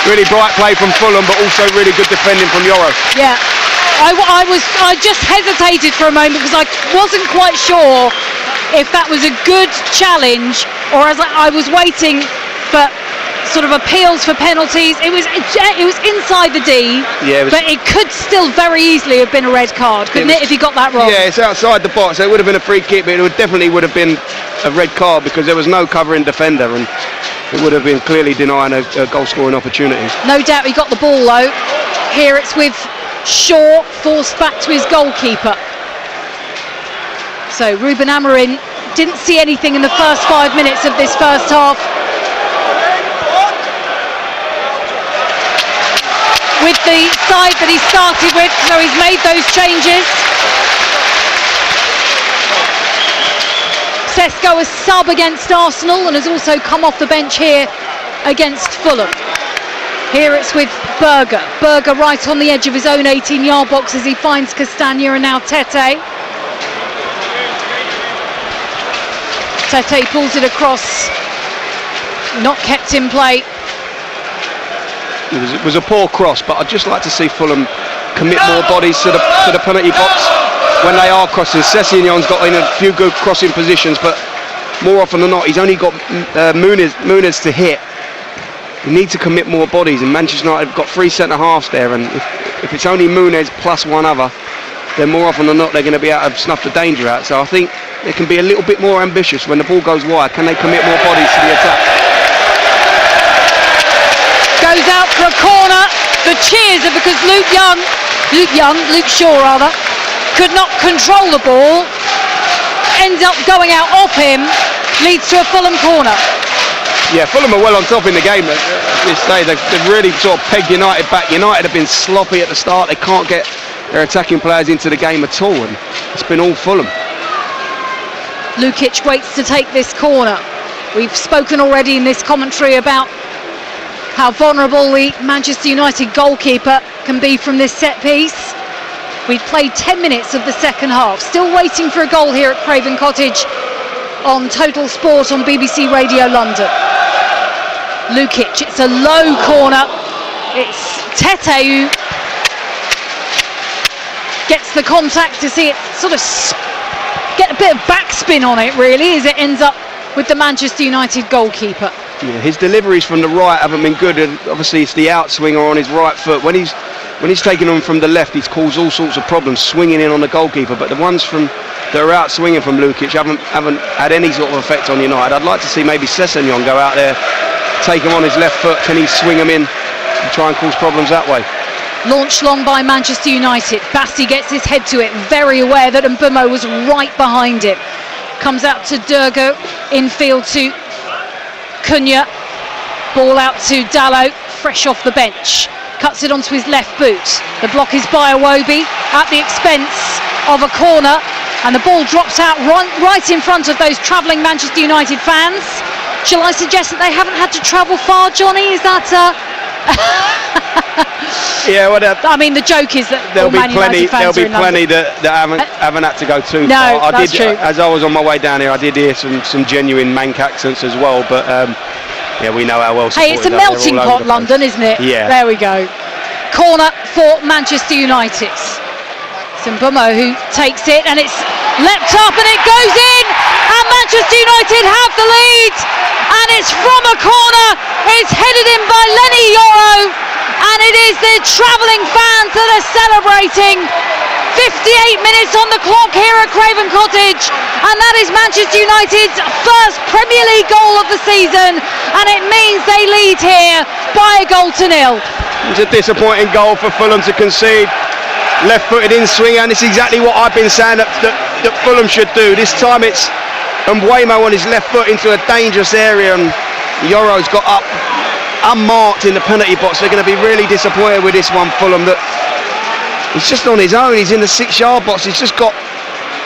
Really bright play from Fulham, but also really good defending from Yoro. Yeah, I just hesitated for a moment because I wasn't quite sure if that was a good challenge or as I was waiting for sort of appeals for penalties. It was inside the D, but it could still very easily have been a red card, couldn't it, if he got that wrong? Yeah, it's outside the box, so it would have been a free kick, but it definitely would have been a red card because there was no covering defender, and it would have been clearly denying a goal-scoring opportunity. No doubt he got the ball though. Here it's with Shaw forced back to his goalkeeper. So Ruben Amorim didn't see anything in the first 5 minutes of this first half. With the side that he started with, so he's made those changes. Sesko a sub against Arsenal and has also come off the bench here against Fulham. Here it's with Berger. Berger right on the edge of his own 18-yard box as he finds Castagna and now Tete. Tete pulls it across. Not kept in play. It was a poor cross, but I'd just like to see Fulham commit more bodies to the penalty box when they are crossing. Sessegnon's got in a few good crossing positions, but more often than not, he's only got Muniz to hit. We need to commit more bodies, and Manchester United have got 3 centre-halves there, and if it's only Muniz plus one other, then more often than not they're going to be able to snuff the danger out. So I think they can be a little bit more ambitious when the ball goes wide. Can they commit more bodies to the attack? Goes out for a corner. The cheers are because Luke Shaw could not control the ball, ends up going out off him, leads to a Fulham corner. Yeah, Fulham are well on top in the game this day. They've really sort of pegged United back. United have been sloppy at the start. They can't get their attacking players into the game at all, and it's been all Fulham. Lukic waits to take this corner. We've spoken already in this commentary about how vulnerable the Manchester United goalkeeper can be from this set piece. We've played 10 minutes of the second half. Still waiting for a goal here at Craven Cottage on Total Sport on BBC Radio London. Lukic, it's a low corner. It's Tete who gets the contact to see it sort of get a bit of backspin on it, really, as it ends up with the Manchester United goalkeeper. Yeah, his deliveries from the right haven't been good, and obviously it's the outswinger on his right foot. When he's taking on from the left, he's caused all sorts of problems swinging in on the goalkeeper, but the ones that are out swinging from Lukic haven't had any sort of effect on United. I'd like to see maybe Sessegnon go out there, take him on his left foot. Can he swing him in and try and cause problems that way? Launched long by Manchester United. Bassi gets his head to it, very aware that Mbeumo was right behind him. Comes out to Durgo, infield to Cunha. Ball out to Dalot, fresh off the bench. Cuts it onto his left boot. The block is by Iwobi at the expense of a corner, and the ball drops out right in front of those travelling Manchester United fans. Shall I suggest that they haven't had to travel far, Johnny? Is that yeah, well, I mean, the joke is that there'll be plenty that haven't had to go too far. That's true. As I was on my way down here, I did hear some genuine Manc accents as well, but yeah, we know how well supported. Hey, it's a melting pot, London, isn't it? Yeah. There we go. Corner for Manchester United. Mbeumo who takes it, and it's leapt up and it goes in, and Manchester United have the lead, and it's from a corner. It's headed in by Lenny Yoro, and it is the travelling fans that are celebrating. 58 minutes on the clock here at Craven Cottage, and that is Manchester United's first Premier League goal of the season, and it means they lead here by a 1-0. It's a disappointing goal for Fulham to concede. Left-footed in swinger, and it's exactly what I've been saying that Fulham should do. This time it's Mbeumo on his left foot into a dangerous area, and Yoro's got up unmarked in the penalty box. They're going to be really disappointed with this one, Fulham, that he's just on his own. He's in the 6-yard box. He's just got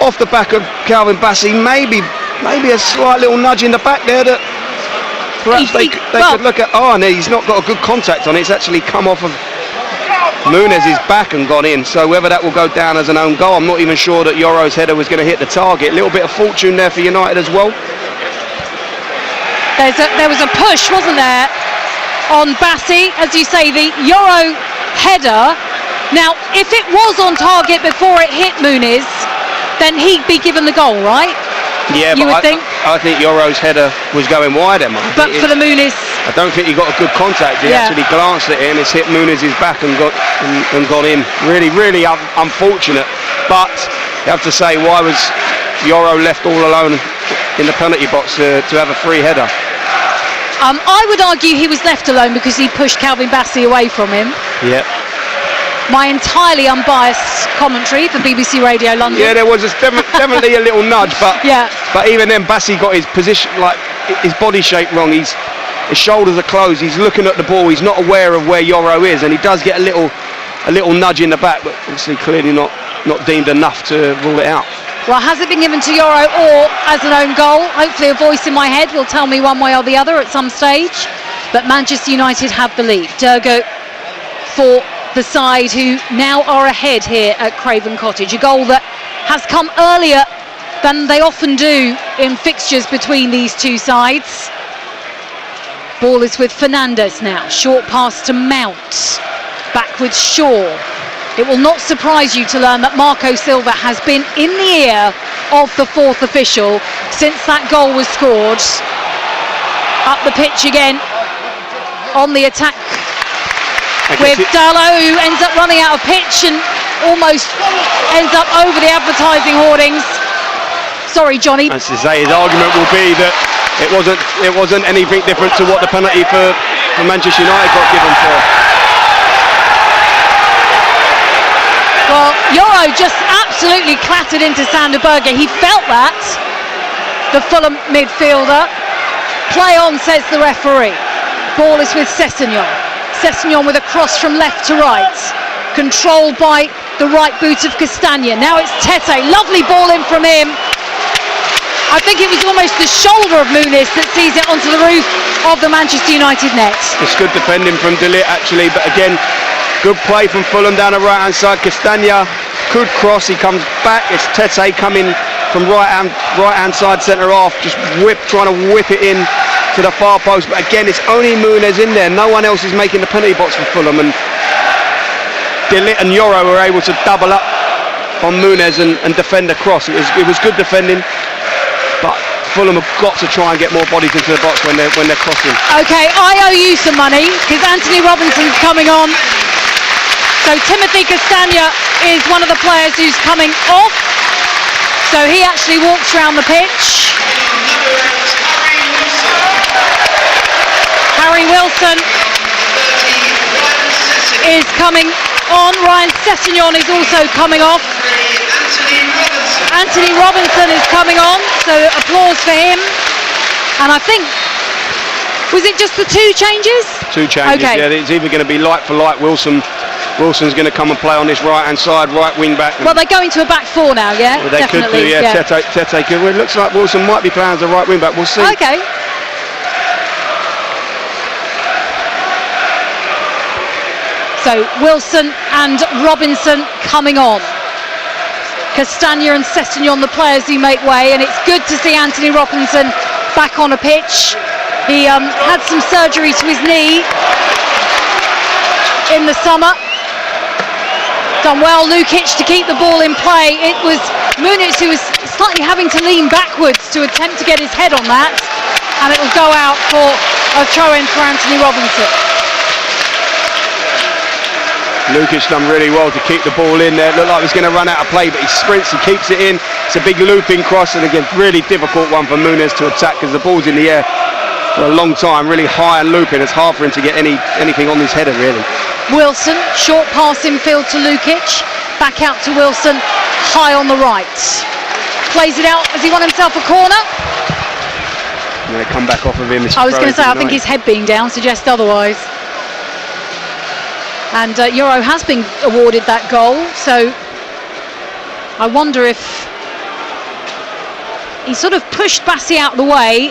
off the back of Calvin Bassi. Maybe a slight little nudge in the back there that perhaps they could look at. Oh, and he's not got a good contact on it. It's actually come off of Munez's back and gone in. So whether that will go down as an own goal, I'm not even sure that Yoro's header was going to hit the target. A little bit of fortune there for United as well. There was a push, wasn't there, on Bassi, as you say, the Yoro header. Now, if it was on target before it hit Muniz, then he'd be given the goal, right? Yeah, you but would think. I think Yoro's header was going wide, Emma. But for the Muniz, I don't think he got a good contact. He actually glanced at it and it's hit Muniz's back and gone in. Really, really unfortunate. But you have to say, why was Yoro left all alone in the penalty box to have a free header? I would argue he was left alone because he pushed Calvin Bassi away from him. Yeah. My entirely unbiased commentary for BBC Radio London. Yeah, there was definitely a little nudge, but but even then, Bassi got his position, like his body shape wrong. His shoulders are closed. He's looking at the ball. He's not aware of where Yoro is, and he does get a little nudge in the back, but obviously clearly not deemed enough to rule it out. Well, has it been given to Yoro or as an own goal? Hopefully a voice in my head will tell me one way or the other at some stage. But Manchester United have the lead. Durgo for the side who now are ahead here at Craven Cottage. A goal that has come earlier than they often do in fixtures between these two sides. Ball is with Fernandes now. Short pass to Mount. Back with Shaw. It will not surprise you to learn that Marco Silva has been in the ear of the fourth official since that goal was scored. Up the pitch again on the attack with Dalot, who ends up running out of pitch, and almost ends up over the advertising hoardings. Sorry, Johnny. As to say, his argument will be that it wasn't anything different to what the penalty for Manchester United got given for. Well, Euro just absolutely clattered into Sander Berge. He felt that, the Fulham midfielder. Play on, says the referee. Ball is with Sessegnon. Sessegnon with a cross from left to right. Controlled by the right boot of Castagna. Now it's Tete. Lovely ball in from him. I think it was almost the shoulder of Muniz that sees it onto the roof of the Manchester United net. It's good defending from De Ligt actually, but again, good play from Fulham down the right hand side. Castagna could cross, he comes back. It's Tete coming from right hand side centre half, just trying to whip it in to the far post. But again, it's only Muniz in there. No one else is making the penalty box for Fulham, and De Ligt and Euro were able to double up on Muniz and defend across. It was good defending. But Fulham have got to try and get more bodies into the box when they're crossing. Okay, I owe you some money because Anthony Robinson's coming on. So Timothy Castagna is one of the players who's coming off. So he actually walks around the pitch. Harry Wilson is coming on. Ryan Sessegnon is also coming off. Anthony Robinson is coming on, so applause for him. And I think, was it just the two changes? Two changes, okay. Yeah. It's either going to be light for light. Wilson's going to come and play on this right-hand side, right wing back. Well, they're going to a back four now, yeah? Well, they definitely, could do, yeah. Tete could. Well, it looks like Wilson might be playing as a right wing back. We'll see. Okay. So Wilson and Robinson coming on. Castagna and Sessegnon, the players who make way, and it's good to see Anthony Robinson back on a pitch. He had some surgery to his knee in the summer. Done well, Lukic, to keep the ball in play. It was Muniz who was slightly having to lean backwards to attempt to get his head on that, and it will go out for a throw-in for Anthony Robinson. Lukic done really well to keep the ball in there. It looked like he was going to run out of play, but he sprints, he keeps it in. It's a big looping cross, and again, really difficult one for Muniz to attack because the ball's in the air for a long time, really high and looping. It's hard for him to get anything on his header, really. Wilson, short pass infield to Lukic, back out to Wilson, high on the right. Plays it out as he won himself a corner. And they come back off of him. I was going to say, I think his head being down suggests otherwise. And Euro has been awarded that goal, so I wonder if he sort of pushed Bassi out of the way.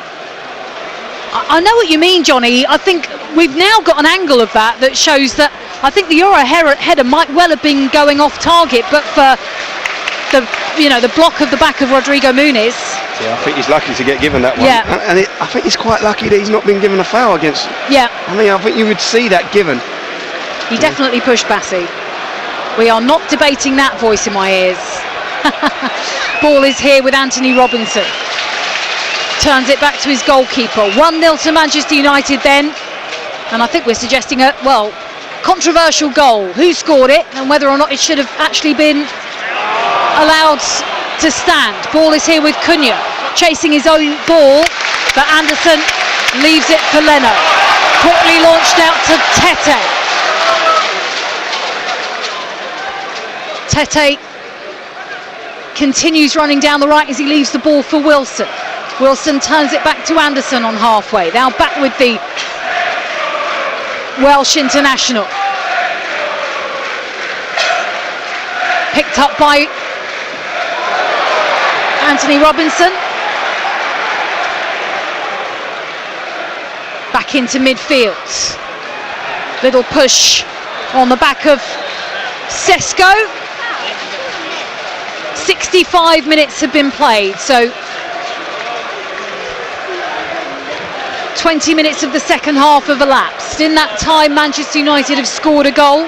I know what you mean, Johnny. I think we've now got an angle of that shows that I think the Euro header might well have been going off target, but for the block of the back of Rodrigo Muniz. Yeah, I think he's lucky to get given that one. Yeah. And I think he's quite lucky that he's not been given a foul against. Yeah. I mean, I think you would see that given. He definitely pushed Bassi. We are not debating that voice in my ears. Ball is here with Anthony Robinson. Turns it back to his goalkeeper. 1-0 to Manchester United then. And I think we're suggesting a, controversial goal. Who scored it and whether or not it should have actually been allowed to stand. Ball is here with Cunha. Chasing his own ball. But Anderson leaves it for Leno. Quickly launched out to Tete. Tete continues running down the right as he leaves the ball for Wilson. Wilson turns it back to Anderson on halfway. Now back with the Welsh international. Picked up by Anthony Robinson. Back into midfield. Little push on the back of Sesko. 65 minutes have been played, so 20 minutes of the second half have elapsed. In that time, Manchester United have scored a goal,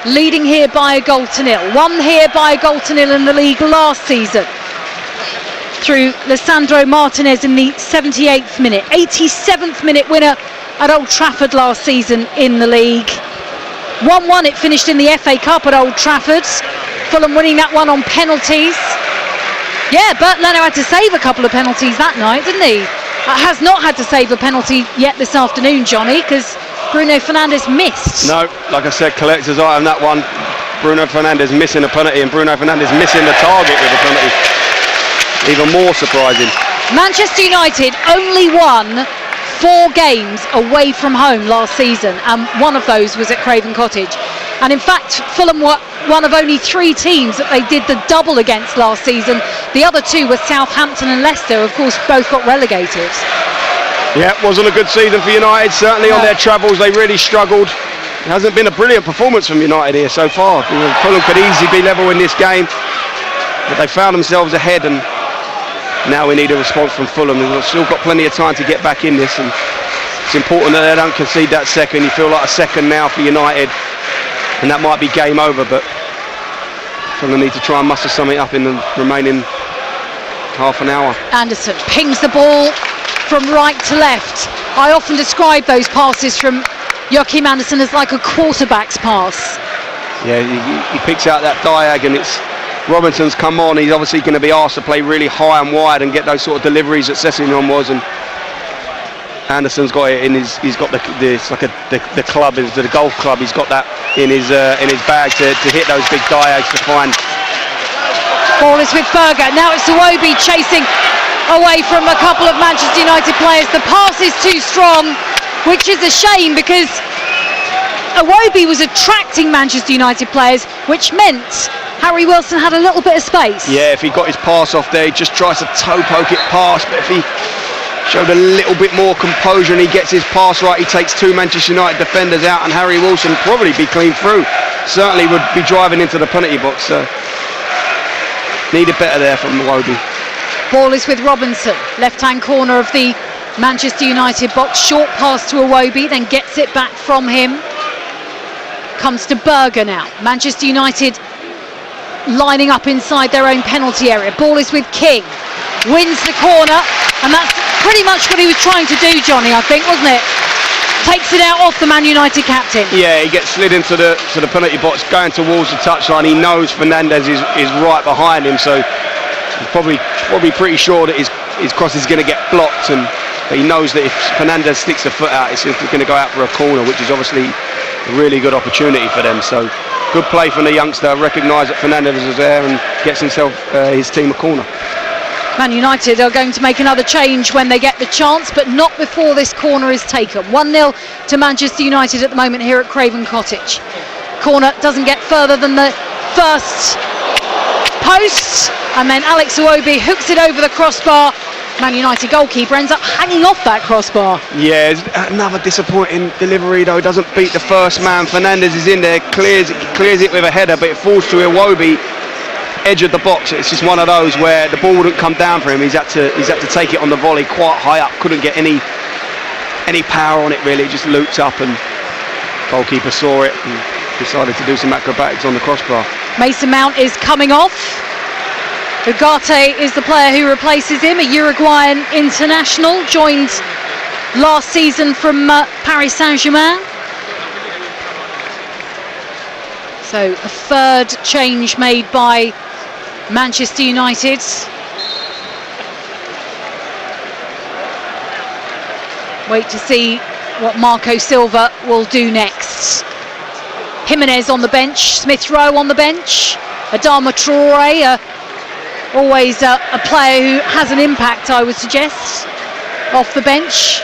leading here by a goal to nil. Won here by a goal to nil in the league last season through Lisandro Martinez in the 78th minute. 87th minute winner at Old Trafford last season in the league. 1-1 it finished in the FA Cup at Old Trafford. Fulham winning that one on penalties. Yeah, Bert Leno had to save a couple of penalties that night, didn't he? Has not had to save a penalty yet this afternoon, Johnny, because Bruno Fernandes missed. No, like I said, collector's item that one. Bruno Fernandes missing a penalty and Bruno Fernandes missing the target with a penalty. Even more surprising. Manchester United only won 4 games away from home last season, and one of those was at Craven Cottage. And in fact, Fulham were one of only 3 teams that they did the double against last season. The other 2 were Southampton and Leicester, of course, both got relegated. Yeah, it wasn't a good season for United. Certainly on their travels, they really struggled. It hasn't been a brilliant performance from United here so far. Fulham could easily be level in this game, but they found themselves ahead, and now we need a response from Fulham. They've still got plenty of time to get back in this, and it's important that they don't concede that second. You feel like a second now for United, and that might be game over, but Fulham need to try and muster something up in the remaining half an hour. Anderson pings the ball from right to left. I often describe those passes from Joachim Anderson as like a quarterback's pass. Yeah, he picks out that diag, and it's Robinson's come on. He's obviously going to be asked to play really high and wide and get those sort of deliveries that Sessegnon was, and Anderson's got it in his. He's got the club, the golf club. He's got that in his bag to hit those big diags to find. Ball is with Berger. Now it's Iwobi chasing away from a couple of Manchester United players. The pass is too strong, which is a shame because Iwobi was attracting Manchester United players, which meant Harry Wilson had a little bit of space. Yeah, if he got his pass off there, he just tries to toe poke it past, but if he showed a little bit more composure and he gets his pass right, he takes 2 Manchester United defenders out, and Harry Wilson probably be clean through. Certainly would be driving into the penalty box. Needed better there from Iwobi. Ball is with Robinson, left-hand corner of the Manchester United box. Short pass to Iwobi, then gets it back from him. Comes to Berger now. Manchester United lining up inside their own penalty area. Ball is with King. Wins the corner, and that's pretty much what he was trying to do, Johnny, I think, wasn't it? Takes it out off the Man United captain. Yeah, he gets slid into the penalty box, going towards the touchline. He knows Fernandes is right behind him, so he's probably pretty sure that his cross is going to get blocked, but he knows that if Fernandes sticks a foot out, it's going to go out for a corner, which is obviously a really good opportunity for them. So good play from the youngster, recognised that Fernandes was there and gets his team a corner. Man United are going to make another change when they get the chance, but not before this corner is taken. 1-0 to Manchester United at the moment here at Craven Cottage. Corner doesn't get further than the first post, and then Alex Iwobi hooks it over the crossbar. Man United goalkeeper ends up hanging off that crossbar. Yeah, another disappointing delivery though. Doesn't beat the first man. Fernandes is in there, clears it with a header, but it falls to Iwobi, edge of the box. It's just one of those where the ball wouldn't come down for him. He's had to take it on the volley quite high up. Couldn't get any power on it really. It just looped up, and goalkeeper saw it and decided to do some acrobatics on the crossbar. Mason Mount is coming off. Ugarte is the player who replaces him, a Uruguayan international, joined last season from Paris Saint-Germain. So a third change made by Manchester United. Wait to see what Marco Silva will do next. Jimenez on the bench, Smith Rowe on the bench, Adama Traore, always a player who has an impact, I would suggest, off the bench.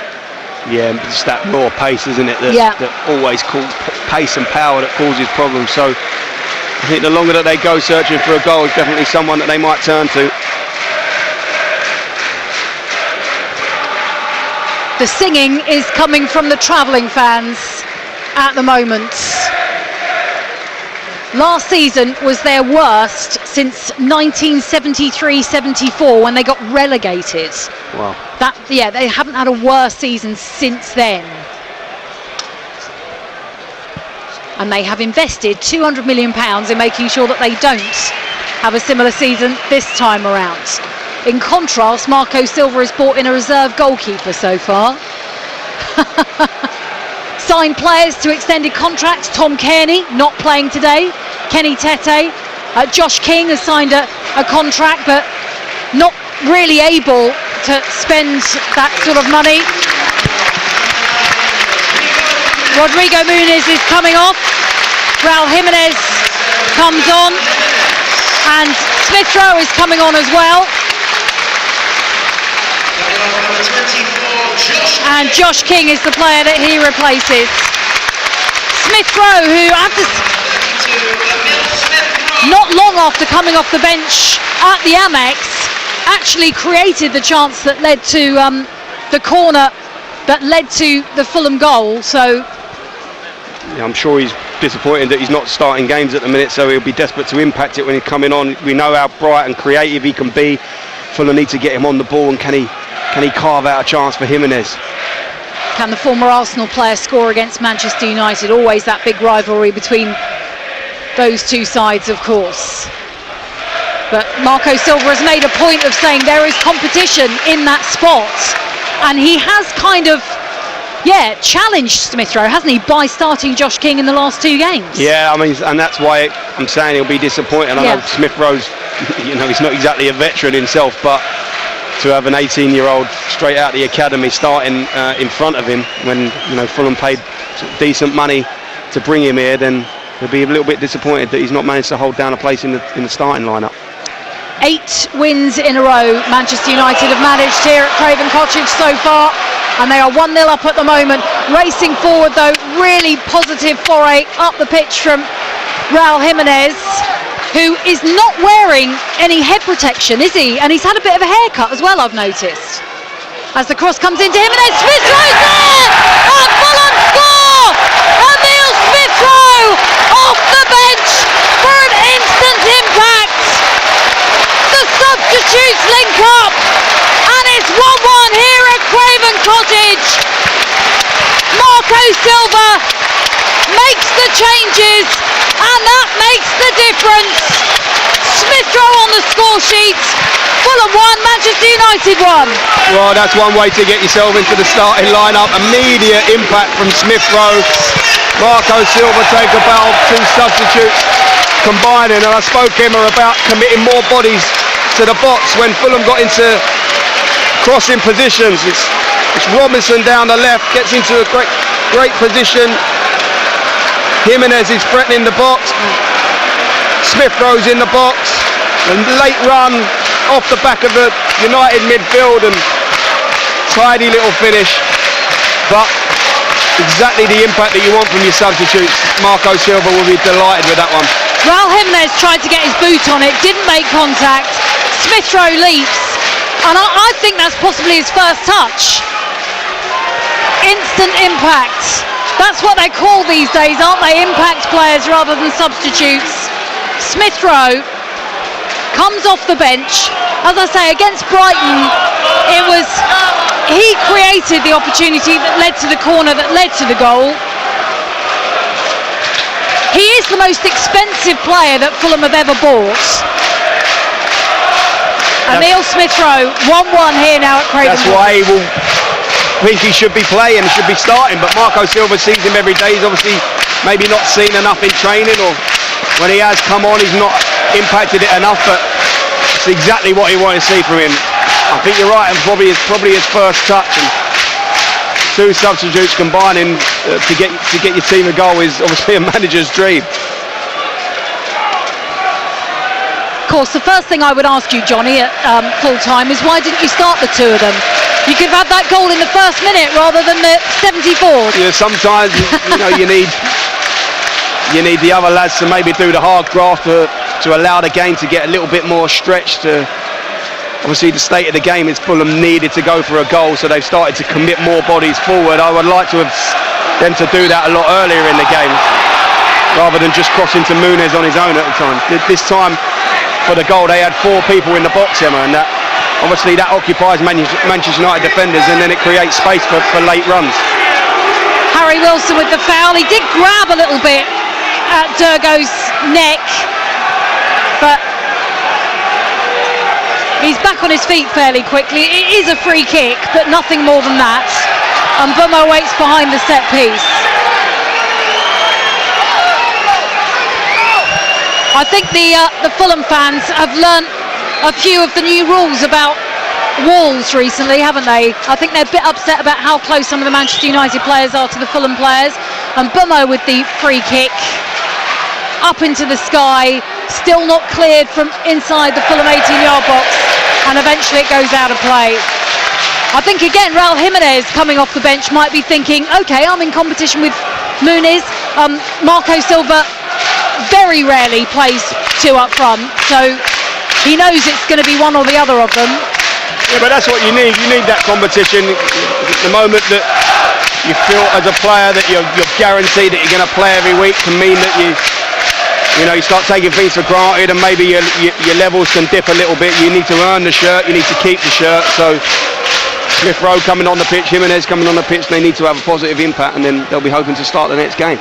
Yeah, it's that raw pace, isn't it, that always pace and power that causes problems. So I think the longer that they go searching for a goal, it's definitely someone that they might turn to. The singing is coming from the travelling fans at the moment. Last season was their worst since 1973-74 when they got relegated. Wow. They haven't had a worse season since then. And they have invested £200 million in making sure that they don't have a similar season this time around. In contrast, Marco Silva has brought in a reserve goalkeeper so far. Signed players to extended contracts. Tom Kearney not playing today. Kenny Tete Josh King has signed a contract, but not really able to spend that sort of money. Rodrigo Muniz is coming off. Raul Jimenez comes on. And Smith Rowe is coming on as well. And Josh King is the player that he replaces. Smith Rowe, who not long after coming off the bench at the Amex, actually created the chance that led to the corner that led to the Fulham goal. So yeah, I'm sure he's disappointed that he's not starting games at the minute, so he'll be desperate to impact it when he's coming on. We know how bright and creative he can be. Fulham need to get him on the ball, and can he carve out a chance for Jimenez? Can the former Arsenal player score against Manchester United? Always that big rivalry between those two sides, of course. But Marco Silva has made a point of saying there is competition in that spot, and he has kind of challenged Smith Rowe, hasn't he, by starting Josh King in the last two games? Yeah, I mean, and that's why I'm saying he'll be disappointed. I know Smith Rowe's, he's not exactly a veteran himself, but to have an 18-year-old straight out the academy starting in front of him when Fulham paid decent money to bring him here, then he'll be a little bit disappointed that he's not managed to hold down a place in the starting lineup. 8 wins in a row Manchester United have managed here at Craven Cottage so far, and they are 1-0 up at the moment. Racing forward though, really positive foray up the pitch from Raul Jimenez, who is not wearing any head protection, is he? And he's had a bit of a haircut as well, I've noticed. As the cross comes into Jimenez, Smith Rowe's there! And Fulham score! Emil Smith Rowe off the bench for an instant impact. The substitutes link up, and it's 1-1 here at Craven Cottage. Marco Silva makes the changes, and that makes the difference. Smith Rowe on the score sheet. Fulham 1, Manchester United 1. Well, that's one way to get yourself into the starting lineup. Immediate impact from Smith Rowe. Marco Silva take a bow, 2 substitutes combining, and I spoke to him about committing more bodies to the box when Fulham got into crossing positions. It's Robinson down the left, gets into a great position. Jimenez is threatening the box. Smith Rowe's in the box. A late run off the back of the United midfield and tidy little finish. But exactly the impact that you want from your substitutes. Marco Silva will be delighted with that one. Raul Jimenez tried to get his boot on it, didn't make contact. Smith Rowe leaps, and I think that's possibly his first touch. Instant impact. That's what they call these days, aren't they? Impact players rather than substitutes. Smith Rowe comes off the bench. As I say, against Brighton, he created the opportunity that led to the corner that led to the goal. He is the most expensive player that Fulham have ever bought. Emil Smith Rowe, 1-1 here now at Craven. That's why he will think he should be playing, he should be starting, but Marco Silva sees him every day. He's obviously maybe not seen enough in training, or when he has come on he's not impacted it enough, but it's exactly what he wanted to see from him. I think you're right, and probably his first touch, and 2 substitutes combining to get your team a goal is obviously a manager's dream. Of course, the first thing I would ask you, Johnny, at full time is why didn't you start the 2 of them? You could have had that goal in the first minute rather than the 74th. Yeah, sometimes you need the other lads to maybe do the hard graft to allow the game to get a little bit more stretched. Obviously, the state of the game is Fulham needed to go for a goal, so they've started to commit more bodies forward. I would like to have them to do that a lot earlier in the game, rather than just crossing to Muniz on his own at the time. This time, for the goal, they had 4 people in the box, Emma, and that obviously that occupies Manchester United defenders, and then it creates space for late runs. Harry Wilson with the foul. He did grab a little bit at Durgo's neck, but he's back on his feet fairly quickly. It is a free kick, but nothing more than that. And Bummo waits behind the set piece. I think the Fulham fans have learnt a few of the new rules about walls recently, haven't they? I think they're a bit upset about how close some of the Manchester United players are to the Fulham players. And Bummo with the free kick up into the sky, still not cleared from inside the Fulham 18-yard box, and eventually it goes out of play. I think again Raul Jimenez coming off the bench might be thinking, okay, I'm in competition with Muniz. Marco Silva very rarely plays two up front, so he knows it's going to be one or the other of them. Yeah, but that's what you need. You need that competition. The moment that you feel as a player that you're guaranteed that you're going to play every week can mean that you start taking things for granted, and maybe your levels can dip a little bit. You need to earn the shirt. You need to keep the shirt. So Smith Rowe coming on the pitch, Jimenez coming on the pitch, they need to have a positive impact, and then they'll be hoping to start the next game.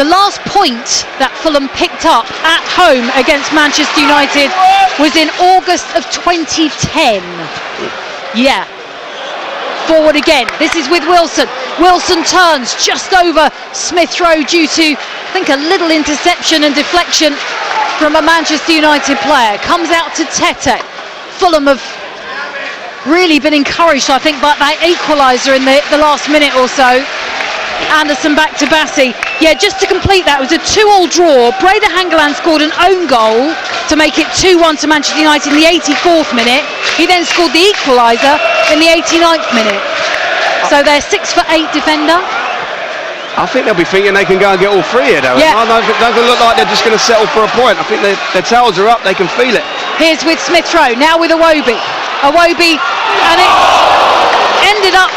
The last point that Fulham picked up at home against Manchester United was in August of 2010. Yeah. Forward again. This is with Wilson. Wilson turns just over Smith Rowe due to, I think, a little interception and deflection from a Manchester United player. Comes out to Tete. Fulham have really been encouraged, I think, by that equaliser in the last minute or so. Anderson back to Bassi. Yeah, just to complete that, it was a 2-2 draw. Breda Hangeland scored an own goal to make it 2-1 to Manchester United in the 84th minute. He then scored the equaliser in the 89th minute. So they're 6'8" defender. I think they'll be thinking they can go and get all three here, though. Yeah. It doesn't look like they're just going to settle for a point. I think their tails are up, they can feel it. Here's with Smith Rowe, now with Iwobi, and it's ended up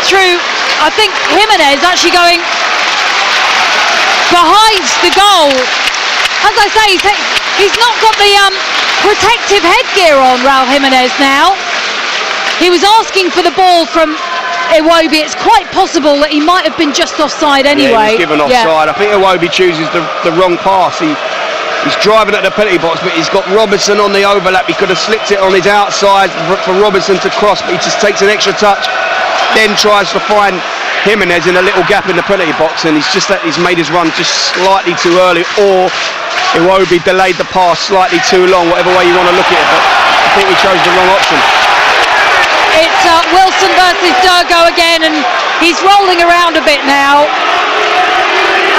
through, I think, Jimenez actually going behind the goal. As I say, he's not got the protective headgear on, Raul Jimenez now. He was asking for the ball from Iwobi. It's quite possible that he might have been just offside anyway. Yeah, he was given offside. I think Iwobi chooses the wrong pass. He's driving at the penalty box, but he's got Robinson on the overlap. He could have slipped it on his outside for Robinson to cross, but he just takes an extra touch, then tries to find Jimenez in a little gap in the penalty box, and he's made his run just slightly too early, or Iwobi delayed the pass slightly too long, whatever way you want to look at it, but I think he chose the wrong option. It's Wilson versus Durgo again, and he's rolling around a bit now.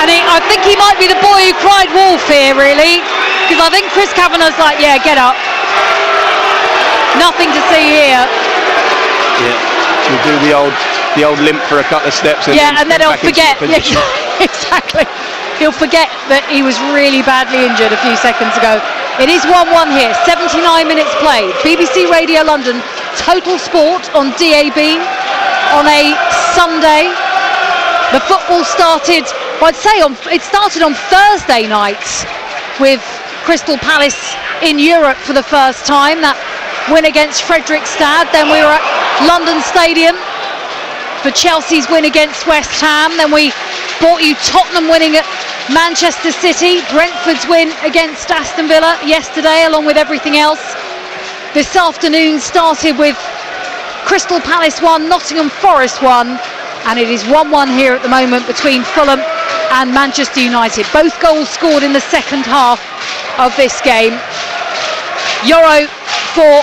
And I think he might be the boy who cried wolf here, really, because I think Chris Kavanagh's like, yeah, get up. Nothing to see here. Yeah, he'll do the old limp for a couple of steps. And and then he'll forget. Yeah, exactly. He'll forget that he was really badly injured a few seconds ago. It is 1-1 here, 79 minutes played. BBC Radio London, Total Sport on DAB on a Sunday. The football started, it started on Thursday night with Crystal Palace in Europe for the first time. That win against Fredrikstad. Then we were at London Stadium for Chelsea's win against West Ham. Then we brought you Tottenham winning at Manchester City, Brentford's win against Aston Villa yesterday, along with everything else. This afternoon started with Crystal Palace 1, Nottingham Forest 1, and it is 1-1 here at the moment between Fulham and Manchester United. Both goals scored in the second half of this game. Euro for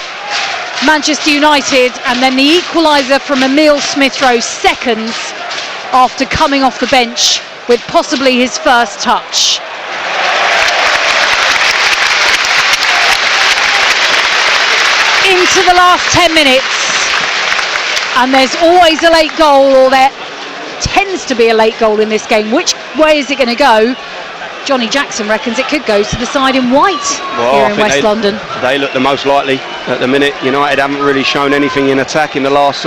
Manchester United, and then the equaliser from Emile Smith Rowe seconds after coming off the bench with possibly his first touch. Into the last 10 minutes, and there's always a late goal, or there tends to be a late goal in this game. Which way is it going to go? Johnny Jackson reckons it could go to the side in white here in West London. They look the most likely at the minute. United haven't really shown anything in attack in the last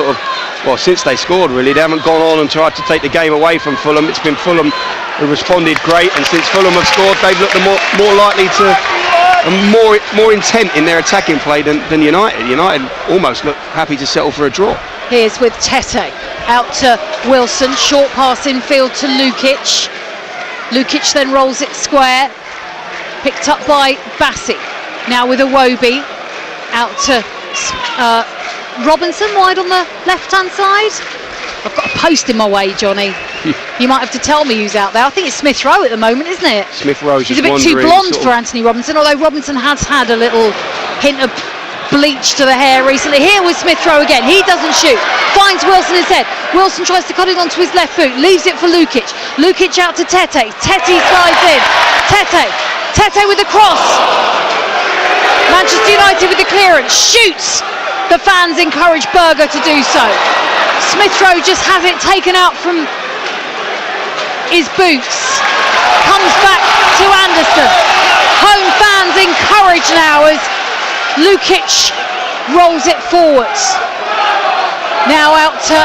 since they scored, really. They haven't gone on and tried to take the game away from Fulham. It's been Fulham who responded great, and since Fulham have scored, they've looked more likely to, and more intent in their attacking play than United. United almost look happy to settle for a draw. Here's with Tete, out to Wilson, short pass infield to Lukic. Lukic then rolls it square, picked up by Bassi. Now with Iwobi, out to Robinson, wide on the left-hand side. I've got a post in my way, Johnny. You might have to tell me who's out there. I think it's Smith Rowe at the moment, isn't it? Smith Rowe's He's a bit too blonde for Anthony Robinson, although Robinson has had a little hint of bleach to the hair recently. Here was Smith Rowe again. He doesn't shoot. Finds Wilson instead. Wilson tries to cut it onto his left foot. Leaves it for Lukic. Lukic out to Tete. Tete slides in. Tete with the cross. Manchester United with the clearance. Shoots. The fans encourage Berger to do so. Smith Rowe just has it taken out from his boots. Comes back to Anderson. Home fans encourage now as Lukic rolls it forwards. Now out to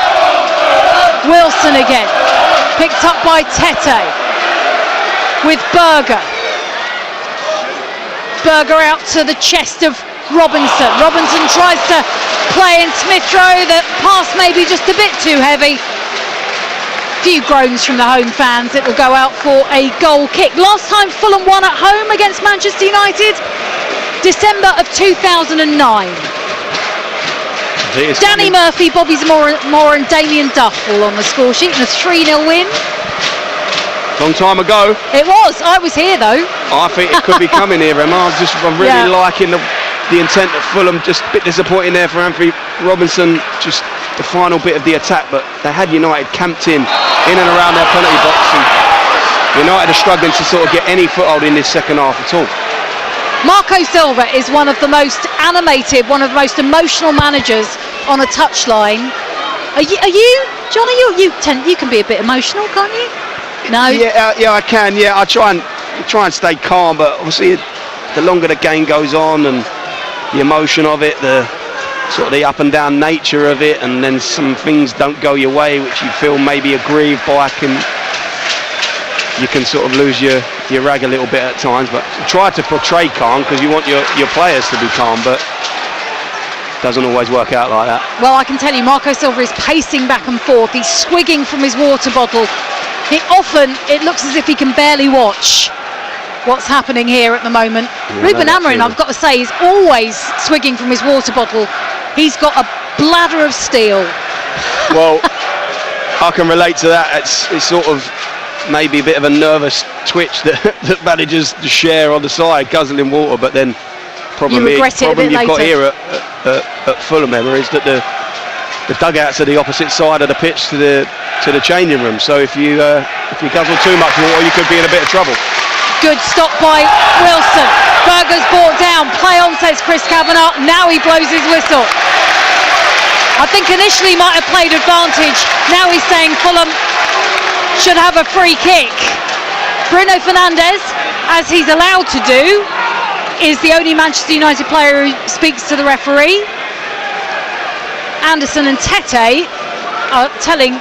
Wilson again. Picked up by Tete with Berger. Berger out to the chest of Robinson. Robinson tries to play in Smith Rowe. The pass may be just a bit too heavy. Few groans from the home fans. It will go out for a goal kick. Last time Fulham won at home against Manchester United, December of 2009. Danny Murphy, Bobby Zamora and Damien Duff all on the score sheet in a 3-0 win. Long time ago. It was. I was here though. I think it could be coming here, Emma. I'm really liking the intent of Fulham. Just a bit disappointing there for Anthony Robinson. Just the final bit of the attack, but they had United camped in and around their penalty box, and United are struggling to sort of get any foothold in this second half at all. Marco Silva is one of the most animated, one of the most emotional managers on a touchline. Are you Johnny? You can be a bit emotional, can't you? No. Yeah, I can. Yeah, I try and stay calm, but obviously the longer the game goes on and the emotion of it, the sort of the up and down nature of it, and then some things don't go your way which you feel maybe aggrieved by, you can sort of lose your rag a little bit at times. But try to portray calm because you want your players to be calm, but it doesn't always work out like that. Well, I can tell you, Marco Silva is pacing back and forth. He's swigging from his water bottle. It looks as if he can barely watch what's happening here at the moment. Yeah, Ruben Amorim, I've got to say, is always swigging from his water bottle. He's got a bladder of steel. Well, I can relate to that. It's sort of maybe a bit of a nervous twitch that managers share on the side, guzzling water, but then problem you've got here at Fulham, Emma, is that the dugouts are the opposite side of the pitch to the changing room. So if you guzzle too much water, you could be in a bit of trouble. Good stop by Wilson. Berger's brought down. Play on, says Chris Kavanagh. Now he blows his whistle. I think initially he might have played advantage. Now he's saying Fulham should have a free kick. Bruno Fernandes, as he's allowed to do, is the only Manchester United player who speaks to the referee. Anderson and Tete are telling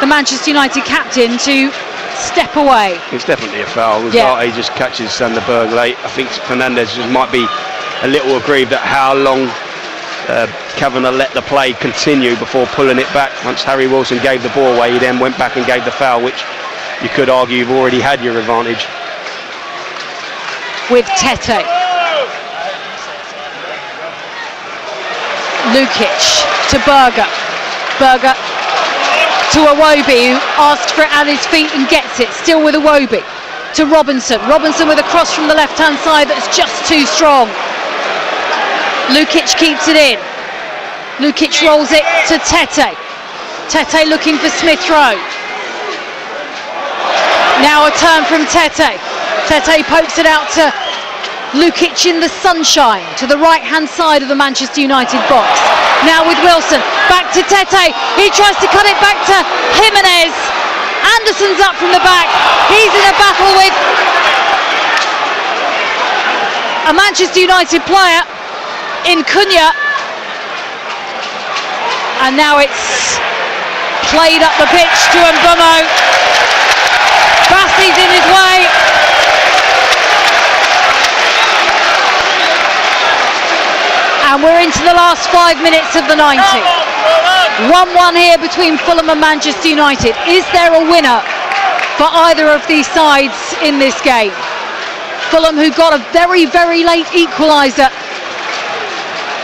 the Manchester United captain to step away. It's definitely a foul. He just catches Sander Berg late. I think Fernandes just might be a little aggrieved at how long Kavanagh let the play continue before pulling it back. Once Harry Wilson gave the ball away, he then went back and gave the foul, which you could argue you've already had your advantage. With Tete. Lukic to Berger. Berger to Iwobi, who asked for it at his feet and gets it. Still with Iwobi. To Robinson. Robinson with a cross from the left-hand side that's just too strong. Lukic keeps it in. Lukic rolls it to Tete. Tete looking for Smith Rowe. Now a turn from Tete. Tete pokes it out to Lukic in the sunshine to the right-hand side of the Manchester United box. Now with Wilson, back to Tete. He tries to cut it back to Jimenez. Anderson's up from the back. He's in a battle with a Manchester United player in Cunha. And now it's played up the pitch to Mbumo. Bassey's in his way. And we're into the last 5 minutes of the 90. 1-1 here between Fulham and Manchester United. Is there a winner for either of these sides in this game? Fulham, who got a very, very late equaliser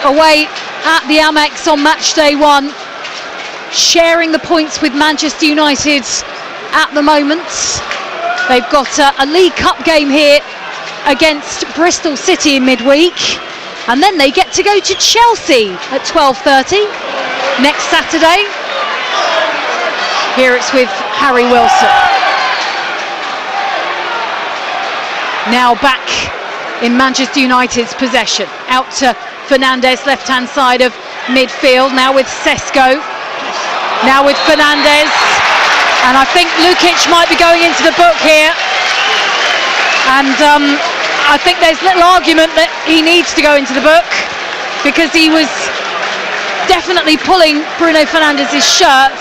away at the Amex on match day 1, sharing the points with Manchester United at the moment. They've got a League Cup game here against Bristol City in midweek, and then they get to go to Chelsea at 12:30 next Saturday. Here it's with Harry Wilson. Now back in Manchester United's possession. Out to Fernandes, left-hand side of midfield. Now with Sesko. Now with Fernandes. And I think Lukic might be going into the book here. And I think there's little argument that he needs to go into the book, because he was definitely pulling Bruno Fernandes' shirt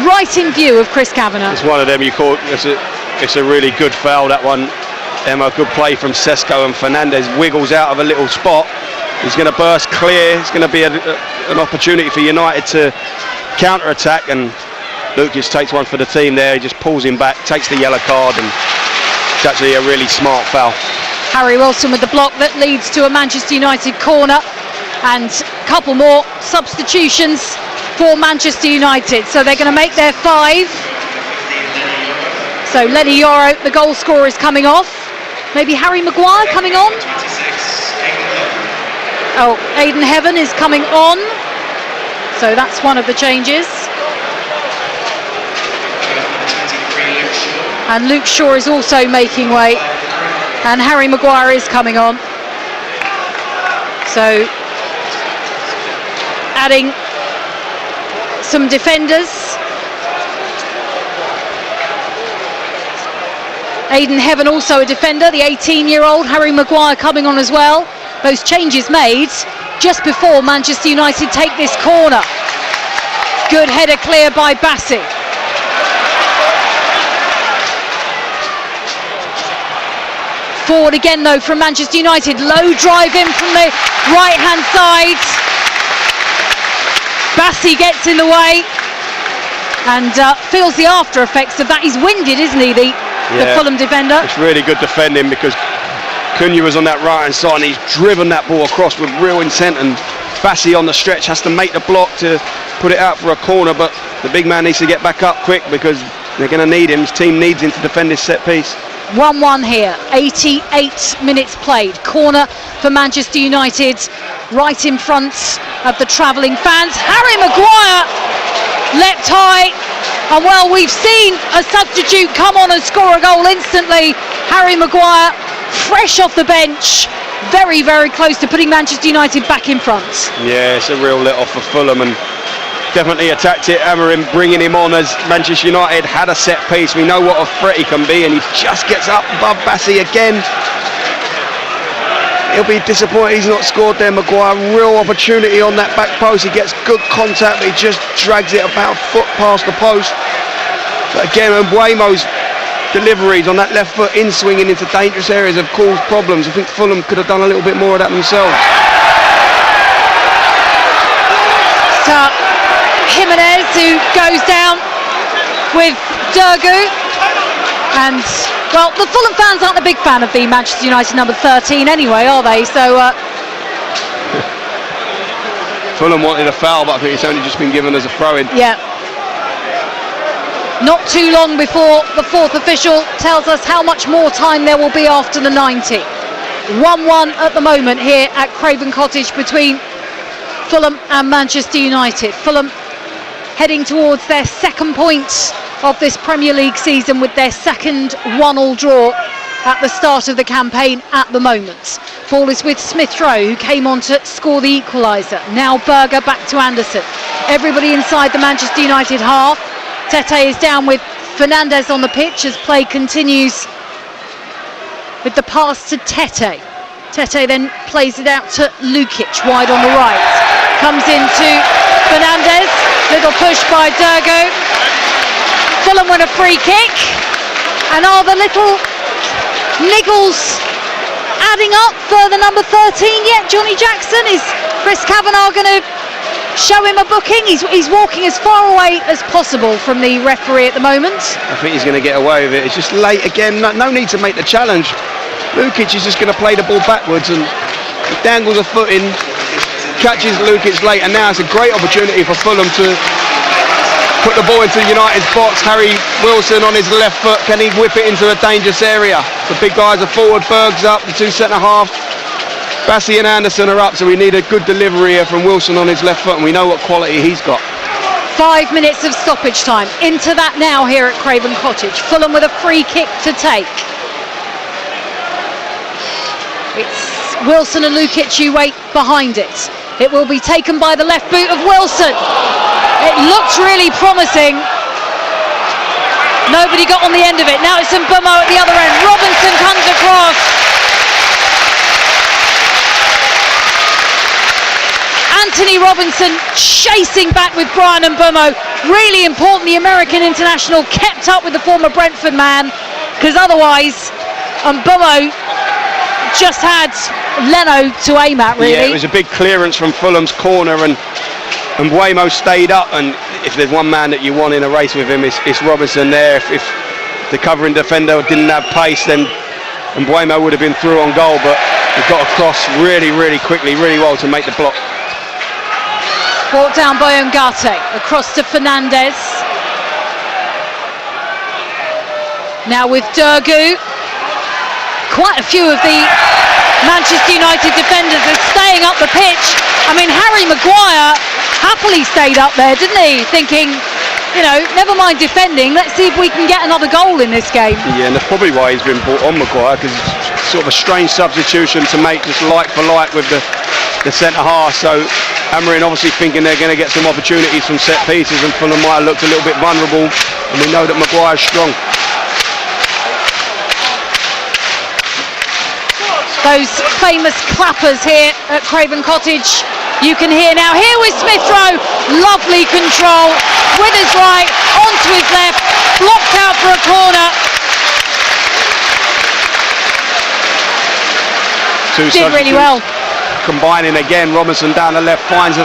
right in view of Chris Kavanagh. It's one of them you call, it's a really good foul, that one. Emma, good play from Sesko, and Fernandes wiggles out of a little spot. He's going to burst clear. It's going to be an opportunity for United to counter-attack, and Lukic takes one for the team there. He just pulls him back, takes the yellow card, and it's actually a really smart foul. Harry Wilson with the block that leads to a Manchester United corner, and a couple more substitutions for Manchester United. So they're going to make their 5. So Lenny Yoro, the goal scorer, is coming off. Maybe Harry Maguire coming on. Oh, Aidan Heaven is coming on. So that's one of the changes. And Luke Shaw is also making way. And Harry Maguire is coming on. So adding some defenders. Aidan Heaven also a defender, the 18-year-old. Harry Maguire coming on as well. Those changes made just before Manchester United take this corner. Good header clear by Bassi. Forward again though from Manchester United. Low drive in from the right-hand side. Bassi gets in the way and feels the after effects of that. He's winded, isn't he, the Fulham defender? It's really good defending, because Cunha was on that right-hand side and he's driven that ball across with real intent, and Bassi on the stretch has to make the block to put it out for a corner, but the big man needs to get back up quick because they're going to need him. His team needs him to defend his set piece. 1-1 here, 88 minutes played. Corner for Manchester United, right in front of the travelling fans. Harry Maguire leapt high, and well, we've seen a substitute come on and score a goal instantly. Harry Maguire, fresh off the bench, very, very close to putting Manchester United back in front. Yeah, it's a real let-off for Fulham, and definitely attacked it. Amorim bringing him on as Manchester United had a set piece. We know what a threat he can be, and he just gets up above Bassi again. He'll be disappointed he's not scored there. Maguire, real opportunity on that back post. He gets good contact, but he just drags it about a foot past the post. But again, Mbuemo's deliveries on that left foot in swinging into dangerous areas have caused problems. I think Fulham could have done a little bit more of that themselves. So Jimenez, who goes down with Durgu, and well, the Fulham fans aren't a big fan of the Manchester United number 13 anyway, are they? So Fulham wanted a foul, but I think it's only just been given as a throw-in. Yeah. Not too long before the fourth official tells us how much more time there will be after the 90. 1-1 at the moment here at Craven Cottage between Fulham and Manchester United. Fulham heading towards their second point of this Premier League season with their second 1-1 draw at the start of the campaign at the moment. Ball is with Smith Rowe, who came on to score the equaliser. Now Berger back to Anderson. Everybody inside the Manchester United half. Tete is down with Fernandes on the pitch as play continues with the pass to Tete. Tete then plays it out to Lukic, wide on the right. Comes into Fernandes, little push by Durgu. Fulham win a free kick, and are the little niggles adding up for the number 13 yet? Johnny Jackson, is Chris Kavanagh going to show him a booking? He's walking as far away as possible from the referee at the moment. I think he's going to get away with it. It's just late again. No need to make the challenge. Lukic is just going to play the ball backwards, and he dangles a foot in, catches Lukic late, and now it's a great opportunity for Fulham to put the ball into United's box. Harry Wilson on his left foot. Can he whip it into a dangerous area? The big guys are forward. Berg's up. The two centre half. Bassey and Anderson are up. So we need a good delivery here from Wilson on his left foot. And we know what quality he's got. 5 minutes of stoppage time. Into that now here at Craven Cottage. Fulham with a free kick to take. It's Wilson and Lukic who wait behind it. It will be taken by the left boot of Wilson. It looks really promising. Nobody got on the end of it. Now it's Mbeumo at the other end. Robinson comes across. Anthony Robinson chasing back with Brian Mbeumo. Really important the American international kept up with the former Brentford man, because otherwise Mbeumo just had Leno to aim at, really. Yeah, it was a big clearance from Fulham's corner, and Mbeumo stayed up, and if there's one man that you want in a race with him, it's Robinson there. If the covering defender didn't have pace, then Mbeumo would have been through on goal, but he got across really, really quickly, really well to make the block. Brought down by Ongate, across to Fernandez. Now with Durgu. Quite a few of the Manchester United defenders are staying up the pitch. I mean, Harry Maguire happily stayed up there, didn't he? Thinking, you know, never mind defending, let's see if we can get another goal in this game. Yeah, and that's probably why he's been brought on, Maguire, because it's sort of a strange substitution to make, just like for like with the centre half. So Amorim obviously thinking they're going to get some opportunities from set pieces, and Fulham might have looked a little bit vulnerable, and we know that Maguire's strong. Those famous clappers here at Craven Cottage, you can hear now. Here with Smith Rowe, lovely control, with his right, onto his left, blocked out for a corner. Did really well. Combining again, Robinson down the left finds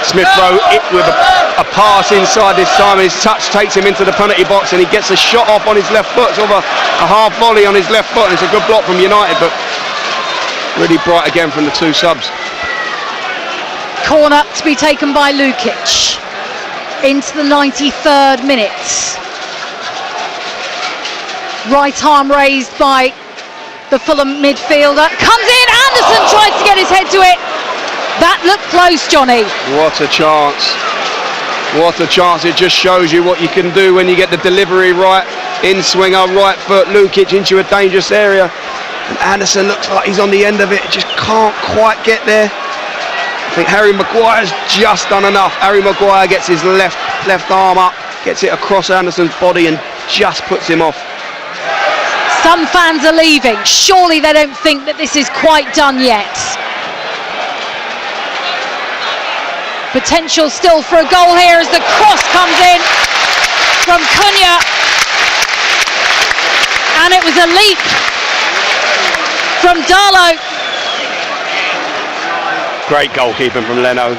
Smith Rowe with a pass inside this time. His touch takes him into the penalty box, and he gets a shot off on his left foot, sort of a half volley on his left foot, and it's a good block from United, but really bright again from the two subs. Corner to be taken by Lukic into the 93rd minute. Right arm raised by the Fulham midfielder. Comes in, Anderson tries to get his head to it. That looked close, Johnny. What a chance. What a chance. It just shows you what you can do when you get the delivery right. In swinger, right foot, Lukic into a dangerous area. And Anderson looks like he's on the end of it, just can't quite get there. I think Harry Maguire's just done enough. Harry Maguire gets his left arm up, gets it across Anderson's body and just puts him off. Some fans are leaving. Surely they don't think that this is quite done yet. Potential still for a goal here as the cross comes in from Cunha. And it was a leap from Darlow. Great goalkeeping from Leno.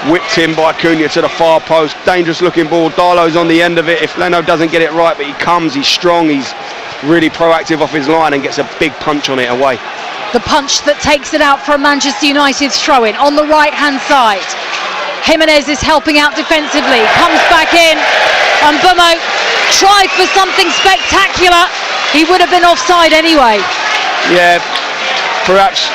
Whipped in by Cunha to the far post. Dangerous looking ball. Darlow's on the end of it. If Leno doesn't get it right, but he comes, he's strong, he's really proactive off his line and gets a big punch on it away. The punch that takes it out from Manchester United's throw-in on the right-hand side. Jimenez is helping out defensively. Comes back in. And Mbeumo tried for something spectacular. He would have been offside anyway. Yeah, perhaps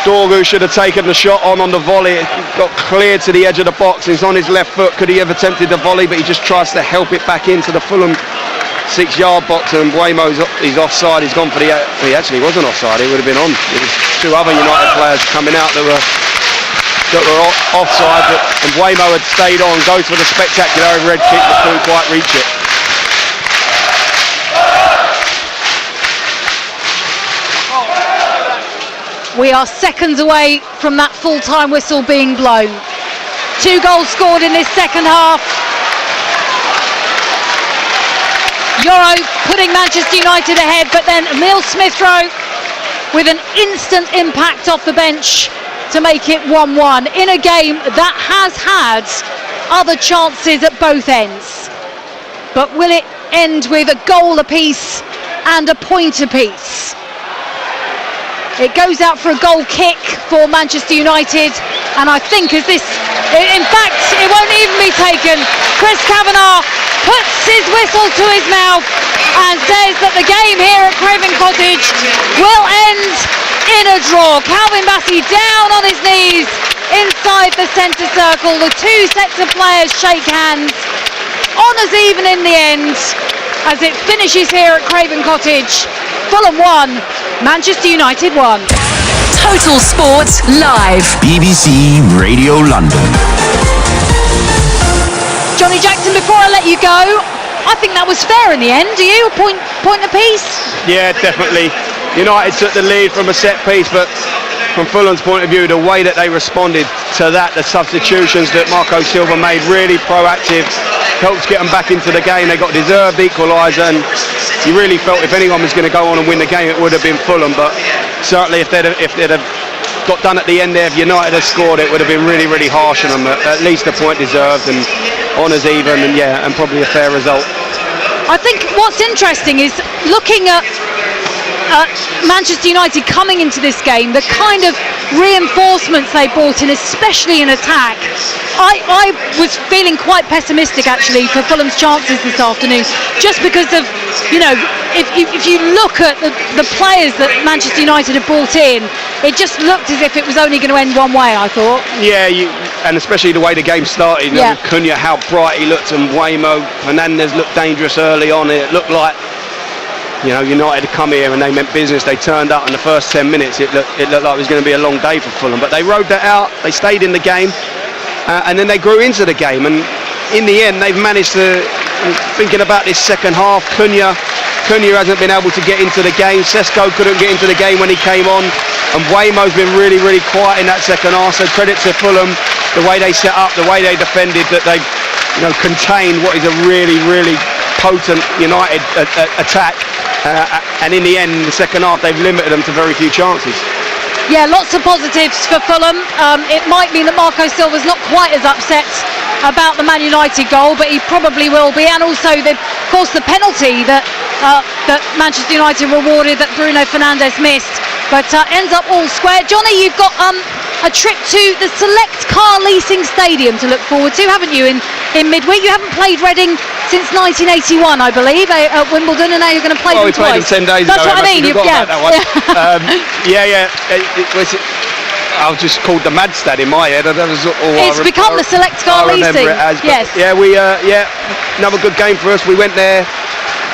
Dorgu should have taken the shot on the volley. It got cleared to the edge of the box. He's on his left foot. Could he have attempted the volley? But he just tries to help it back into the Fulham 6-yard box, and he's offside. He's gone for the... He actually wasn't offside. He would have been on. It was two other United players coming out that were offside, but Mbeumo had stayed on. Goes for the spectacular overhead kick, but couldn't quite reach it. We are seconds away from that full-time whistle being blown. 2 goals scored in this second half. Euro putting Manchester United ahead, but then Emile Smith-Rowe with an instant impact off the bench to make it 1-1 in a game that has had other chances at both ends. But will it end with a goal apiece and a point apiece? It goes out for a goal kick for Manchester United, and I think as this In fact, it won't even be taken. Chris Kavanagh puts his whistle to his mouth and says that the game here at Craven Cottage will end in a draw. Calvin Bassey down on his knees inside the centre circle. The two sets of players shake hands. Honours even in the end as it finishes here at Craven Cottage. Fulham 1, Manchester United 1. Total Sport Live. BBC Radio London. Johnny Jackson, before I let you go, I think that was fair in the end. Do you? Point apiece? Yeah, definitely. United took the lead from a set piece, but from Fulham's point of view, the way that they responded to that, the substitutions that Marco Silva made, really proactive, helped get them back into the game. They got deserved equaliser, and you really felt if anyone was going to go on and win the game, it would have been Fulham. But certainly, if they'd have got done at the end there, if United had scored, it would have been really, really harsh on them. At least a point deserved, and honours even, and probably a fair result. I think what's interesting is looking at Manchester United coming into this game, the kind of reinforcements they brought in, especially in attack. I was feeling quite pessimistic actually for Fulham's chances this afternoon, just because of, if you look at the players that Manchester United have brought in, it just looked as if it was only going to end one way, I thought. Yeah, and especially the way the game started. Cunha, how bright he looked, and Waymo, Hernandez looked dangerous early on. It looked like United had come here and they meant business. They turned up in the first 10 minutes. It looked like it was going to be a long day for Fulham, but they rode that out. They stayed in the game, and then they grew into the game. And in the end, they've managed to. Thinking about this second half, Cunha hasn't been able to get into the game. Sesko couldn't get into the game when he came on, and Waymo's been really, really quiet in that second half. So credit to Fulham, the way they set up, the way they defended, that they, contained what is a really, really potent United attack. And in the end, in the second half, they've limited them to very few chances. Yeah, lots of positives for Fulham. It might mean that Marco Silva's not quite as upset about the Man United goal, but he probably will be. And also, of course, the penalty that Manchester United rewarded that Bruno Fernandes missed. But ends up all square. Johnny, you've got a trip to the Select Car Leasing Stadium to look forward to, haven't you, in midweek? You haven't played Reading since 1981, I believe, at Wimbledon, and now you're going to play them we played twice. them 10 days That's ago. what I mean. I was just called the Madstad in my head. That was all it's become the Select Car Leasing. Yes. Another good game for us. We went there,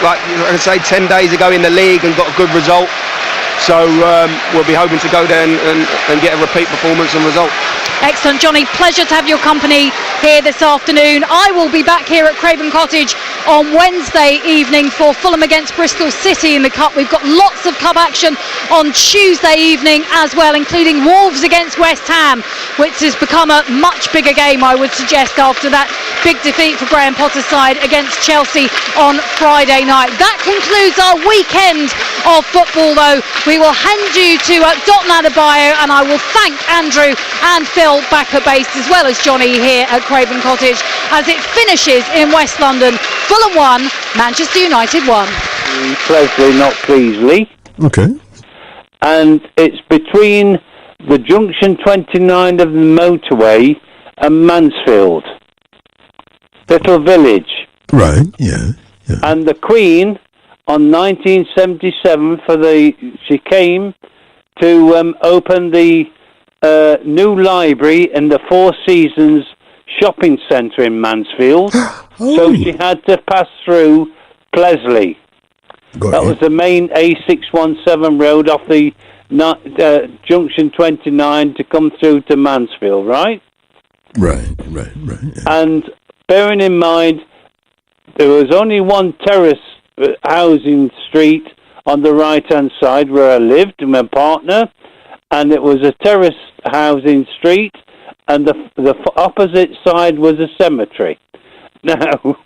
like I say, 10 days ago in the league and got a good result. So we'll be hoping to go there and get a repeat performance and result. Excellent, Johnny. Pleasure to have your company here this afternoon. I will be back here at Craven Cottage on Wednesday evening for Fulham against Bristol City in the Cup. We've got lots of Cup action on Tuesday evening as well, including Wolves against West Ham, which has become a much bigger game, I would suggest, after that big defeat for Graham Potter's side against Chelsea on Friday night. That concludes our weekend of football, though. We will hand you to Dotun Adebayo, and I will thank Andrew and Phil back at base, as well as Johnny here at Craven Cottage, as it finishes in West London. Fulham 1, Manchester United 1. Presley, not Cleasley. Okay. And it's between the junction 29 of the motorway and Mansfield. Little village. Right, yeah. And the Queen, on 1977, she came to open the new library in the Four Seasons shopping centre in Mansfield. So she had to pass through Plesley. That was the main A617 road off the junction 29 to come through to Mansfield, right? Right. Yeah. And bearing in mind, there was only one terrace housing street on the right-hand side where I lived with my partner, and it was a terrace housing street, and the opposite side was a cemetery. Now,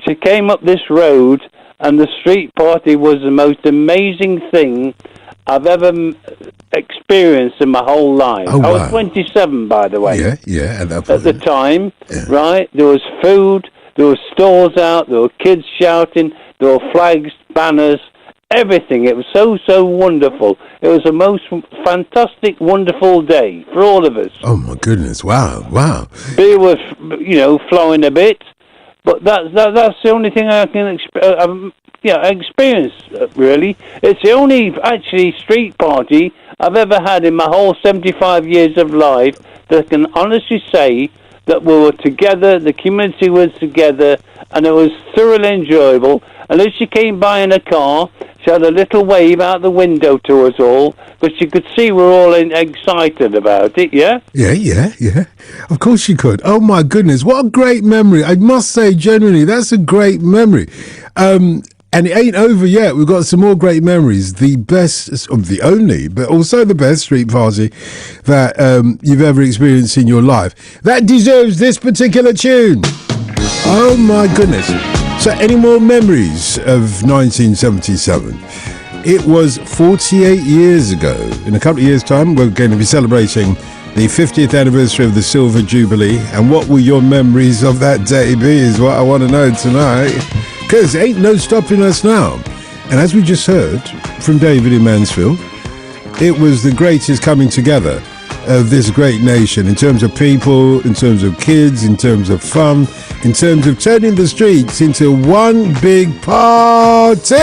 she came up this road, and the street party was the most amazing thing I've ever experienced in my whole life. Oh, wow. I was 27, by the way. Yeah. At the time, right? There was food, there were stores out, there were kids shouting, there were flags, banners, everything. It was so wonderful. It was the most fantastic, wonderful day for all of us. Oh my goodness! Wow! Beer was, flowing a bit, but that's the only thing I can experience. Really, it's the only actually street party I've ever had in my whole 75 years of life that I can honestly say that we were together, the community was together, and it was thoroughly enjoyable. And as she came by in a car, she had a little wave out the window to us all, because she could see we're all excited about it, yeah? Yeah. Of course you could. Oh my goodness, what a great memory. I must say, genuinely, that's a great memory. And it ain't over yet. We've got some more great memories. The best, the only, but also the best street party that you've ever experienced in your life. That deserves this particular tune. Oh my goodness. So any more memories of 1977? It was 48 years ago. In a couple of years' time, we're going to be celebrating the 50th anniversary of the Silver Jubilee. And what will your memories of that day be is what I want to know tonight. Because ain't no stopping us now. And as we just heard from David in Mansfield, it was the greatest coming together of this great nation in terms of people, in terms of kids, in terms of fun, in terms of turning the streets into one big party.